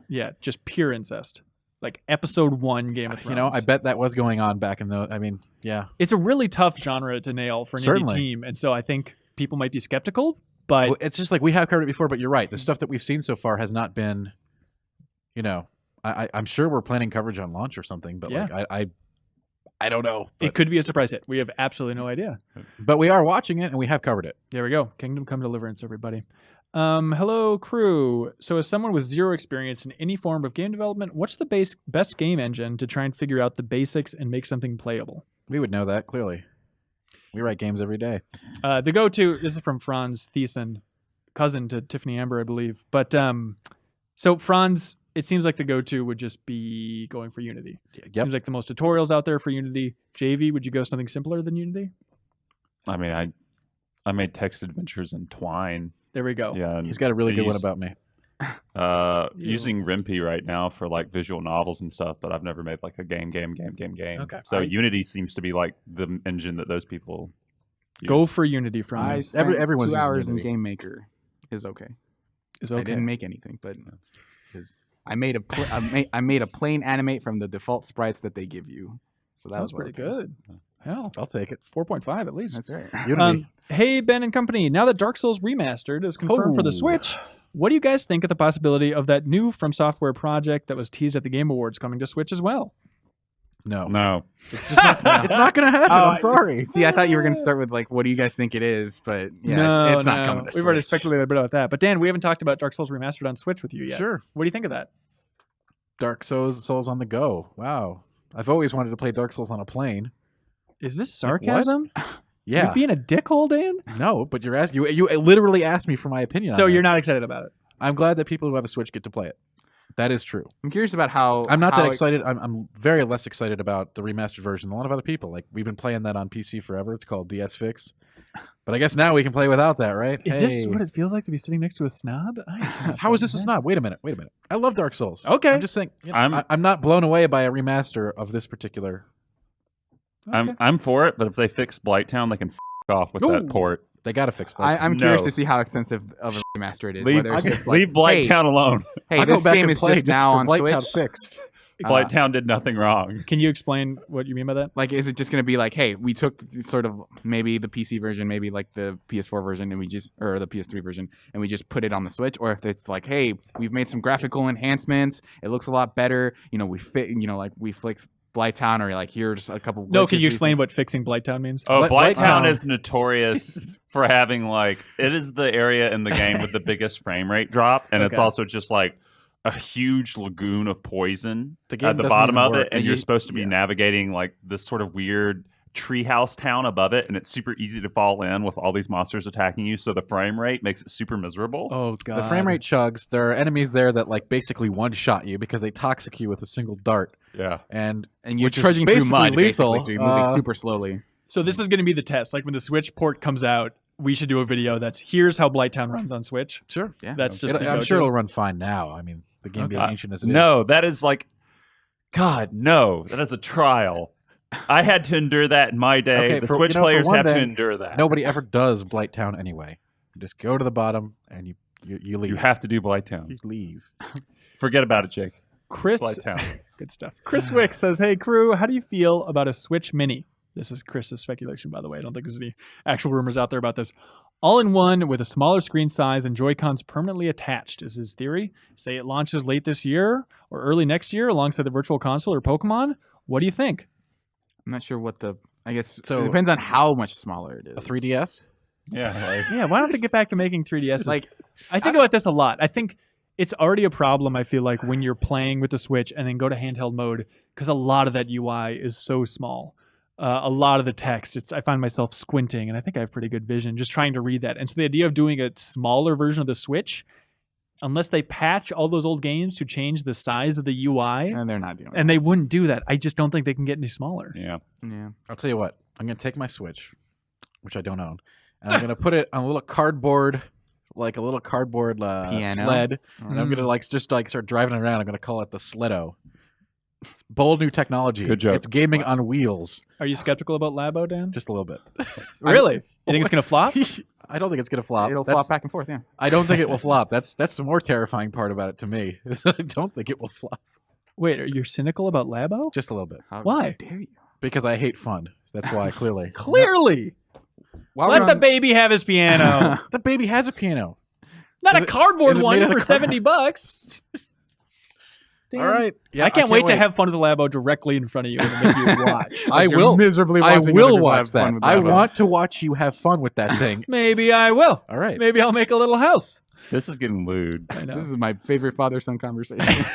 Yeah, just pure incest. Like episode 1 Game of Thrones. I bet that was going on back in the. I mean, yeah. It's a really tough genre to nail for an indie team, and so I think people might be skeptical. But well, it's just like we have covered it before. But you're right. The stuff that we've seen so far has not been. I'm sure we're planning coverage on launch or something. But I don't know. It could be a surprise hit. We have absolutely no idea. But we are watching it, and we have covered it. There we go. Kingdom Come Deliverance, everybody. Hello, crew. So as someone with zero experience in any form of game development, what's the best game engine to try and figure out the basics and make something playable? We would know that, clearly. We write games every day. The go-to, this is from Franz Thiessen, cousin to Tiffany Amber, I believe. But so Franz, it seems like the go-to would just be going for Unity. Yep. Seems like the most tutorials out there for Unity. JV, would you go something simpler than Unity? I mean, I made text adventures in Twine. There we go. Yeah, he's got a really good one about me. Using Rimpi right now for like visual novels and stuff, but I've never made like a game. Okay. So Unity seems to be like the engine that those people use. Go for Unity, Franz. Everyone's 2 hours in Unity. Game Maker is okay. Is okay. I didn't make anything, but because I made I made a plain animate from the default sprites that they give you. So that was pretty good. Hell, I'll take it. 4.5 at least. That's right. Unity. Hey, Ben and company. Now that Dark Souls Remastered is confirmed for the Switch, what do you guys think of the possibility of that new From Software project that was teased at the Game Awards coming to Switch as well? No. It's just not, it's not going to happen. I'm sorry. See, I thought you were going to start with like, what do you guys think it is? But yeah, it's not coming to Switch. We've already speculated a bit about that. But Dan, we haven't talked about Dark Souls Remastered on Switch with you yet. Sure. What do you think of that? Dark Souls on the go. Wow. I've always wanted to play Dark Souls on a plane. Is this sarcasm? Yeah. You're being a dickhole, Dan? No, but you're asking. You literally asked me for my opinion. So on you're this. not excited about it? I'm glad that people who have a Switch get to play it. That is true. I'm curious about how. I'm not that excited. I'm very less excited about the remastered version than a lot of other people. Like we've been playing that on PC forever. It's called DS Fix. But I guess now we can play without that, right? Is this what it feels like to be sitting next to a snob? How is this a snob? Wait a minute. I love Dark Souls. Okay. I'm just saying. I'm not blown away by a remaster of this particular. Okay. I'm for it, but if they fix Blighttown, they can off with that port. They got to fix Blighttown. I'm curious to see how extensive of a remaster it is. Leave Blighttown alone. Hey, this game is just now on Switch. Fixed. Blighttown did nothing wrong. Can you explain what you mean by that? Like, is it just going to be like, hey, we took sort of maybe the PC version, maybe like the PS4 version, and or the PS3 version, and we just put it on the Switch? Or if it's like, hey, we've made some graphical enhancements, it looks a lot better. We Blighttown, or like here's a couple. No, can you explain what fixing Blighttown means? Oh, Blighttown is notorious for having like it is the area in the game with the biggest frame rate drop, and it's also just like a huge lagoon of poison at the bottom of it, and you're supposed to be navigating like this sort of weird treehouse town above it, and it's super easy to fall in with all these monsters attacking you, so the frame rate makes it super miserable. Oh god. The frame rate chugs. There are enemies there that like basically one-shot you because they toxic you with a single dart. Yeah. And you're trudging through mud, lethal. Basically, so you're moving super slowly. So this is going to be the test. Like when the Switch port comes out, we should do a video that's here's how Blighttown runs on Switch. Sure. Yeah. That's just I'm sure it'll run fine now. I mean, the game being ancient as it is. No, that is like God, no. That is a trial. I had to endure that in my day. Okay, the Switch players have to endure that. Nobody ever does Blighttown anyway. You just go to the bottom and you leave. You have to do Blighttown. You leave. Forget about it, Jake. Chris, Blighttown. good stuff. Chris Wick says, "Hey crew, how do you feel about a Switch Mini?" This is Chris's speculation, by the way. I don't think there's any actual rumors out there about this. All in one with a smaller screen size and Joy-Cons permanently attached is his theory. Say it launches late this year or early next year alongside the Virtual Console or Pokemon. What do you think? I'm not sure what the. I guess So- it depends on how much smaller it is. A 3DS? Yeah. Yeah, why don't they get back to making 3DS? Like, I think about this a lot. I think it's already a problem, I feel like, when you're playing with the Switch and then go to handheld mode, because a lot of that UI is so small. A lot of the text, I find myself squinting, and I think I have pretty good vision, just trying to read that. And so the idea of doing a smaller version of the Switch, unless they patch all those old games to change the size of the UI, and they're not doing. and they wouldn't do that. I just don't think they can get any smaller. Yeah. Yeah. I'll tell you what. I'm going to take my Switch, which I don't own, and I'm going to put it on a little cardboard, like a little cardboard sled, and I'm going to start driving around. I'm going to call it the Sleddo. Bold new technology. Good joke. It's gaming on wheels. Are you skeptical about Labo, Dan? Just a little bit. Really? You think it's going to flop? I don't think it's going to flop. It'll flop back and forth. Yeah. I don't think it will flop. That's the more terrifying part about it to me. Is that I don't think it will flop. Wait, are you cynical about Labo? Just a little bit. Why? How dare you? Because I hate fun. That's why, clearly. Clearly. Let the baby have his piano. The baby has a piano. Not Is a it- cardboard is it one made out for of card- $70. Damn. All right. Yeah, I can't wait to have fun with the Labo directly in front of you and make you watch. I will miserably. I watching will other people watch have fun that. with I Labo. want to watch you have fun with that thing. Maybe I will. All right. Maybe I'll make a little house. This is getting lewd. I know. This is my favorite father-son conversation.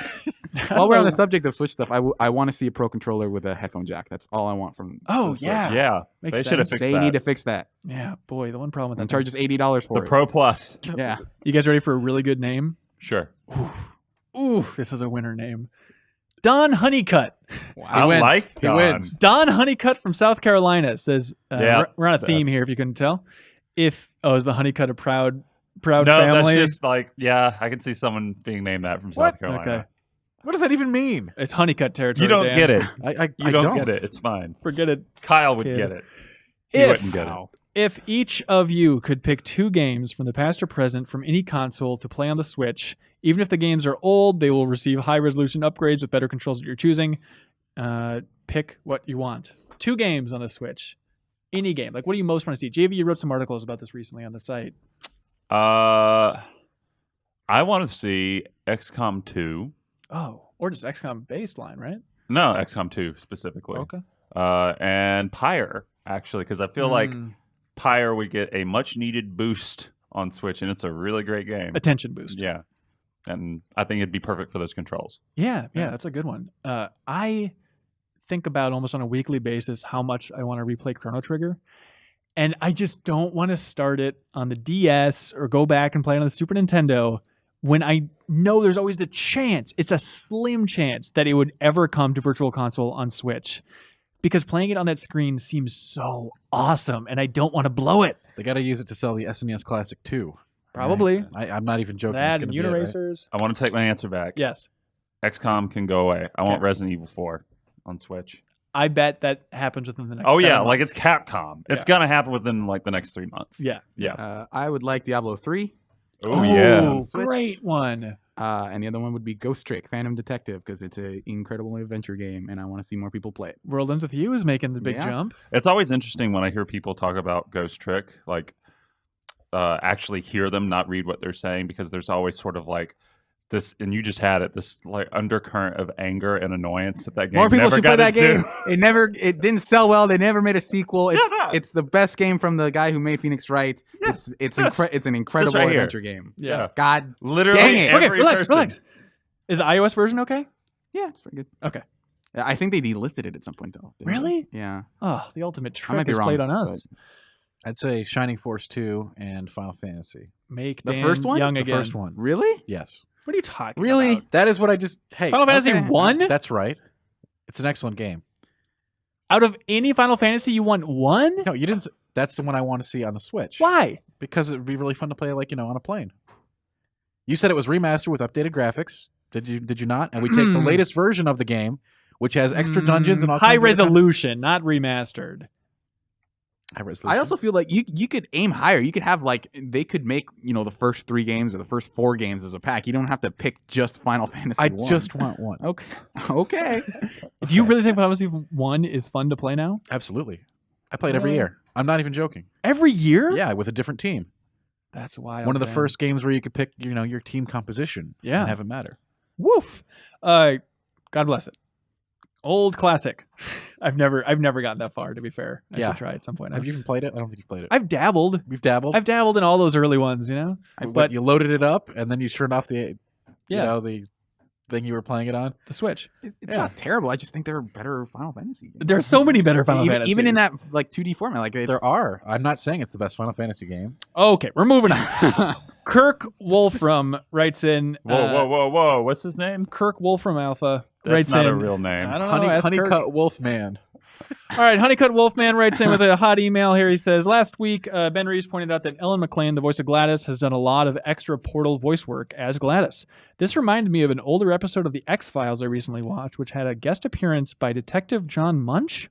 While we're on the subject of Switch stuff, I want to see a Pro Controller with a headphone jack. That's all I want from. Oh, the Switch. yeah. Yeah. Makes They should have sense. fixed They that. need to fix that. Yeah, boy, the one problem with And that. charge us $80 for The it. Pro Plus. Yeah. You guys ready for a really good name? Sure. Ooh, this is a winner name. Don Honeycutt. I wins. like He Don. wins. Don Honeycutt from South Carolina says, Yeah, we're on a theme here, if you couldn't tell. Is the Honeycutt a proud No, family? that's just like, yeah, I can see someone being named that from South Carolina. Okay. What does that even mean? It's Honeycutt territory. You don't Dan. get it. I You don't get it. It's fine. Forget it. Kyle would Kid. get it. He If- wouldn't get it. If each of you could pick 2 games from the past or present from any console to play on the Switch, even if the games are old, they will receive high-resolution upgrades with better controls that you're choosing. Pick what you want. 2 games on the Switch. Any game. Like, what do you most want to see? JV, you wrote some articles about this recently on the site. I want to see XCOM 2. Oh, or just XCOM baseline, right? No, XCOM 2 specifically. Okay. And Pyre, actually, because I feel like Mm. Pyre would get a much-needed boost on Switch, and it's a really great game. Attention boost. Yeah. And I think it'd be perfect for those controls. Yeah, that's a good one. I think about almost on a weekly basis how much I want to replay Chrono Trigger. And I just don't want to start it on the DS or go back and play it on the Super Nintendo when I know there's always the chance, it's a slim chance, that it would ever come to Virtual Console on Switch. Because playing it on that screen seems so awesome, and I don't want to blow it. They got to use it to sell the SNES Classic 2. Probably. I'm not even joking. That It's and gonna be it, right? Uniracers. I want to take my answer back. Yes. XCOM can go away. I want Okay. Resident Evil 4 on Switch. I bet that happens within the next Oh, yeah. 7 Like months. it's Capcom. It's Yeah. going to happen within like the next 3 months. Yeah. Yeah. I would like Diablo 3. Oh, yeah. Switch. Great one. And the other one would be Ghost Trick, Phantom Detective, because it's an incredible adventure game, and I want to see more people play it. World Ends With You is making the big Yeah. jump. It's always interesting when I hear people talk about Ghost Trick, like actually hear them, not read what they're saying, because there's always sort of like this, and you just had it, this like undercurrent of anger and annoyance that game. More people never should got play that its game. due. It didn't sell well. They never made a sequel. It's the best game from the guy who made Phoenix Wright. Yes. It's an incredible right here. adventure game. Yeah. God, Literally dang it. every Okay, relax, person. relax. Is the iOS version okay? Yeah, it's pretty good. Okay. I think they delisted it at some point though. Really? Yeah. Oh, the ultimate I might trick be is wrong, played on us. I'd say Shining Force 2 and Final Fantasy. Make The Dan first one? young The again. first one. Really? Yes. What are you talking Really? about? That is what I just... Hey, Final Fantasy okay. 1? that's right. It's an excellent game. Out of any Final Fantasy, you want 1? No, you didn't... That's the one I want to see on the Switch. Why? Because it would be really fun to play, like, on a plane. You said it was remastered with updated graphics. Did you not? And we take the latest version of the game, which has extra dungeons and all high kinds of resolution, not remastered. high resolution. I also feel like you could aim higher. You could have they could make the first 3 games or the first 4 games as a pack. You don't have to pick just Final Fantasy. I 1. just want one. Okay. Okay. Do you really think Final Fantasy 1 is fun to play now? Absolutely. I play it every Really? year. I'm not even joking. Every year? Yeah, with a different team. That's wild. One of the man. first games where you could pick, your team composition. Yeah. And have it matter. Woof. God bless it. Old classic. I've never gotten that far, to be fair. I Yeah. should try at some point. Have you even played it? I don't think you've played it. I've dabbled. We've dabbled. I've dabbled in all those early ones, but you loaded it up and then you turned off the the thing you were playing it on. the Switch. It's Yeah. not terrible. I just think there are better Final Fantasy games. There are so many better Final even, Fantasies. even in that 2D format. There are. I'm not saying it's the best Final Fantasy game. Okay, we're moving on. Kirk Wolfram writes in. Whoa! What's his name? Kirk Wolfram Alpha That's writes not in. a real name. I don't know. Ask Kirk. Honeycut Wolfman. All right, Honeycut Wolfman writes in with a hot email here. He says, last week, Ben Reeves pointed out that Ellen McLean, the voice of Gladys, has done a lot of extra Portal voice work as Gladys. This reminded me of an older episode of The X-Files I recently watched, which had a guest appearance by Detective John Munch,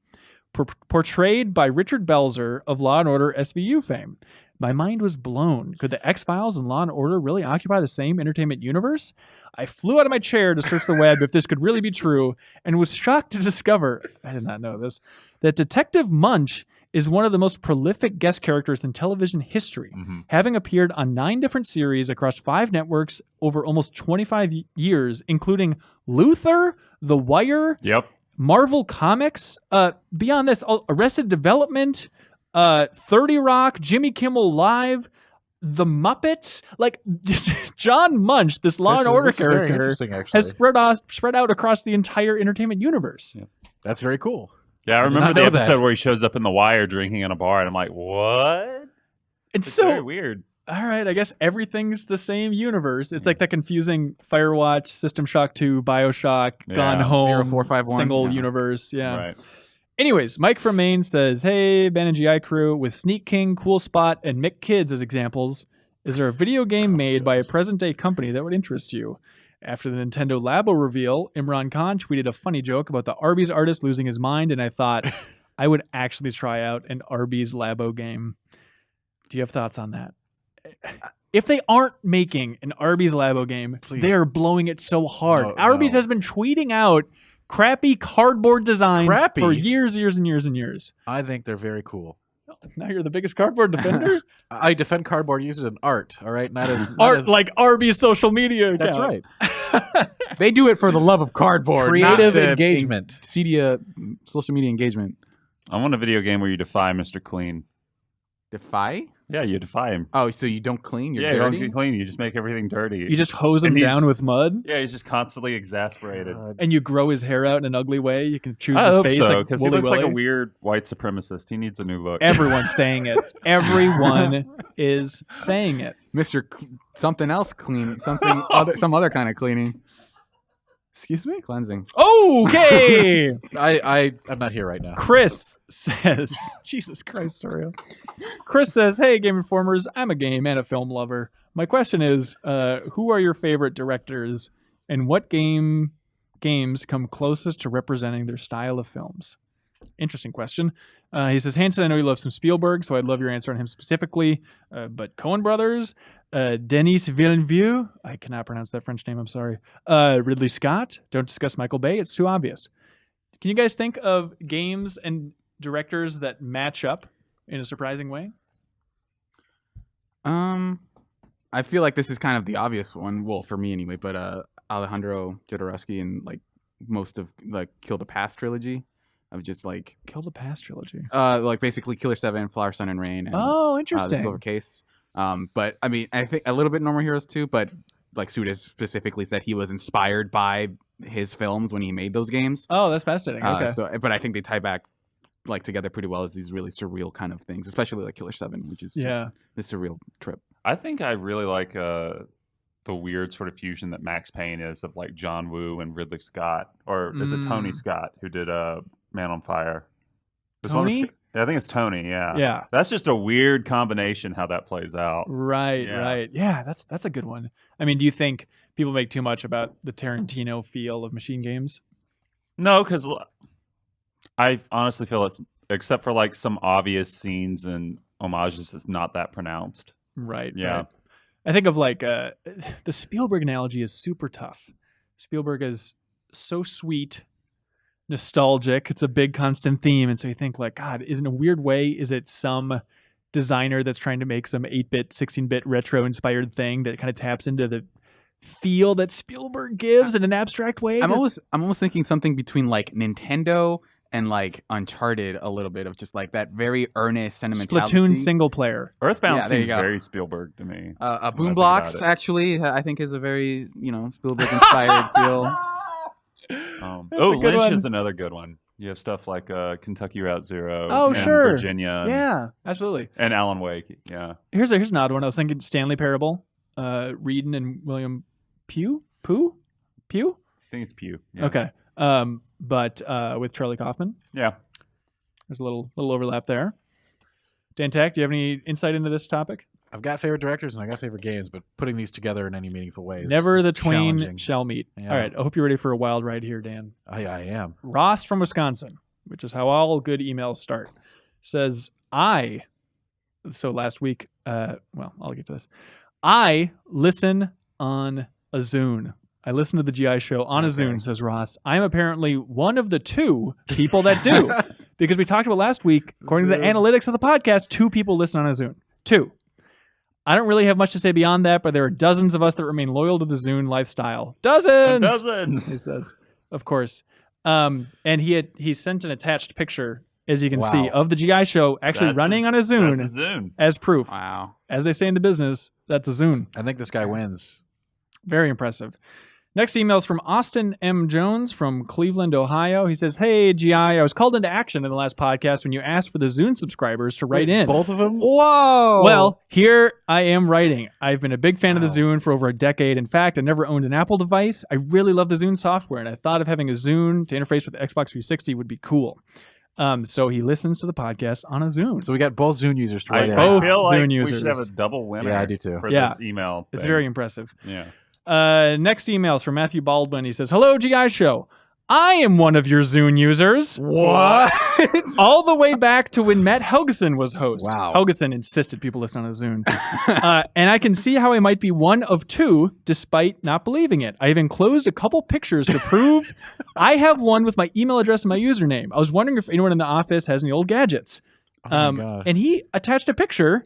portrayed by Richard Belzer of Law & Order SVU fame. My mind was blown. Could the X-Files and Law & Order really occupy the same entertainment universe? I flew out of my chair to search the web if this could really be true, and was shocked to discover, I did not know this, that Detective Munch is one of the most prolific guest characters in television history, having appeared on 9 different series across 5 networks over almost 25 years, including Luther, The Wire, Marvel Comics, beyond this, Arrested Development, 30 Rock, Jimmy Kimmel Live, The Muppets. Like, John Munch, this Law & Order character, has spread out across the entire entertainment universe. Yeah. That's very cool. Yeah, I remember the episode where he shows up in The Wire drinking in a bar, and I'm like, what? It's so very weird. All right, I guess everything's the same universe. It's like that confusing Firewatch, System Shock 2, BioShock, Gone Home, 0451 single universe. Yeah. Right. Anyways, Mike from Maine says, hey, Ben and GI crew, with Sneak King, Cool Spot, and Mick Kids as examples, is there a video game made by a present-day company that would interest you? After the Nintendo Labo reveal, Imran Khan tweeted a funny joke about the Arby's artist losing his mind, and I thought I would actually try out an Arby's Labo game. Do you have thoughts on that? If they aren't making an Arby's Labo game, they are blowing it so hard. Arby's has been tweeting out crappy cardboard designs for years and years. I think they're very cool. Now you're the biggest cardboard defender? I defend cardboard uses an art, all right? Not as like Arby's social media account. That's right. They do it for the love of cardboard. Creative engagement. Social media engagement. I want a video game where you defy Mr. Clean. Defy? Yeah, you defy him. Oh, so you don't clean? You're you dirty? don't clean. You just make everything dirty. You just hose him down with mud? Yeah, he's just constantly exasperated. And you grow his hair out in an ugly way? You can choose I his hope face so, like because Wooly he looks like a Willy? weird white supremacist. He needs a new look. Everyone's saying it. Everyone is saying it. Mr. Something else clean. Some other kind of cleaning. Excuse me? Cleansing. Okay. I'm not here right now. Chris says, Jesus Christ, Sorio. Chris says, hey, Game Informers, I'm a game and a film lover. My question is, who are your favorite directors and what games come closest to representing their style of films? Interesting question. He says, Hanson, I know you love some Spielberg, so I'd love your answer on him specifically. But Coen Brothers, Denis Villeneuve, I cannot pronounce that French name, I'm sorry. Ridley Scott, don't discuss Michael Bay, it's too obvious. Can you guys think of games and directors that match up in a surprising way? I I feel like this is kind of the obvious one, well, for me anyway, but Alejandro Jodorowsky and like most of like Kill the Past trilogy of just like Kill the Past trilogy. Like basically Killer 7, Flower, Sun, and Rain. And, interesting. The Silver Case. But I mean, I think a little bit Normal Heroes too, but like Suda specifically said he was inspired by his films when he made those games. Oh, that's fascinating. Okay. But I think they tie back like together pretty well as these really surreal kind of things, especially like Killer 7, which is just this surreal trip. I think I really like the weird sort of fusion that Max Payne is of like John Woo and Ridley Scott, or is it Tony Scott who did Man on Fire? Tony? I think it's Tony. Yeah. Yeah. That's just a weird combination how that plays out. Right. Right. Yeah. That's a good one. I mean, do you think people make too much about the Tarantino feel of machine games? No, because I honestly feel it's, except for like some obvious scenes and homages, it's not that pronounced. Right. Yeah. Right. I think of like the Spielberg analogy is super tough. Spielberg is so sweet, nostalgic. It's a big constant theme. And so you think like, God, in a weird way, is it some designer that's trying to make some 8-bit, 16-bit retro inspired thing that kind of taps into the feel that Spielberg gives in an abstract way? I'm almost thinking something between like Nintendo and like Uncharted, a little bit of just like that very earnest sentimentality. Splatoon single player. Earthbound seems very Spielberg to me. Boom Blocks actually, I think is a very Spielberg inspired feel. Lynch is another good one. You have stuff like Kentucky Route Zero. Oh, and sure. Virginia. Yeah, absolutely. And Alan Wake. Yeah. Here's an odd one. I was thinking Stanley Parable, Reedon and William Pugh. Pugh? I think it's Pugh. Yeah. Okay. But with Charlie Kaufman. Yeah. There's a little overlap there. Dan Tech, do you have any insight into this topic? I've got favorite directors and I got favorite games, but putting these together in any meaningful way is never the twain shall meet. Yeah. All right, I hope you're ready for a wild ride here, Dan. I am. Ross from Wisconsin, which is how all good emails start, says, so last week, I'll get to this. I listen on a Zune. I listen to the GI Show on a Zune, says Ross. I'm apparently one of the 2 people that do. Because we talked about last week, according to the analytics of the podcast, 2 people listen on a Zune. 2. I don't really have much to say beyond that, but there are dozens of us that remain loyal to the Zune lifestyle. Dozens! He says, of course. And he sent an attached picture, as you can see, of the GI Show actually running on a Zune as proof. Wow. As they say in the business, that's a Zune. I think this guy wins. Very impressive. Next email is from Austin M. Jones from Cleveland, Ohio. He says, hey, GI, I was called into action in the last podcast when you asked for the Zune subscribers to write in. Both of them? Whoa! Well, here I am writing. I've been a big fan of the Zune for over a decade. In fact, I never owned an Apple device. I really love the Zune software, and I thought of having a Zune to interface with the Xbox 360 would be cool. So he listens to the podcast on a Zune. So we got both Zune users to write in. Both feel like Zune users. We should have a double winner. Yeah, I do too. For this email. It's very impressive. Yeah. Next email is from Matthew Baldwin. He says, hello, GI Show. I am one of your Zune users. What? All the way back to when Matt Helgeson was host. Wow. Helgeson insisted people listen on a Zune. And I can see how I might be one of 2, despite not believing it. I've enclosed a couple pictures to prove I have one with my email address and my username. I was wondering if anyone in the office has any old gadgets. Oh my God. And he attached a picture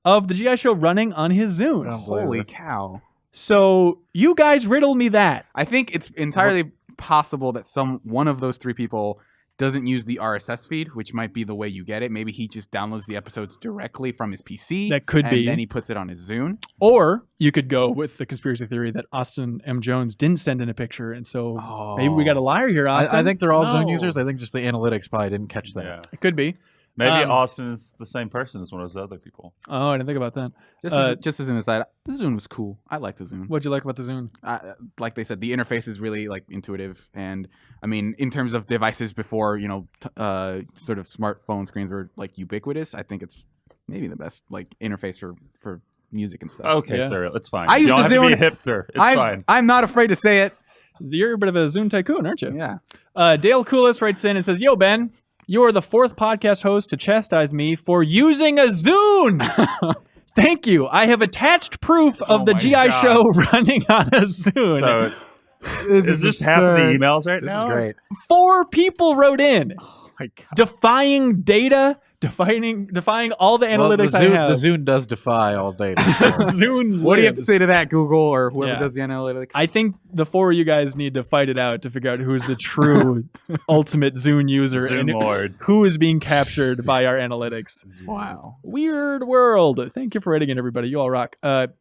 of the GI Show running on his Zune. Holy cow. So you guys riddle me that. I think it's entirely possible that one of those 3 people doesn't use the RSS feed, which might be the way you get it. Maybe he just downloads the episodes directly from his PC. That could be. And then he puts it on his Zune. Or you could go with the conspiracy theory that Austin M. Jones didn't send in a picture, and so maybe we got a liar here, Austin. I think they're all Zune users. I think just the analytics probably didn't catch that. Yeah. It could be. Maybe Austin is the same person as one of those other people. Oh, I didn't think about that. Just as an aside, the Zune was cool. I like the Zune. What'd you like about the Zune? Like they said, the interface is really like intuitive, and I mean, in terms of devices before sort of smartphone screens were like ubiquitous, I think it's maybe the best like interface for music and stuff. Okay, sir, it's fine. I you used don't the have Zune. to be a hipster. It's fine. I'm not afraid to say it. You're a bit of a Zune tycoon, aren't you? Yeah. Dale Coolis writes in and says, yo, Ben, you are the 4th podcast host to chastise me for using a Zune. Thank you. I have attached proof of the GI Show running on a Zune. So is this half of the emails right now? This is great. 4 people wrote in. Oh my God. Defying data, defying all the analytics I have. The Zune does defy all data. Zune What do you have to lives. say to that, Google or whoever does the analytics? I think the four of you guys need to fight it out to figure out who's the true ultimate Zune user Zune and Lord. who is being captured by our analytics. Wow. Weird world. Thank you for writing in, everybody. You all rock.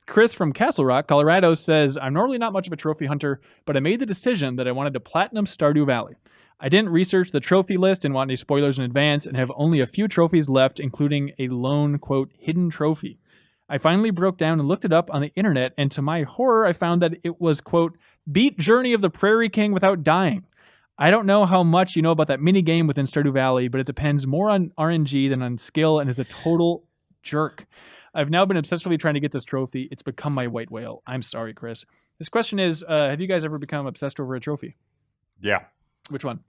Chris from Castle Rock, Colorado says, I'm normally not much of a trophy hunter, but I made the decision that I wanted to platinum Stardew Valley. I didn't research the trophy list and want any spoilers in advance and have only a few trophies left, including a lone, quote, hidden trophy. I finally broke down and looked it up on the internet, and to my horror, I found that it was, quote, beat Journey of the Prairie King without dying. I don't know how much you know about that mini game within Stardew Valley, but it depends more on RNG than on skill and is a total jerk. I've now been obsessively trying to get this trophy. It's become my white whale. I'm sorry, Chris. This question is, have you guys ever become obsessed over a trophy? Yeah. Which one?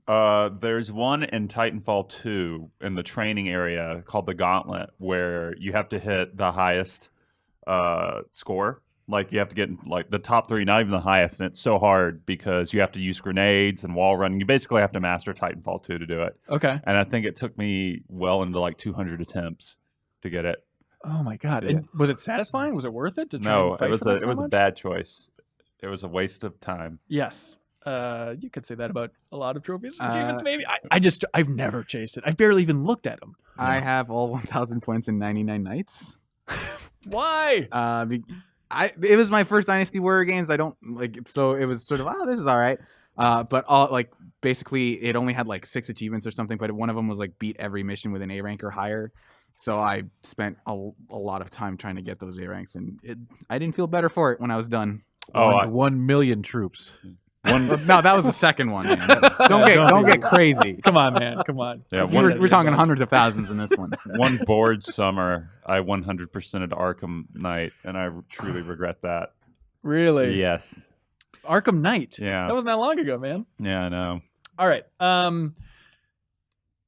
There's one in Titanfall 2 in the training area called the Gauntlet where you have to hit the highest score. Like you have to get like the top 3, not even the highest, and it's so hard because you have to use grenades and wall running. You basically have to master Titanfall 2 to do it. Okay. And I think it took me well into like 200 attempts to get it. Oh my god! Yeah. And was it satisfying? Was it worth it to try No, and fight it was for that so a much? bad choice. It was a waste of time. Yes. You could say that about a lot of trophies. Achievements, maybe. I've never chased it. I've barely even looked at them. I have all 1,000 points in 99 nights. Why? It was my first Dynasty Warrior games. I don't like it, so it was sort of this is all right. But all like basically it only had like 6 achievements or something. But one of them was like beat every mission with an A rank or higher. So I spent a lot of time trying to get those A ranks, and I didn't feel better for it when I was done. 1 million troops. No, that was the second one. Man. Don't get crazy. Come on, man. Come on. Yeah, we're talking hundreds of thousands in this one. One bored summer, I 100%ed Arkham Knight, and I truly regret that. Really? Yes. Arkham Knight. Yeah. That wasn't that long ago, man. Yeah, I know. All right.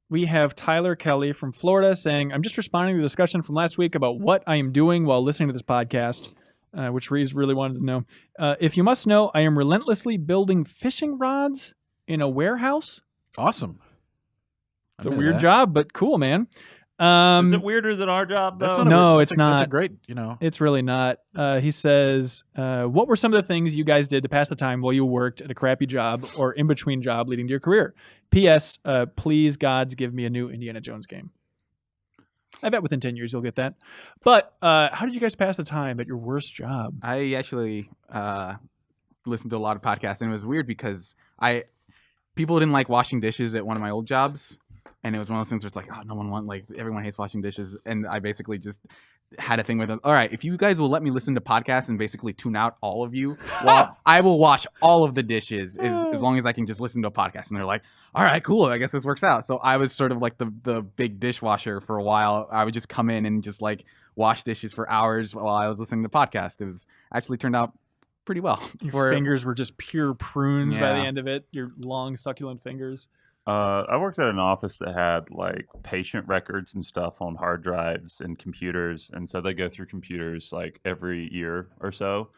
We have Tyler Kelly from Florida saying, I'm just responding to the discussion from last week about what I am doing while listening to this podcast. Which Reeves really wanted to know. If you must know, I am relentlessly building fishing rods in a warehouse. Awesome. It's a weird job, but cool, man. Is it weirder than our job, though? No, it's not. That's a great, It's really not. He says, what were some of the things you guys did to pass the time while you worked at a crappy job or in-between job leading to your career? P.S. Please, gods, give me a new Indiana Jones game. I bet within 10 years you'll get that. But how did you guys pass the time at your worst job? I actually listened to a lot of podcasts, and it was weird because people didn't like washing dishes at one of my old jobs, and it was one of those things where it's like, oh, everyone hates washing dishes, and I basically just had a thing with them. All right, if you guys will let me listen to podcasts and basically tune out all of you, well, I will wash all of the dishes as long as I can just listen to a podcast. And they're like, all right, cool. I guess this works out. So I was sort of like the big dishwasher for a while. I would just come in and just like wash dishes for hours while I was listening to podcasts. It was actually turned out pretty well. Your fingers were just pure prunes by the end of it. Your long, succulent fingers. I worked at an office that had like patient records and stuff on hard drives and computers, and so they go through computers like every year or so,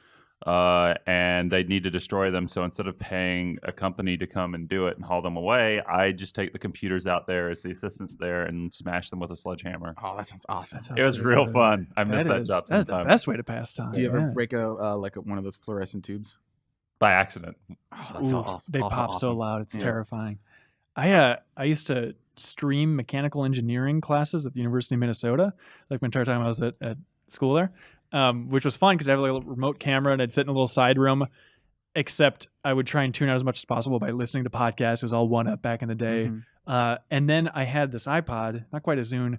and they need to destroy them. So instead of paying a company to come and do it and haul them away, I just take the computers out there as the assistants there and smash them with a sledgehammer. Oh, that sounds awesome. It was real fun. I miss that job sometimes. That's the best way to pass time. Do you ever break one of those fluorescent tubes? By accident. Oh, that's so awesome. They pop so loud. It's terrifying. I used to stream mechanical engineering classes at the University of Minnesota, like my entire time I was at school there, which was fun because I have like a remote camera and I'd sit in a little side room, except I would try and tune out as much as possible by listening to podcasts. It was all 1UP back in the day. Mm-hmm. And then I had this iPod, not quite a Zune,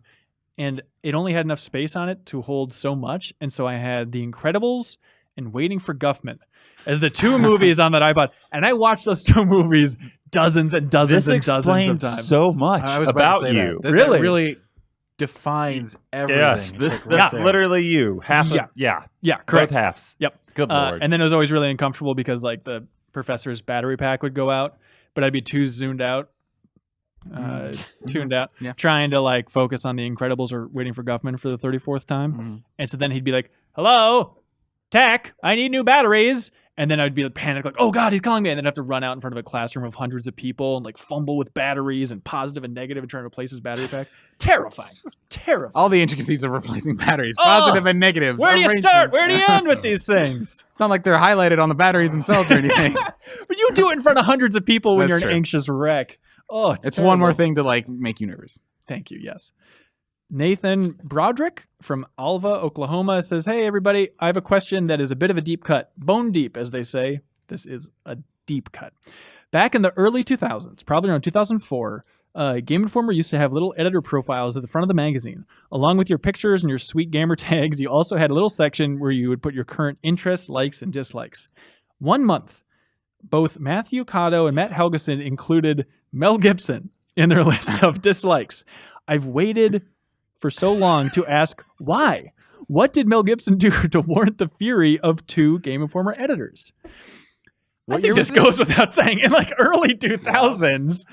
and it only had enough space on it to hold so much. And so I had The Incredibles and Waiting for Guffman as the 2 movies on that iPod. And I watched those 2 movies dozens and dozens and dozens of times. So much about you. That really defines everything. Yes, that's literally you. Correct. Both halves. Yep. Good Lord. And then it was always really uncomfortable because like the professor's battery pack would go out, but I'd be too zoomed out, tuned out, trying to like focus on The Incredibles or Waiting for Guffman for the 34th time. And so then he'd be like, hello, tech, I need new batteries. And then I'd be like panicked, like, oh God, he's calling me. And then I'd have to run out in front of a classroom of hundreds of people and like fumble with batteries and positive and negative and trying to replace his battery pack. Terrifying. Terrifying. All the intricacies of replacing batteries, positive and negative. Where do you start? Where do you end with these things? It's not like they're highlighted on the batteries themselves or anything. But you do it in front of hundreds of people when you're an anxious wreck. Oh, it's terrible. One more thing to like make you nervous. Thank you. Yes. Nathan Broderick from Alva, Oklahoma says, hey, everybody, I have a question that is a bit of a deep cut. Bone deep, as they say. This is a deep cut. Back in the early 2000s, probably around 2004, Game Informer used to have little editor profiles at the front of the magazine. Along with your pictures and your sweet gamer tags, you also had a little section where you would put your current interests, likes, and dislikes. 1 month, both Matthew Cotto and Matt Helgeson included Mel Gibson in their list of dislikes. I've waited for so long to ask why. What did Mel Gibson do to warrant the fury of 2 Game Informer editors? I think this goes without saying. In like early 2000s,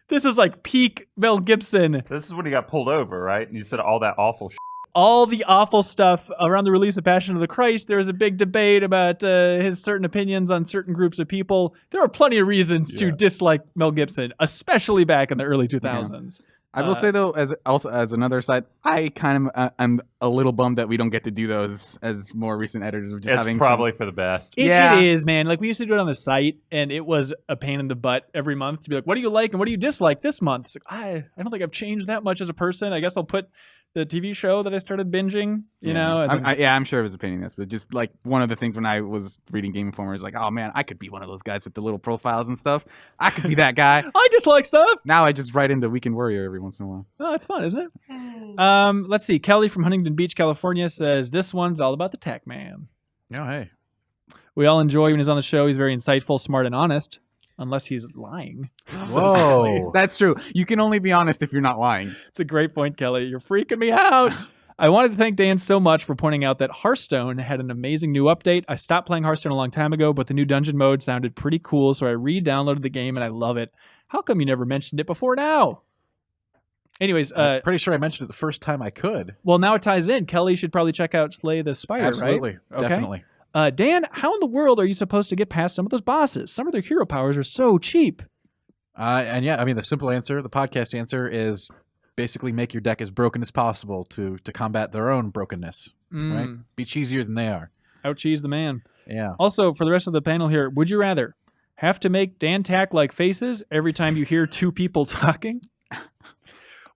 this is like peak Mel Gibson. This is when he got pulled over, right? And you said all that awful shit. All the awful stuff around the release of Passion of the Christ. There was a big debate about his certain opinions on certain groups of people. There are plenty of reasons to dislike Mel Gibson, especially back in the early 2000s. Yeah. I will say though, as another side, I kind of I'm a little bummed that we don't get to do those as more recent editors. Of just it's probably for the best. It is, man. Like we used to do it on the site, and it was a pain in the butt every month to be like, "What do you like and what do you dislike this month?" It's like, I don't think I've changed that much as a person. I guess I'll put the TV show that I started binging. You know, I'm sure it was a pain in this, but just like one of the things when I was reading Game Informer is like, oh man, I could be one of those guys with the little profiles and stuff. I could be that guy. I dislike stuff. Now I just write into Weekend Warrior every once in a while. Oh, it's fun, isn't it? Let's see. Kelly from Huntington Beach, California says this one's all about the tech man. Oh, hey. We all enjoy when he's on the show. He's very insightful, smart, and honest. Unless he's lying. Whoa. That's true. You can only be honest if you're not lying. It's a great point, Kelly. You're freaking me out. I wanted to thank Dan so much for pointing out that Hearthstone had an amazing new update. I stopped playing Hearthstone a long time ago, but the new dungeon mode sounded pretty cool, so I re-downloaded the game and I love it. How come you never mentioned it before now? Anyways, I'm pretty sure I mentioned it the first time I could. Well, now it ties in. Kelly should probably check out Slay the Spire, Absolutely. right? Okay. Definitely. Dan, how in the world are you supposed to get past some of those bosses? Some of their hero powers are so cheap. And yeah, I mean, the simple answer, the podcast answer is basically make your deck as broken as possible to combat their own brokenness. Right? Be cheesier than they are. Out-cheese the man. Yeah. Also, for the rest of the panel here, would you rather have to make Dan Tack-like faces every time you hear 2 people talking?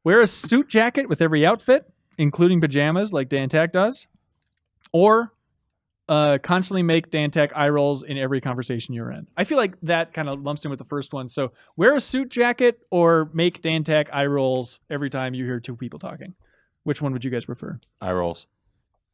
Wear a suit jacket with every outfit, including pajamas like Dan Tack does? Or constantly make Dan Tack eye rolls in every conversation you're in? I feel like that kind of lumps in with the first one. So wear a suit jacket or make Dan Tack eye rolls every time you hear 2 people talking. Which one would you guys prefer? Eye rolls.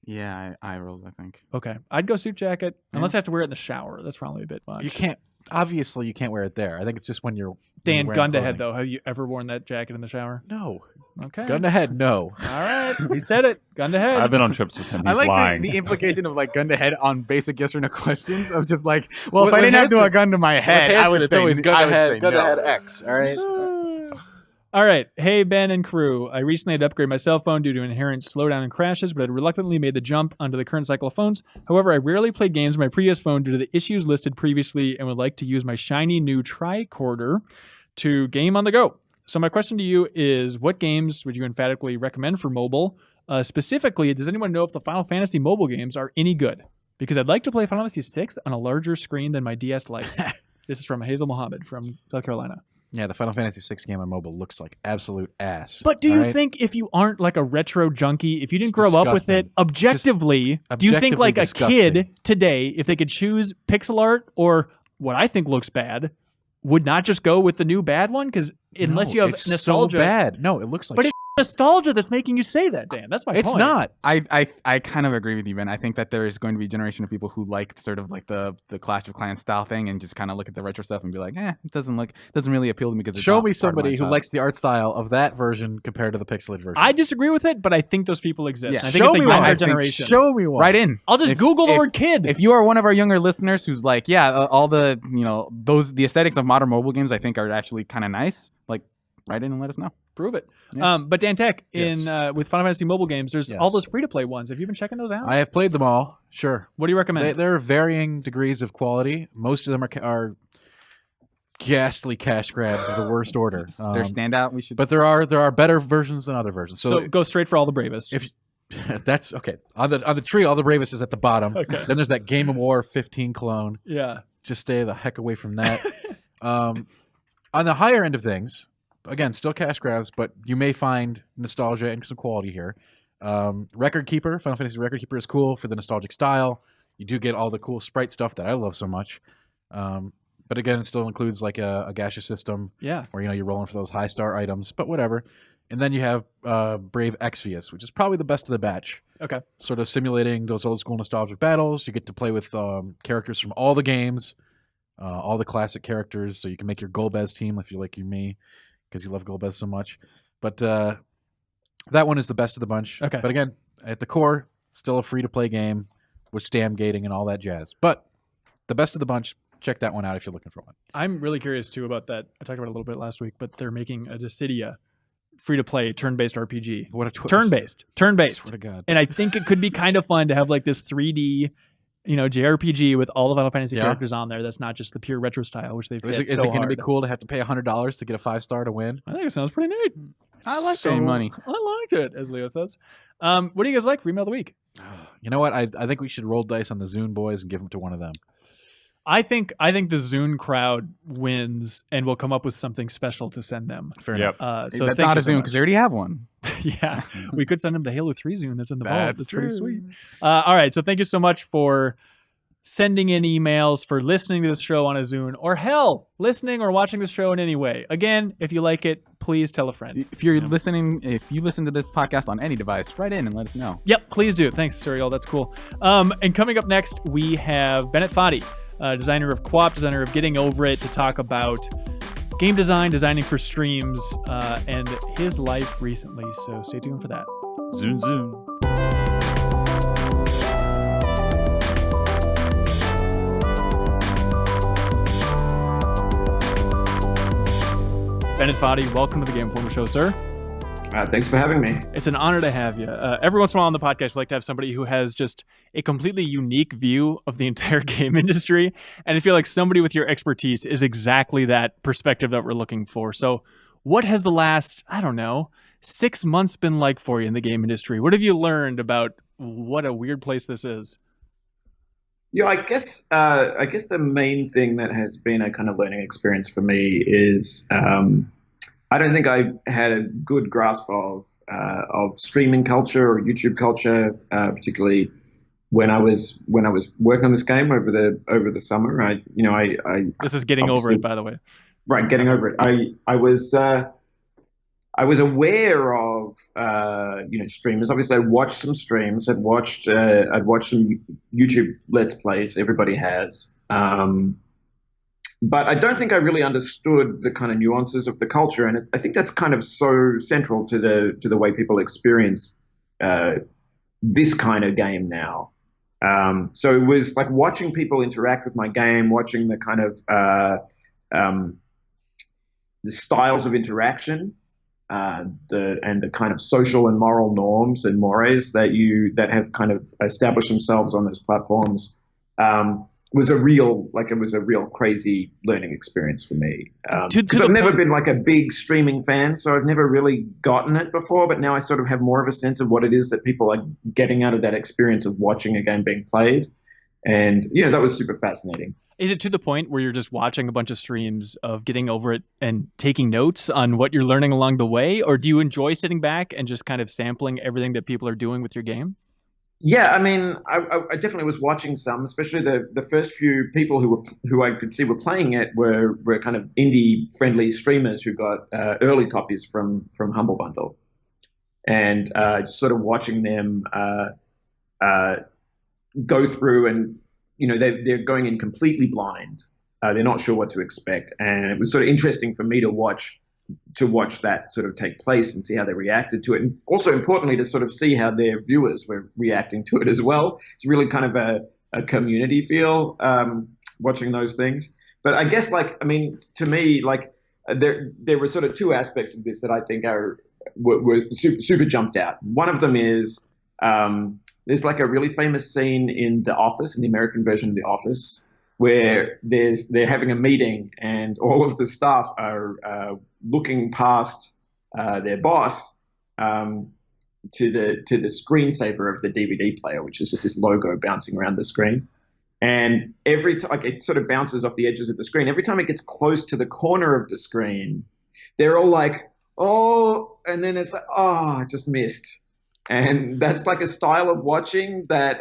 Yeah, eye rolls, I think. Okay. I'd go suit jacket, unless I have to wear it in the shower. That's probably a bit much. You can't. Obviously, you can't wear it there. I think it's just when you're... Dan, gun to head, though. Have you ever worn that jacket in the shower? No. Okay. Gun to head, no. All right. He said it. Gun to head. I've been on trips with him. He's I like lying. the implication of like gun to head on basic yes or no questions of just like, well, if I didn't have to do a gun to my head, I would say always gun to head, gun no. to head X. All right. All right. Hey, Ben and crew. I recently had to upgrade my cell phone due to inherent slowdown and crashes, but I reluctantly made the jump onto the current cycle of phones. However, I rarely play games on my previous phone due to the issues listed previously and would like to use my shiny new tricorder to game on the go. So my question to you is, what games would you emphatically recommend for mobile? Specifically, does anyone know if the Final Fantasy mobile games are any good? Because I'd like to play Final Fantasy VI on a larger screen than my DS Lite. This is from Hazel Mohammed from South Carolina. Yeah, the Final Fantasy VI game on mobile looks like absolute ass. But do you think if you aren't like a retro junkie, if you didn't grow up with it, objectively, do you think like a kid today, if they could choose pixel art or what I think looks bad, would not just go with the new bad one? Because unless you have nostalgia. So bad. No, it looks like but it's nostalgia that's making you say that, Dan. That's my point. It's not. I kind of agree with you, Ben. I think that there is going to be a generation of people who like sort of like the Clash of Clans style thing and just kind of look at the retro stuff and be like, it doesn't really appeal to me because it's Show me somebody who likes the art style of that version compared to the pixelated version. I disagree with it, but I think those people exist. Yeah. I think it's a younger generation. Show me one. Right in. I'll just Google the word kid. If you are one of our younger listeners who's like, all the the aesthetics of modern mobile games I think are actually kind of nice, like write in and let us know. Prove it. Yeah. But Dan Tech, Yes. with Final Fantasy mobile games, there's all Yes. those free-to-play ones. Have you been checking those out? I have played them all. Sure. What do you recommend? There are varying degrees of quality. Most of them are ghastly cash grabs of the worst order. Is there a standout we should? But there are better versions than other versions. So go straight for all the bravest. If that's okay. On the tree, all the bravest is at the bottom. Okay. Then there's that Game of War 15 clone. Yeah. Just stay the heck away from that. On the higher end of things, again, still cash grabs, but you may find nostalgia and some quality here. Record Keeper, Final Fantasy Record Keeper is cool for the nostalgic style. You do get all the cool sprite stuff that I love so much. But again, it still includes like a gaseous system. Yeah. Where you're rolling for those high star items, but whatever. And then you have Brave Exvius, which is probably the best of the batch. Okay. Sort of simulating those old school nostalgic battles. You get to play with characters from all the games, all the classic characters. So you can make your Golbez team if you like me, because you love Golbez so much. But that one is the best of the bunch. Okay. But again, at the core, still a free-to-play game with stam gating and all that jazz. But the best of the bunch, check that one out if you're looking for one. I'm really curious, too, about that. I talked about it a little bit last week, but they're making a Dissidia free-to-play turn-based RPG. What a twist. Turn-based. Swear to God. And I think it could be kind of fun to have like this 3D, JRPG with all the Final Fantasy characters on there. That's not just the pure retro style, which they've hit Is so it going to be hard. cool to have to pay $100 to get a 5-star to win? I think it sounds pretty neat. I like paying money. I liked it, as Leo says. What do you guys like for email of the week? You know what? I think we should roll dice on the Zune boys and give them to one of them. I think the Zune crowd wins, and we'll come up with something special to send them. Fair enough. So that's thank not you a so Zune much. because they already have one. Yeah, we could send them the Halo 3 Zune that's in the vault. That's That's pretty true. sweet. All right, so thank you so much for sending in emails, for listening to this show on a Zune, or hell, listening or watching this show in any way. Again, if you like it, please tell a friend. If you listen to this podcast on any device, write in and let us know. Yep, please do. Thanks, Serial. That's cool. And coming up next, we have Bennett Foddy, designer of Co-op, designer of Getting Over It, to talk about game design, designing for streams, and his life recently. So stay tuned for that. Zoom, zoom. Bennett Foddy, welcome to the Game Informer Show, sir. Thanks for having me. It's an honor to have you. Every once in a while on the podcast, we like to have somebody who has just a completely unique view of the entire game industry. And I feel like somebody with your expertise is exactly that perspective that we're looking for. So what has the last, 6 months been like for you in the game industry? What have you learned about what a weird place this is? Yeah, I guess the main thing that has been a kind of learning experience for me is I don't think I had a good grasp of streaming culture or YouTube culture, particularly when I was working on this game over the summer. This is Getting Over It, by the way. Right, Getting Over It. I was aware of streamers. Obviously, I'd watched some streams. I'd watched some YouTube Let's Plays. Everybody has. But I don't think I really understood the kind of nuances of the culture, and I think that's kind of so central to the way people experience this kind of game now. So it was like watching people interact with my game, watching the kind of the styles of interaction, the kind of social and moral norms and mores that have kind of established themselves on those platforms. Was a real crazy learning experience for me. Because I've never been like a big streaming fan, so I've never really gotten it before, but now I sort of have more of a sense of what it is that people are getting out of that experience of watching a game being played. And, that was super fascinating. Is it to the point where you're just watching a bunch of streams of Getting Over It and taking notes on what you're learning along the way? Or do you enjoy sitting back and just kind of sampling everything that people are doing with your game? Yeah, I mean, I definitely was watching some, especially the first few people who I could see were playing it were kind of indie-friendly streamers who got early copies from Humble Bundle, and sort of watching them go through, and they're going in completely blind. They're not sure what to expect, and it was sort of interesting for me to watch that sort of take place and see how they reacted to it. And also importantly, to sort of see how their viewers were reacting to it as well. It's really kind of a community feel watching those things. But I guess to me, there were sort of two aspects of this that I think were super jumped out. One of them is there's like a really famous scene in The Office, in the American version of The Office, where they're having a meeting and all of the staff are looking past their boss to the screensaver of the DVD player, which is just this logo bouncing around the screen. And every time, like, it sort of bounces off the edges of the screen. Every time it gets close to the corner of the screen, they're all like, "Oh," and then it's like, "Oh, I just missed." And that's like a style of watching that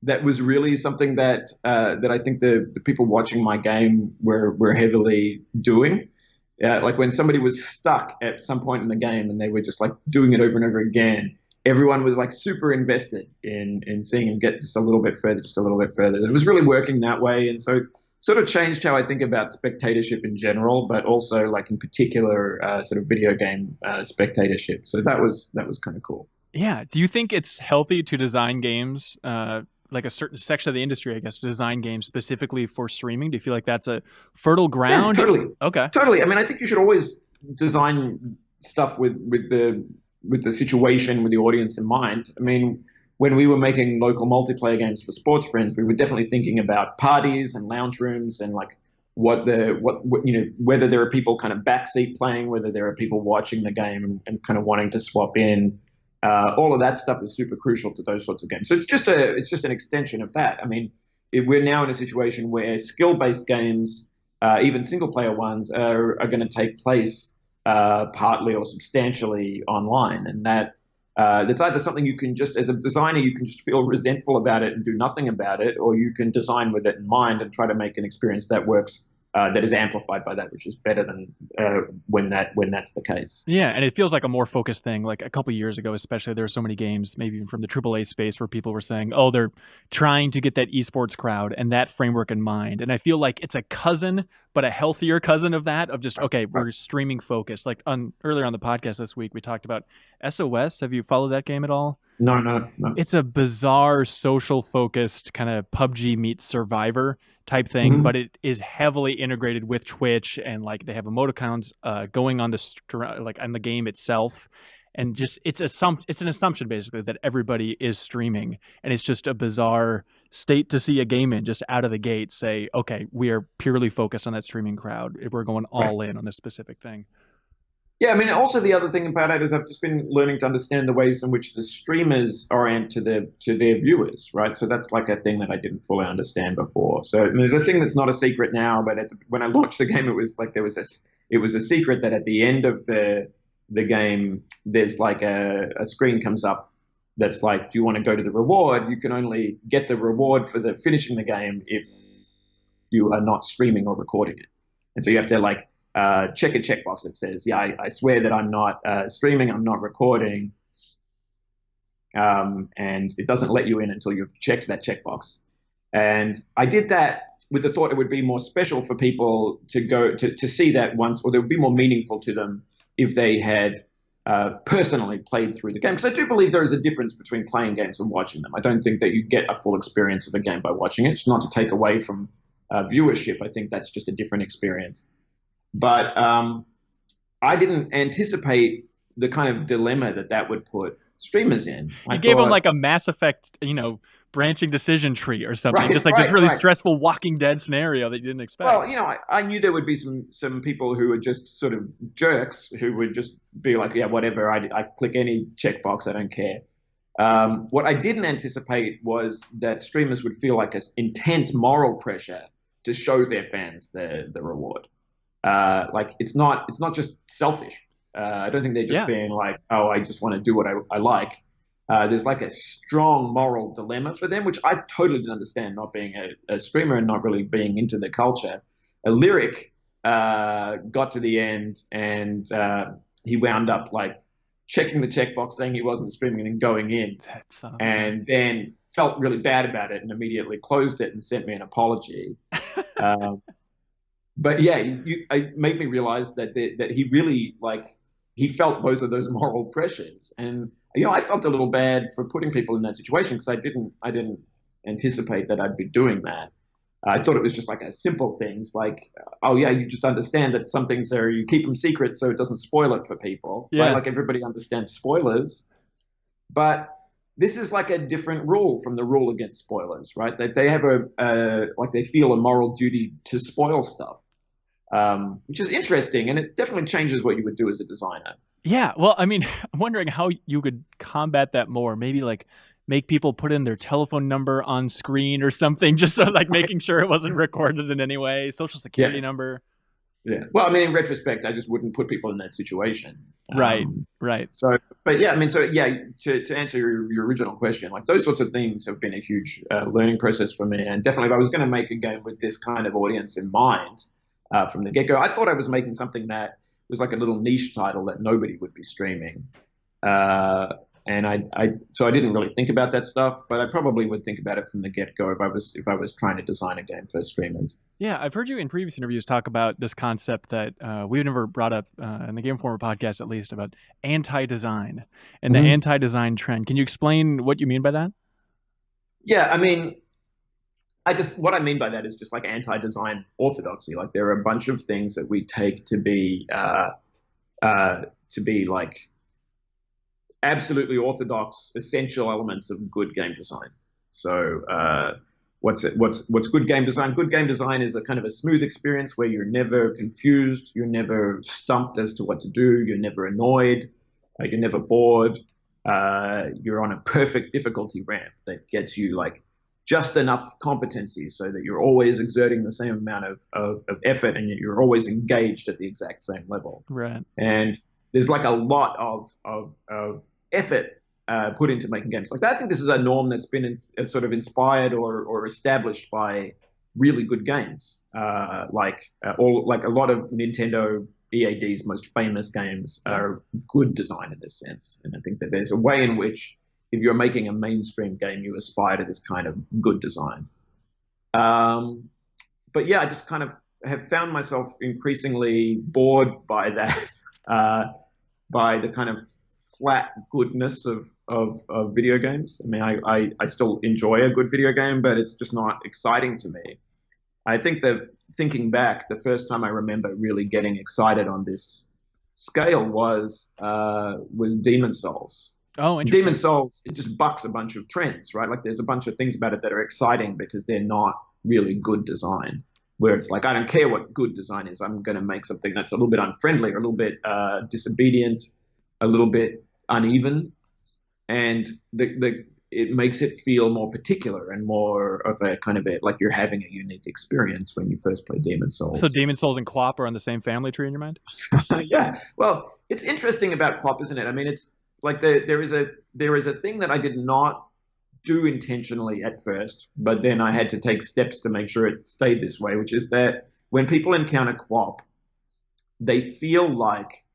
that was really something that I think the people watching my game were heavily doing. Like when somebody was stuck at some point in the game and they were just like doing it over and over again, everyone was like super invested in seeing him get just a little bit further, just a little bit further. And it was really working that way. And so sort of changed how I think about spectatorship in general, but also like in particular sort of video game spectatorship. So that was kind of cool. Yeah. Do you think it's healthy to design games, like a certain section of the industry, I guess, to design games specifically for streaming? Do you feel like that's a fertile ground? Yeah, totally. Okay. Totally. I mean, I think you should always design stuff with the situation, with the audience in mind. I mean, when we were making local multiplayer games for sports friends, we were definitely thinking about parties and lounge rooms and like what whether there are people kind of backseat playing, whether there are people watching the game and kind of wanting to swap in. All of that stuff is super crucial to those sorts of games. So it's just an extension of that. I mean, we're now in a situation where skill-based games, even single-player ones, are going to take place partly or substantially online, and that's either something you can just, as a designer, you can just feel resentful about it and do nothing about it, or you can design with it in mind and try to make an experience that works, that is amplified by that, which is better than when that's the case. Yeah, and it feels like a more focused thing. Like a couple of years ago, especially, there were so many games, maybe even from the AAA space, where people were saying, "Oh, they're trying to get that esports crowd and that framework in mind." And I feel like it's a cousin, but a healthier cousin of that. Of just, okay, we're streaming focused. Like earlier on the podcast this week, we talked about SOS. Have you followed that game at all? No. It's a bizarre social focused kind of PUBG meets Survivor type thing, Mm-hmm. but it is heavily integrated with Twitch, and like they have emoticons going on like on the game itself, and just it's an assumption basically that everybody is streaming, and it's just a bizarre state to see a game in just out of the gate say, okay, we are purely focused on that streaming crowd. We're going all in on this specific thing. Yeah, I mean, also the other thing about it is I've just been learning to understand the ways in which the streamers orient to their viewers, right? So that's like a thing that I didn't fully understand before. So I mean, there's a thing that's not a secret now, but when I launched the game, it was like it was a secret that at the end of the game, there's like a screen comes up that's like, do you want to go to the reward? You can only get the reward for finishing the game if you are not streaming or recording it, and so you have to like check a checkbox that says, yeah, I swear that I'm not streaming, I'm not recording, and it doesn't let you in until you've checked that checkbox. And I did that with the thought it would be more special for people to go to see that once, or it would be more meaningful to them if they had personally played through the game. Because I do believe there is a difference between playing games and watching them. I don't think that you get a full experience of a game by watching it. It's not to take away from viewership. I think that's just a different experience. But I didn't anticipate the kind of dilemma that would put streamers in. You gave them like a Mass Effect, branching decision tree or something, just like this really stressful Walking Dead scenario that you didn't expect. Well, I knew there would be some people who were just sort of jerks who would just be like, yeah, whatever, I click any checkbox, I don't care. What I didn't anticipate was that streamers would feel like an intense moral pressure to show their fans the reward. Like it's not just selfish. I don't think they're just being like, oh, I just want to do what I like. There's like a strong moral dilemma for them, which I totally didn't understand, not being a streamer and not really being into the culture. A Lyric got to the end and he wound up like checking the checkbox saying he wasn't streaming and going in, and then felt really bad about it and immediately closed it and sent me an apology. But yeah, it made me realize that he really he felt both of those moral pressures, and I felt a little bad for putting people in that situation because I didn't anticipate that I'd be doing that. I thought it was just like a simple things like, oh yeah, you just understand that some things are, you keep them secret so it doesn't spoil it for people. Yeah. Right? Like everybody understands spoilers, but this is like a different rule from the rule against spoilers, right? They have like they feel a moral duty to spoil stuff, which is interesting, and it definitely changes what you would do as a designer. Yeah, well, I mean, I'm wondering how you could combat that more. Maybe like make people put in their telephone number on screen or something, just so like making sure it wasn't recorded in any way. Social security number. Yeah. Well, I mean, in retrospect, I just wouldn't put people in that situation. Right. So, but yeah, I mean, so yeah, to answer your original question, like those sorts of things have been a huge learning process for me. And definitely if I was going to make a game with this kind of audience in mind from the get-go, I thought I was making something that was like a little niche title that nobody would be streaming. And so I didn't really think about that stuff, but I probably would think about it from the get-go if I was trying to design a game for streamers. Yeah, I've heard you in previous interviews talk about this concept that we've never brought up in the Game Informer podcast, at least, about anti-design and the anti-design trend. Can you explain what you mean by that? Yeah, I mean, what I mean by that is just like anti-design orthodoxy. Like there are a bunch of things that we take to be like absolutely orthodox, essential elements of good game design. So what's good game design? Good game design is a kind of a smooth experience where you're never confused, you're never stumped as to what to do, you're never annoyed, you're never bored. You're on a perfect difficulty ramp that gets you like just enough competency so that you're always exerting the same amount of effort and you're always engaged at the exact same level. Right. And there's like a lot of effort put into making games like that. I think this is a norm that's been sort of inspired or established by really good games, like a lot of Nintendo EAD's most famous games are good design in this sense. And I think that there's a way in which if you're making a mainstream game, you aspire to this kind of good design. But yeah, I just kind of have found myself increasingly bored by that, by the kind of flat goodness of video games. I mean, I still enjoy a good video game, but it's just not exciting to me. I think that thinking back, the first time I remember really getting excited on this scale was Demon's Souls. Oh, interesting. Demon's Souls, it just bucks a bunch of trends, right? Like there's a bunch of things about it that are exciting because they're not really good design. Where it's like, I don't care what good design is. I'm going to make something that's a little bit unfriendly, or a little bit disobedient, a little bit uneven, and it makes it feel more particular and more of a kind of like you're having a unique experience when you first play Demon's Souls. So Demon's Souls and QWOP are on the same family tree in your mind? Yeah. Well, it's interesting about QWOP, isn't it? I mean, it's like there is a thing that I did not do intentionally at first, but then I had to take steps to make sure it stayed this way, which is that when people encounter QWOP, they feel like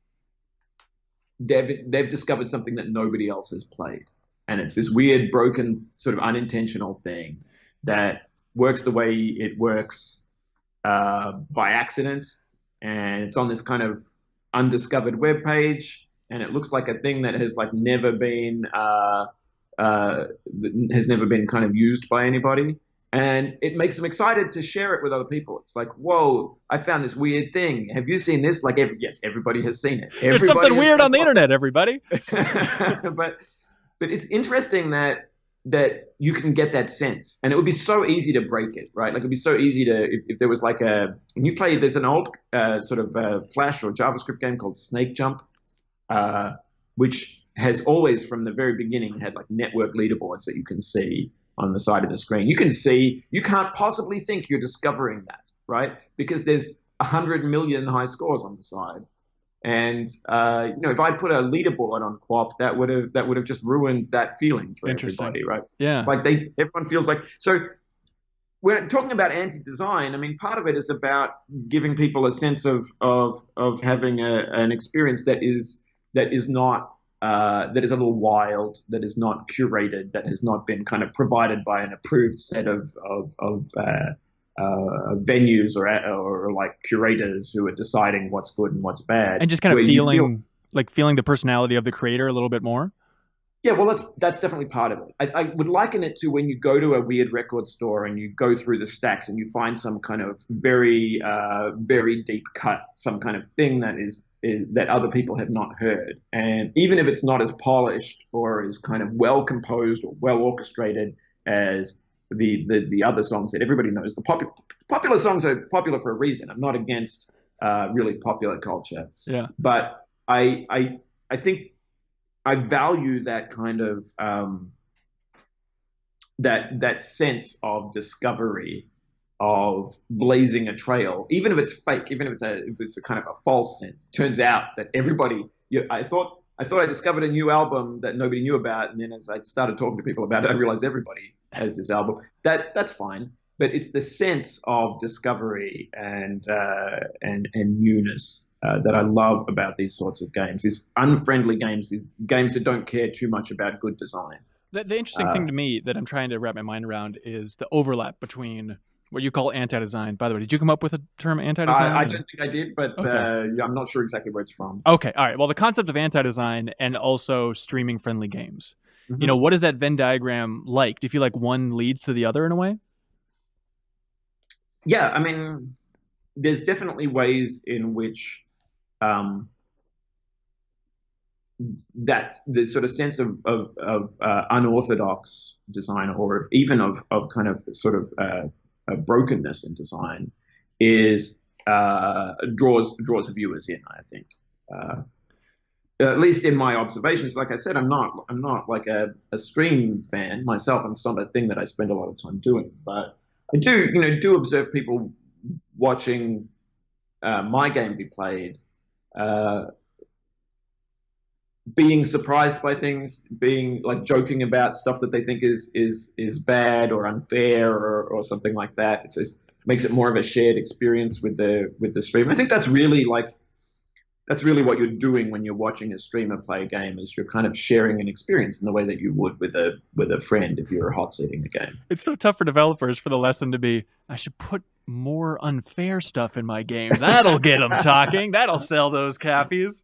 they've discovered something that nobody else has played. And it's this weird, broken, sort of unintentional thing that works the way it works by accident. And it's on this kind of undiscovered web page, and it looks like a thing that has like never been kind of used by anybody. And it makes them excited to share it with other people. It's like, whoa, I found this weird thing. Have you seen this? Like, yes, everybody has seen it. There's something weird on the internet, everybody. But it's interesting that you can get that sense, and it would be so easy to break it, right? Like it'd be so easy to if there was like when you play, there's an old sort of Flash or JavaScript game called Snake Jump, which has always from the very beginning had like network leaderboards that you can see on the side of the screen. You can't possibly think you're discovering that, right? Because there's 100 million high scores on the side. And if I put a leaderboard on QWOP, that would have just ruined that feeling for everybody, right? Yeah. Like everyone feels like so. We're talking about anti-design. I mean, part of it is about giving people a sense of having an experience that is not that is a little wild, that is not curated, that has not been kind of provided by an approved set of venues or like curators who are deciding what's good and what's bad, and just kind of feeling the personality of the creator a little bit more. Yeah, well, that's definitely part of it. I would liken it to when you go to a weird record store and you go through the stacks and you find some kind of very, very deep cut, some kind of thing that is that other people have not heard. And even if it's not as polished or as kind of well composed or well orchestrated as the other songs that everybody knows, the popular songs are popular for a reason. I'm not against really popular culture. Yeah. But I think I value that kind of that sense of discovery, of blazing a trail, even if it's fake, even if it's a kind of a false sense. Turns out that everybody, I thought I discovered a new album that nobody knew about, and then as I started talking to people about it, I realized everybody has this album. That's fine, but it's the sense of discovery and newness that I love about these sorts of games, these unfriendly games, these games that don't care too much about good design. The interesting thing to me that I'm trying to wrap my mind around is the overlap between what you call anti-design. By the way, did you come up with the term anti-design? I don't think I did, but okay. I'm not sure exactly where it's from. Okay, all right. Well, the concept of anti-design and also streaming-friendly games. Mm-hmm. You know, what is that Venn diagram like? Do you feel like one leads to the other in a way? Yeah, I mean, there's definitely ways in which that's the sort of sense of unorthodox design, or even of kind of sort of brokenness in design, is draws viewers in. I think, at least in my observations. Like I said, I'm not like a stream fan myself, and it's not a thing that I spend a lot of time doing. But I do observe people watching my game be played. Being surprised by things, being like joking about stuff that they think is bad or unfair or something like that. It makes it more of a shared experience with the stream. I think that's really what you're doing when you're watching a streamer play a game, is you're kind of sharing an experience in the way that you would with a friend if you were hot seating a game. It's so tough for developers for the lesson to be, I should put more unfair stuff in my game. That'll get them talking. That'll sell those cafes.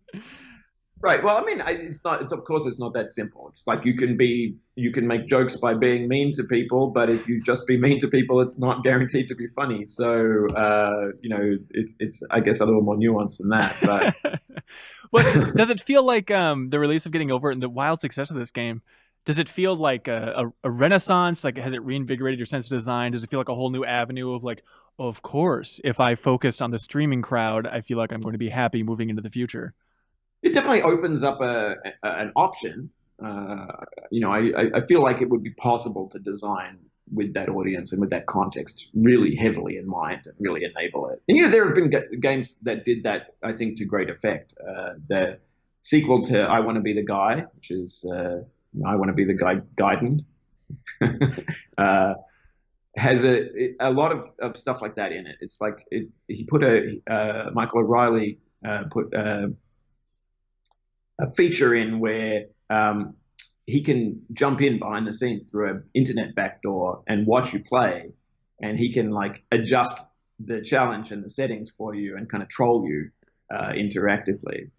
Right. Well, I mean, of course it's not that simple. It's like you can make jokes by being mean to people, but if you just be mean to people, it's not guaranteed to be funny. So, it's I guess a little more nuanced than that. But well, does it feel like the release of Getting Over It and the wild success of this game? Does it feel like a renaissance? Like, has it reinvigorated your sense of design? Does it feel like a whole new avenue of like, of course, if I focus on the streaming crowd, I feel like I'm going to be happy moving into the future? It definitely opens up an option. I feel like it would be possible to design with that audience and with that context really heavily in mind and really enable it. And there have been games that did that, I think, to great effect. The sequel to I Want to Be the Guy, which is I Want to Be the Guy Gaiden, has a lot of stuff like that in it. It's like he put Michael O'Reilly put a feature in where he can jump in behind the scenes through an internet backdoor and watch you play, and he can like adjust the challenge and the settings for you and kind of troll you interactively,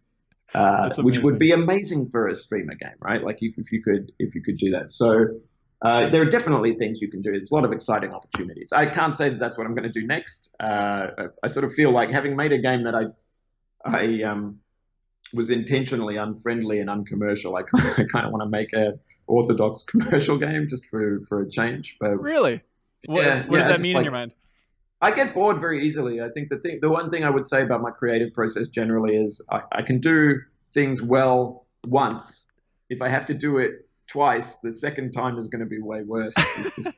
which would be amazing for a streamer game, right? Like if you could do that. So there are definitely things you can do. There's a lot of exciting opportunities. I can't say that that's what I'm going to do next. I sort of feel like, having made a game that I was intentionally unfriendly and uncommercial, I kind of want to make a orthodox commercial game just for a change. But really, what does that mean in your mind? I get bored very easily. I think the one thing I would say about my creative process generally is I can do things well once. If I have to do it twice, the second time is going to be way worse. It's just...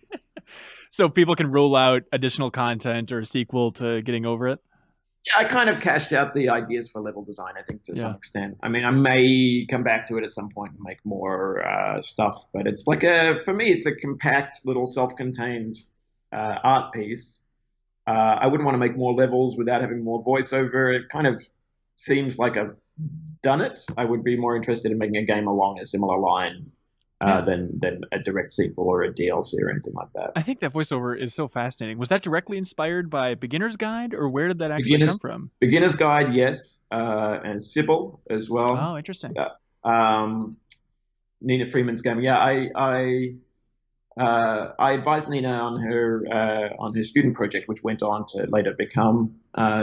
So people can rule out additional content or a sequel to Getting Over It? Yeah, I kind of cashed out the ideas for level design, I think, to some extent. I mean, I may come back to it at some point and make more stuff, but it's like for me, it's a compact little self-contained art piece. I wouldn't want to make more levels without having more voiceover. It kind of seems like I've done it. I would be more interested in making a game along a similar line than a direct sequel or a DLC or anything like that. I think that voiceover is so fascinating. Was that directly inspired by Beginner's Guide, or where did that actually come from? Beginner's Guide, yes, and Sybil as well. Oh, interesting. Nina Freeman's game. Yeah, I advised Nina on her student project, which went on to later become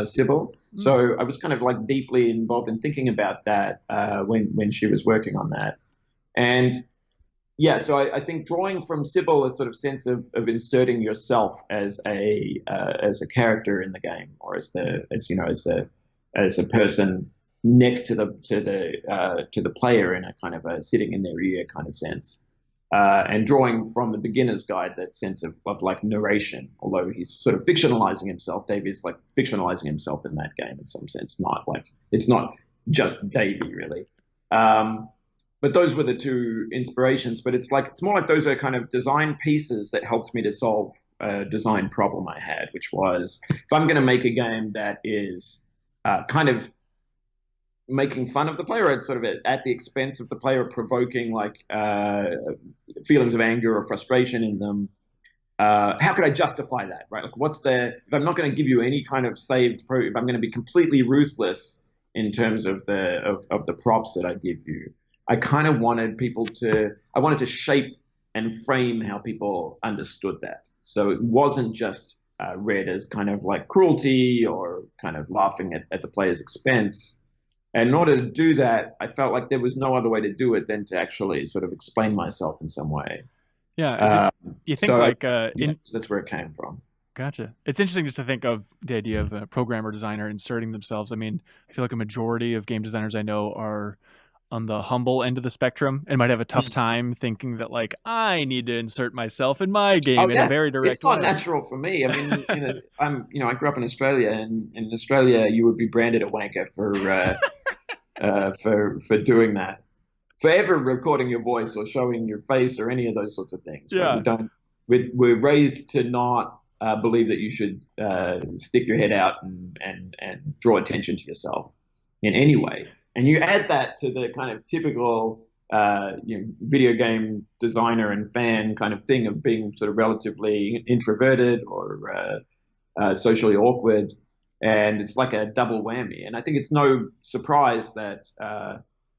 Sybil. So I was kind of like deeply involved in thinking about that when she was working on that. And yeah, so I think drawing from Sybil a sort of sense of inserting yourself as a character in the game, or as a person next to the player in a kind of a sitting in their ear kind of sense. And drawing from the beginner's guide that sense of like narration, although he's sort of fictionalizing himself. Davey is like fictionalizing himself in that game in some sense, it's not just Davey really. But those were the two inspirations. But it's more like those are kind of design pieces that helped me to solve a design problem I had, which was if I'm going to make a game that is kind of making fun of the player, it's sort of at the expense of the player, provoking like feelings of anger or frustration in them. How could I justify that, right? Like, if I'm not going to give you any kind of if I'm going to be completely ruthless in terms of the props that I give you, I kind of wanted to shape and frame how people understood that. So it wasn't just read as kind of like cruelty or kind of laughing at the player's expense. And in order to do that, I felt like there was no other way to do it than to actually sort of explain myself in some way. Yeah. You think that's where it came from. Gotcha. It's interesting just to think of the idea of a programmer designer inserting themselves. I mean, I feel like a majority of game designers I know are on the humble end of the spectrum and might have a tough time thinking that like I need to insert myself in my game in a very direct way. It's not natural for me. I mean, I grew up in Australia, and in Australia you would be branded a wanker for doing that, for ever recording your voice or showing your face or any of those sorts of things. Yeah. We're raised to not believe that you should stick your head out and draw attention to yourself in any way. And you add that to the kind of typical video game designer and fan kind of thing of being sort of relatively introverted or socially awkward, and it's like a double whammy. And I think it's no surprise that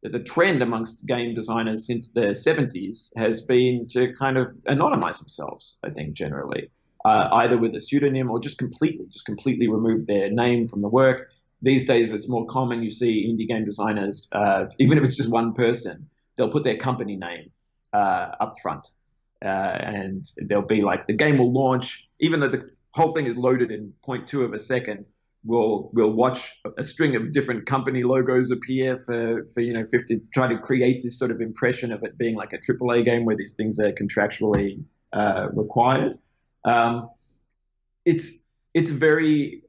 the trend amongst game designers since the 70s has been to kind of anonymize themselves, I think, generally, either with a pseudonym or just completely remove their name from the work. These days, it's more common. You see indie game designers, even if it's just one person, they'll put their company name up front. And they'll be like, the game will launch, even though the whole thing is loaded in 0.2 of a second, we'll watch a string of different company logos appear for 50, try to create this sort of impression of it being like a AAA game where these things are contractually required. It's very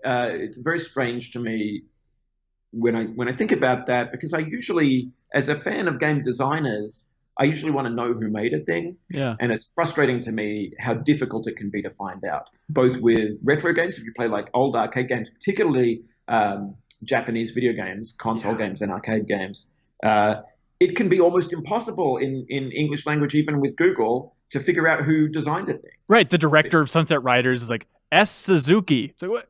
strange to me when I think about that, because I usually, as a fan of game designers, I usually want to know who made a thing. Yeah. And it's frustrating to me how difficult it can be to find out, both with retro games, if you play like old arcade games, particularly Japanese video games, console games and arcade games. It can be almost impossible in English language, even with Google, to figure out who designed a thing. Right. The director of Sunset Riders is like, S. Suzuki. So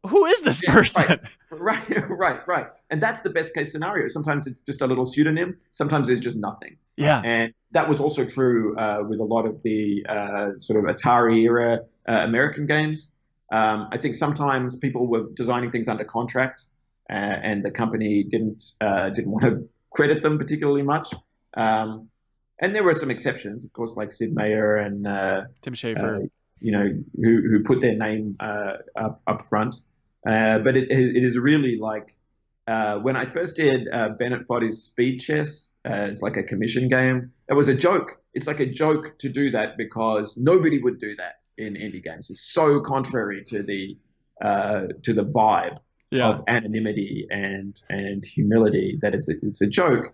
who is this person? Right. And that's the best case scenario. Sometimes it's just a little pseudonym. Sometimes there's just nothing. Yeah. And that was also true with a lot of the sort of Atari era American games. I think sometimes people were designing things under contract, and the company didn't want to credit them particularly much. And there were some exceptions, of course, like Sid Meier and Tim Schafer. Who put their name up front. But it is really like when I first did Bennett Foddy's Speed Chess as like a commission game, it was a joke. It's like a joke to do that because nobody would do that in indie games. It's so contrary to the vibe of anonymity and humility that it's a joke.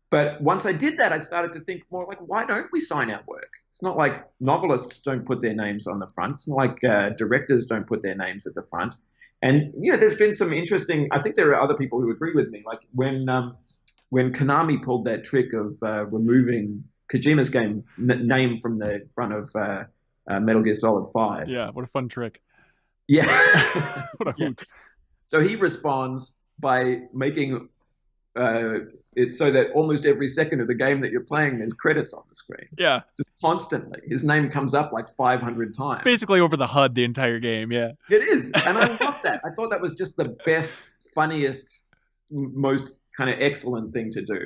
But once I did that, I started to think more like, why don't we sign our work? It's not like novelists don't put their names on the front. It's not like directors don't put their names at the front. And, there's been some interesting, I think there are other people who agree with me. Like when Konami pulled that trick of removing Kojima's name from the front of Metal Gear Solid 5. Yeah, what a fun trick. Yeah. What a hoot. So he responds by making it's so that almost every second of the game that you're playing, there's credits on the screen. Yeah. Just constantly. His name comes up like 500 times. It's basically over the HUD the entire game, yeah. It is. And I love that. I thought that was just the best, funniest, most kind of excellent thing to do.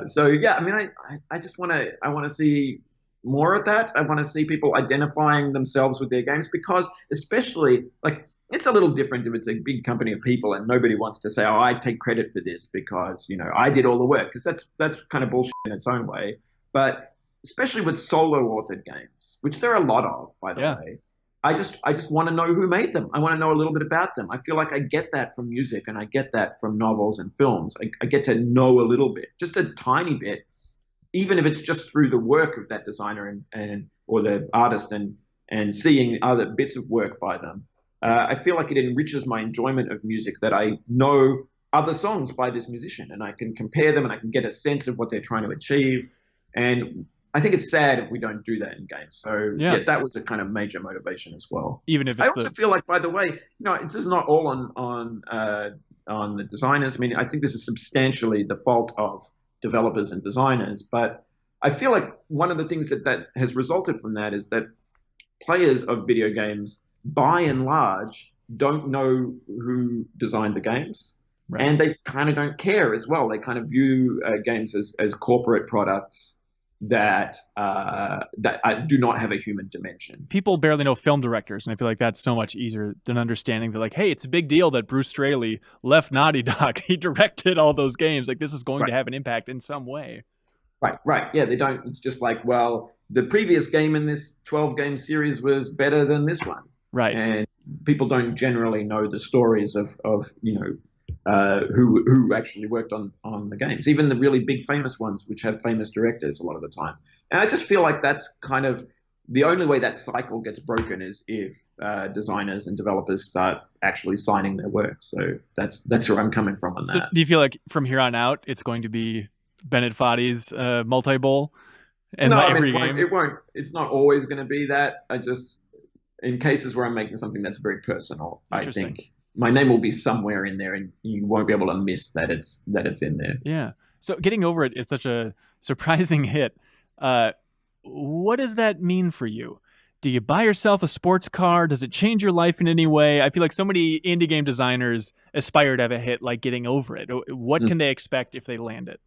So yeah, I mean, I just want to see more of that. I want to see people identifying themselves with their games, because especially like it's a little different if it's a big company of people and nobody wants to say, oh, I take credit for this because, you know, I did all the work, because that's kind of bullshit in its own way. But especially with solo authored games, which there are a lot of, by the way, I just want to know who made them. I want to know a little bit about them. I feel like I get that from music, and I get that from novels and films. I get to know a little bit, just a tiny bit, even if it's just through the work of that designer and or the artist and seeing other bits of work by them. I feel like it enriches my enjoyment of music, that I know other songs by this musician and I can compare them and I can get a sense of what they're trying to achieve. And I think it's sad if we don't do that in games. So yeah, that was a kind of major motivation as well. Even if it's I also feel like, by the way, you know, this is not all on the designers. I mean, I think this is substantially the fault of developers and designers. But I feel like one of the things that has resulted from that is that players of video games, by and large, don't know who designed the games. Right. And they kind of don't care as well. They kind of view games as corporate products that do not have a human dimension. People barely know film directors, and I feel like that's so much easier than understanding that, like, hey, it's a big deal that Bruce Straley left Naughty Dog. He directed all those games. Like, this is going to have an impact in some way. Right. Yeah, they don't. It's just like, well, the previous game in this 12-game series was better than this one. Right. And people don't generally know the stories of you know, who actually worked on the games, even the really big famous ones, which have famous directors a lot of the time. And I just feel like that's kind of the only way that cycle gets broken is if designers and developers start actually signing their work. So that's where I'm coming from on that. So do you feel like from here on out, it's going to be Bennett Foddy's multi-bowl? And no, every game? It won't. It's not always going to be that. In cases where I'm making something that's very personal, I think my name will be somewhere in there, and you won't be able to miss that it's in there. Yeah. So Getting Over It is such a surprising hit. What does that mean for you? Do you buy yourself a sports car? Does it change your life in any way? I feel like so many indie game designers aspire to have a hit like Getting Over It. What can they expect if they land it?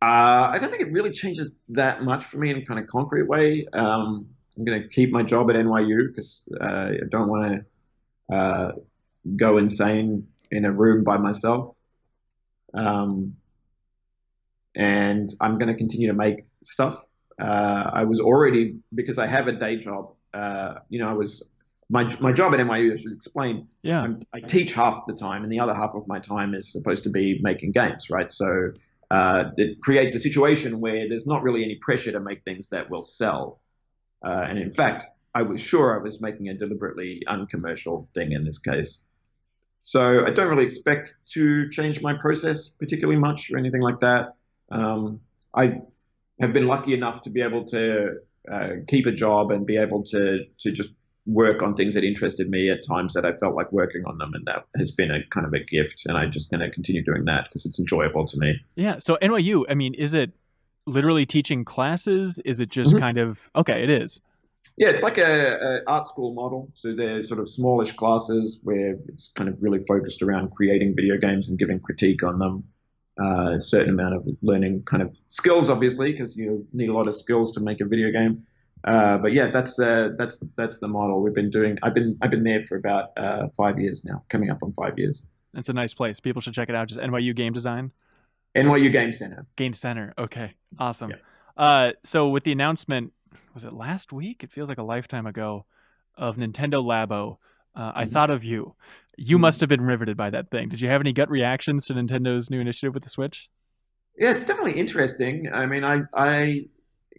I don't think it really changes that much for me in a kind of concrete way. I'm going to keep my job at NYU because I don't want to go insane in a room by myself. And I'm going to continue to make stuff. I was already, because I have a day job, you know, my job at NYU, I should explain. Yeah. I teach half the time, and the other half of my time is supposed to be making games, right? So it creates a situation where there's not really any pressure to make things that will sell. And in fact, I was sure I was making a deliberately uncommercial thing in this case. So I don't really expect to change my process particularly much or anything like that. I have been lucky enough to be able to keep a job and be able to just work on things that interested me at times that I felt like working on them. And that has been a kind of a gift. And I'm just going to continue doing that because it's enjoyable to me. Yeah. So NYU, I mean, is it literally teaching classes? Is it just kind of, okay, it is. Yeah, it's like a art school model. So they're sort of smallish classes where it's kind of really focused around creating video games and giving critique on them. A certain amount of learning kind of skills, obviously, because you need a lot of skills to make a video game. But yeah, that's the model we've been doing. I've been there for about 5 years now, coming up on 5 years. It's a nice place. People should check it out. Just NYU Game Design. NYU Game Center. Game Center. Okay, awesome. Yeah. So with the announcement, was it last week? It feels like a lifetime ago, of Nintendo Labo. I thought of you. You must have been riveted by that thing. Did you have any gut reactions to Nintendo's new initiative with the Switch? Yeah, it's definitely interesting. I mean, I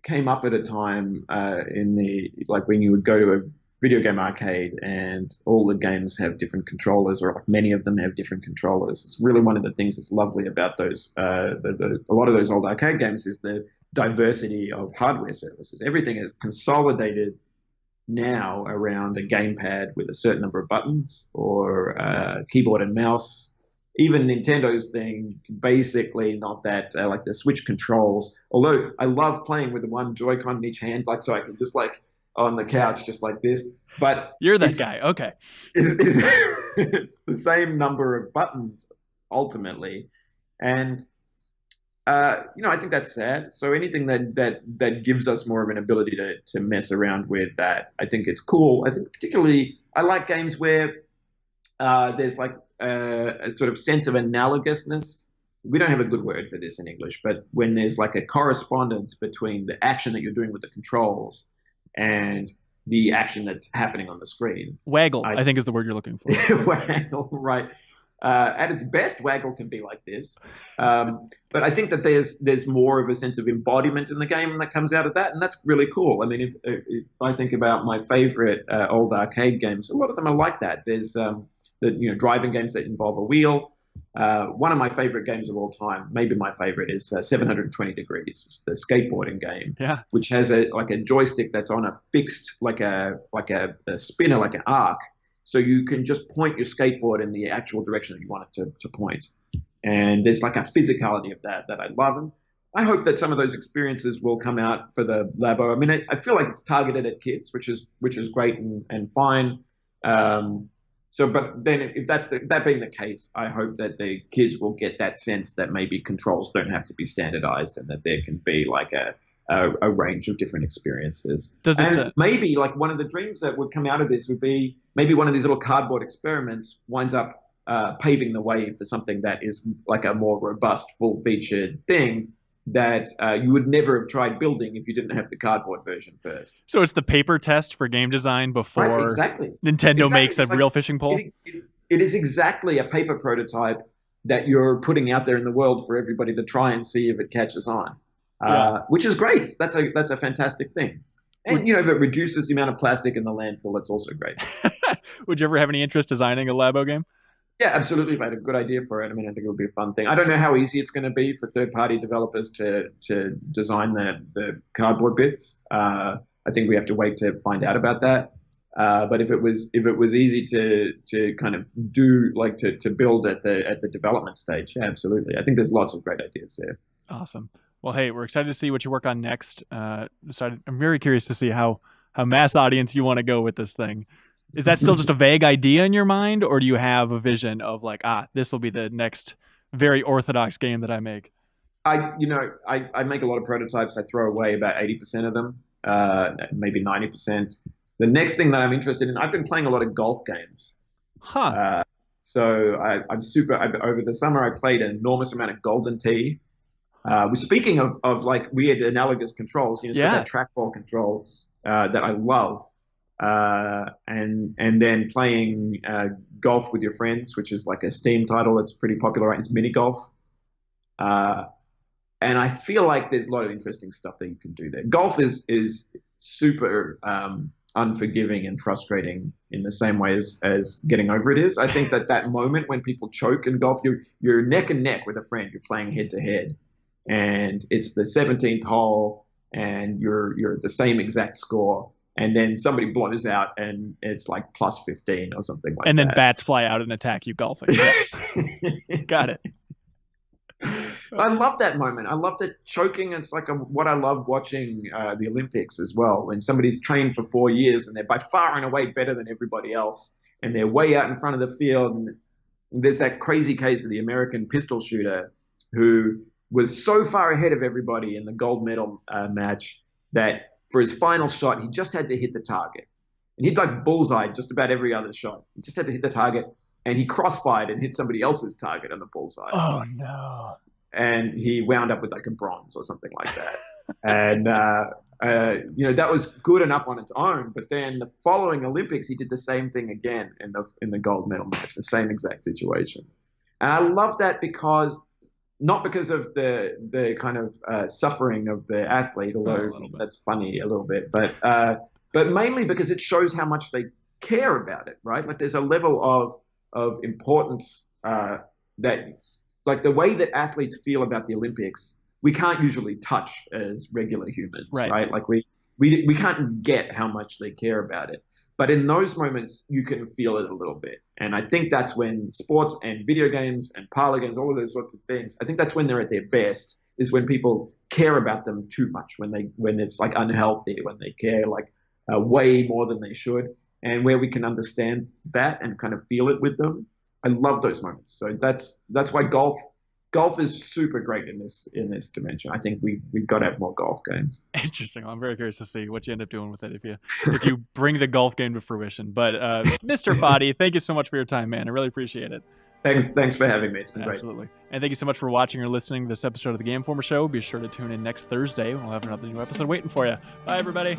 came up at a time in the, like, when you would go to a video game arcade and all the games have different controllers, or like many of them have different controllers. It's really one of the things that's lovely about those. A lot of those old arcade games is the diversity of hardware surfaces. Everything is consolidated now around a gamepad with a certain number of buttons, or keyboard and mouse even Nintendo's thing, basically not that like the Switch controls. Although I love playing with the one Joy-Con in each hand, like so I can just like on the couch just like this. But you're that guy, okay? It's the same number of buttons ultimately, and I think that's sad. So anything that gives us more of an ability to mess around with that, I think it's cool. I think particularly I like games where there's like a sort of sense of analogousness. We don't have a good word for this in English, but when there's like a correspondence between the action that you're doing with the controls and the action that's happening on the screen. Waggle, I think is the word you're looking for. Waggle, right. At its best, Waggle can be like this. But I think that there's more of a sense of embodiment in the game that comes out of that, and that's really cool. I mean, if I think about my favorite old arcade games, a lot of them are like that. There's the driving games that involve a wheel. One of my favorite games of all time, maybe my favorite, is 720 Degrees. It's the skateboarding game, which has a joystick that's on a fixed, like a spinner, like an arc. So you can just point your skateboard in the actual direction that you want it to point. And there's like a physicality of that I love. And I hope that some of those experiences will come out for the Labo. I mean, I feel like it's targeted at kids, which is great and fine. But then if that being the case, I hope that the kids will get that sense that maybe controls don't have to be standardized and that there can be like a range of different experiences. Maybe like one of the dreams that would come out of this would be maybe one of these little cardboard experiments winds up paving the way for something that is like a more robust, full-featured thing that you would never have tried building if you didn't have the cardboard version first. So it's the paper test for game design before Nintendo makes a real fishing pole? It is exactly a paper prototype that you're putting out there in the world for everybody to try and see if it catches on. Which is great. That's a fantastic thing. And, if it reduces the amount of plastic in the landfill, that's also great. Would you ever have any interest designing a Labo game? Yeah, absolutely. If I had a good idea for it, I mean, I think it would be a fun thing. I don't know how easy it's going to be for third-party developers to design the cardboard bits. I think we have to wait to find out about that. But if it was easy to kind of do, like to build at the development stage, yeah, absolutely. I think there's lots of great ideas there. Awesome. Well, hey, we're excited to see what you work on next. I'm very curious to see how mass audience you want to go with this thing. Is that still just a vague idea in your mind, or do you have a vision of like, this will be the next very orthodox game that I make? I make a lot of prototypes. I throw away about 80% of them, maybe 90%. The next thing that I'm interested in, I've been playing a lot of golf games. So over the summer, I played an enormous amount of Golden Tee. Speaking of like weird analogous controls, that trackball control that I love. And then playing golf with your friends, which is like a Steam title that's pretty popular, right? It's mini golf. And I feel like there's a lot of interesting stuff that you can do there. Golf is super unforgiving and frustrating in the same way as getting over it is. I think that moment when people choke in golf, you're neck and neck with a friend. You're playing head to head, and it's the 17th hole, and you're at the same exact score. And then somebody blows out and it's like plus 15 or something like that. And then bats fly out and attack you golfing. Yeah. Got it. I love that moment. I love that choking. It's like what I love watching the Olympics as well. When somebody's trained for 4 years and they're by far and away better than everybody else. And they're way out in front of the field. And there's that crazy case of the American pistol shooter who was so far ahead of everybody in the gold medal match that for his final shot, he just had to hit the target. And he'd like bullseyed just about every other shot. He just had to hit the target, and he crossfired and hit somebody else's target on the bullseye. Oh, no. And he wound up with like a bronze or something like that. And, that was good enough on its own. But then the following Olympics, he did the same thing again in the gold medal match, the same exact situation. And I love that not because of the kind of suffering of the athlete, although that's funny a little bit, but mainly because it shows how much they care about it, right? Like there's a level of importance that, like the way that athletes feel about the Olympics, we can't usually touch as regular humans, right? Like we can't get how much they care about it. But in those moments, you can feel it a little bit. And I think that's when sports and video games and parlor games, all of those sorts of things, I think that's when they're at their best, is when people care about them too much, when it's like unhealthy, when they care like way more than they should, and where we can understand that and kind of feel it with them. I love those moments. So that's why golf is super great in this dimension. I think we've got to have more golf games. Interesting. I'm very curious to see what you end up doing with it if you bring the golf game to fruition. But Mr. Foddy, thank you so much for your time, man. I really appreciate it. Thanks for having me. It's been great. Absolutely. And thank you so much for watching or listening to this episode of the Game Informer Show. Be sure to tune in next Thursday. We'll have another new episode waiting for you. Bye, everybody.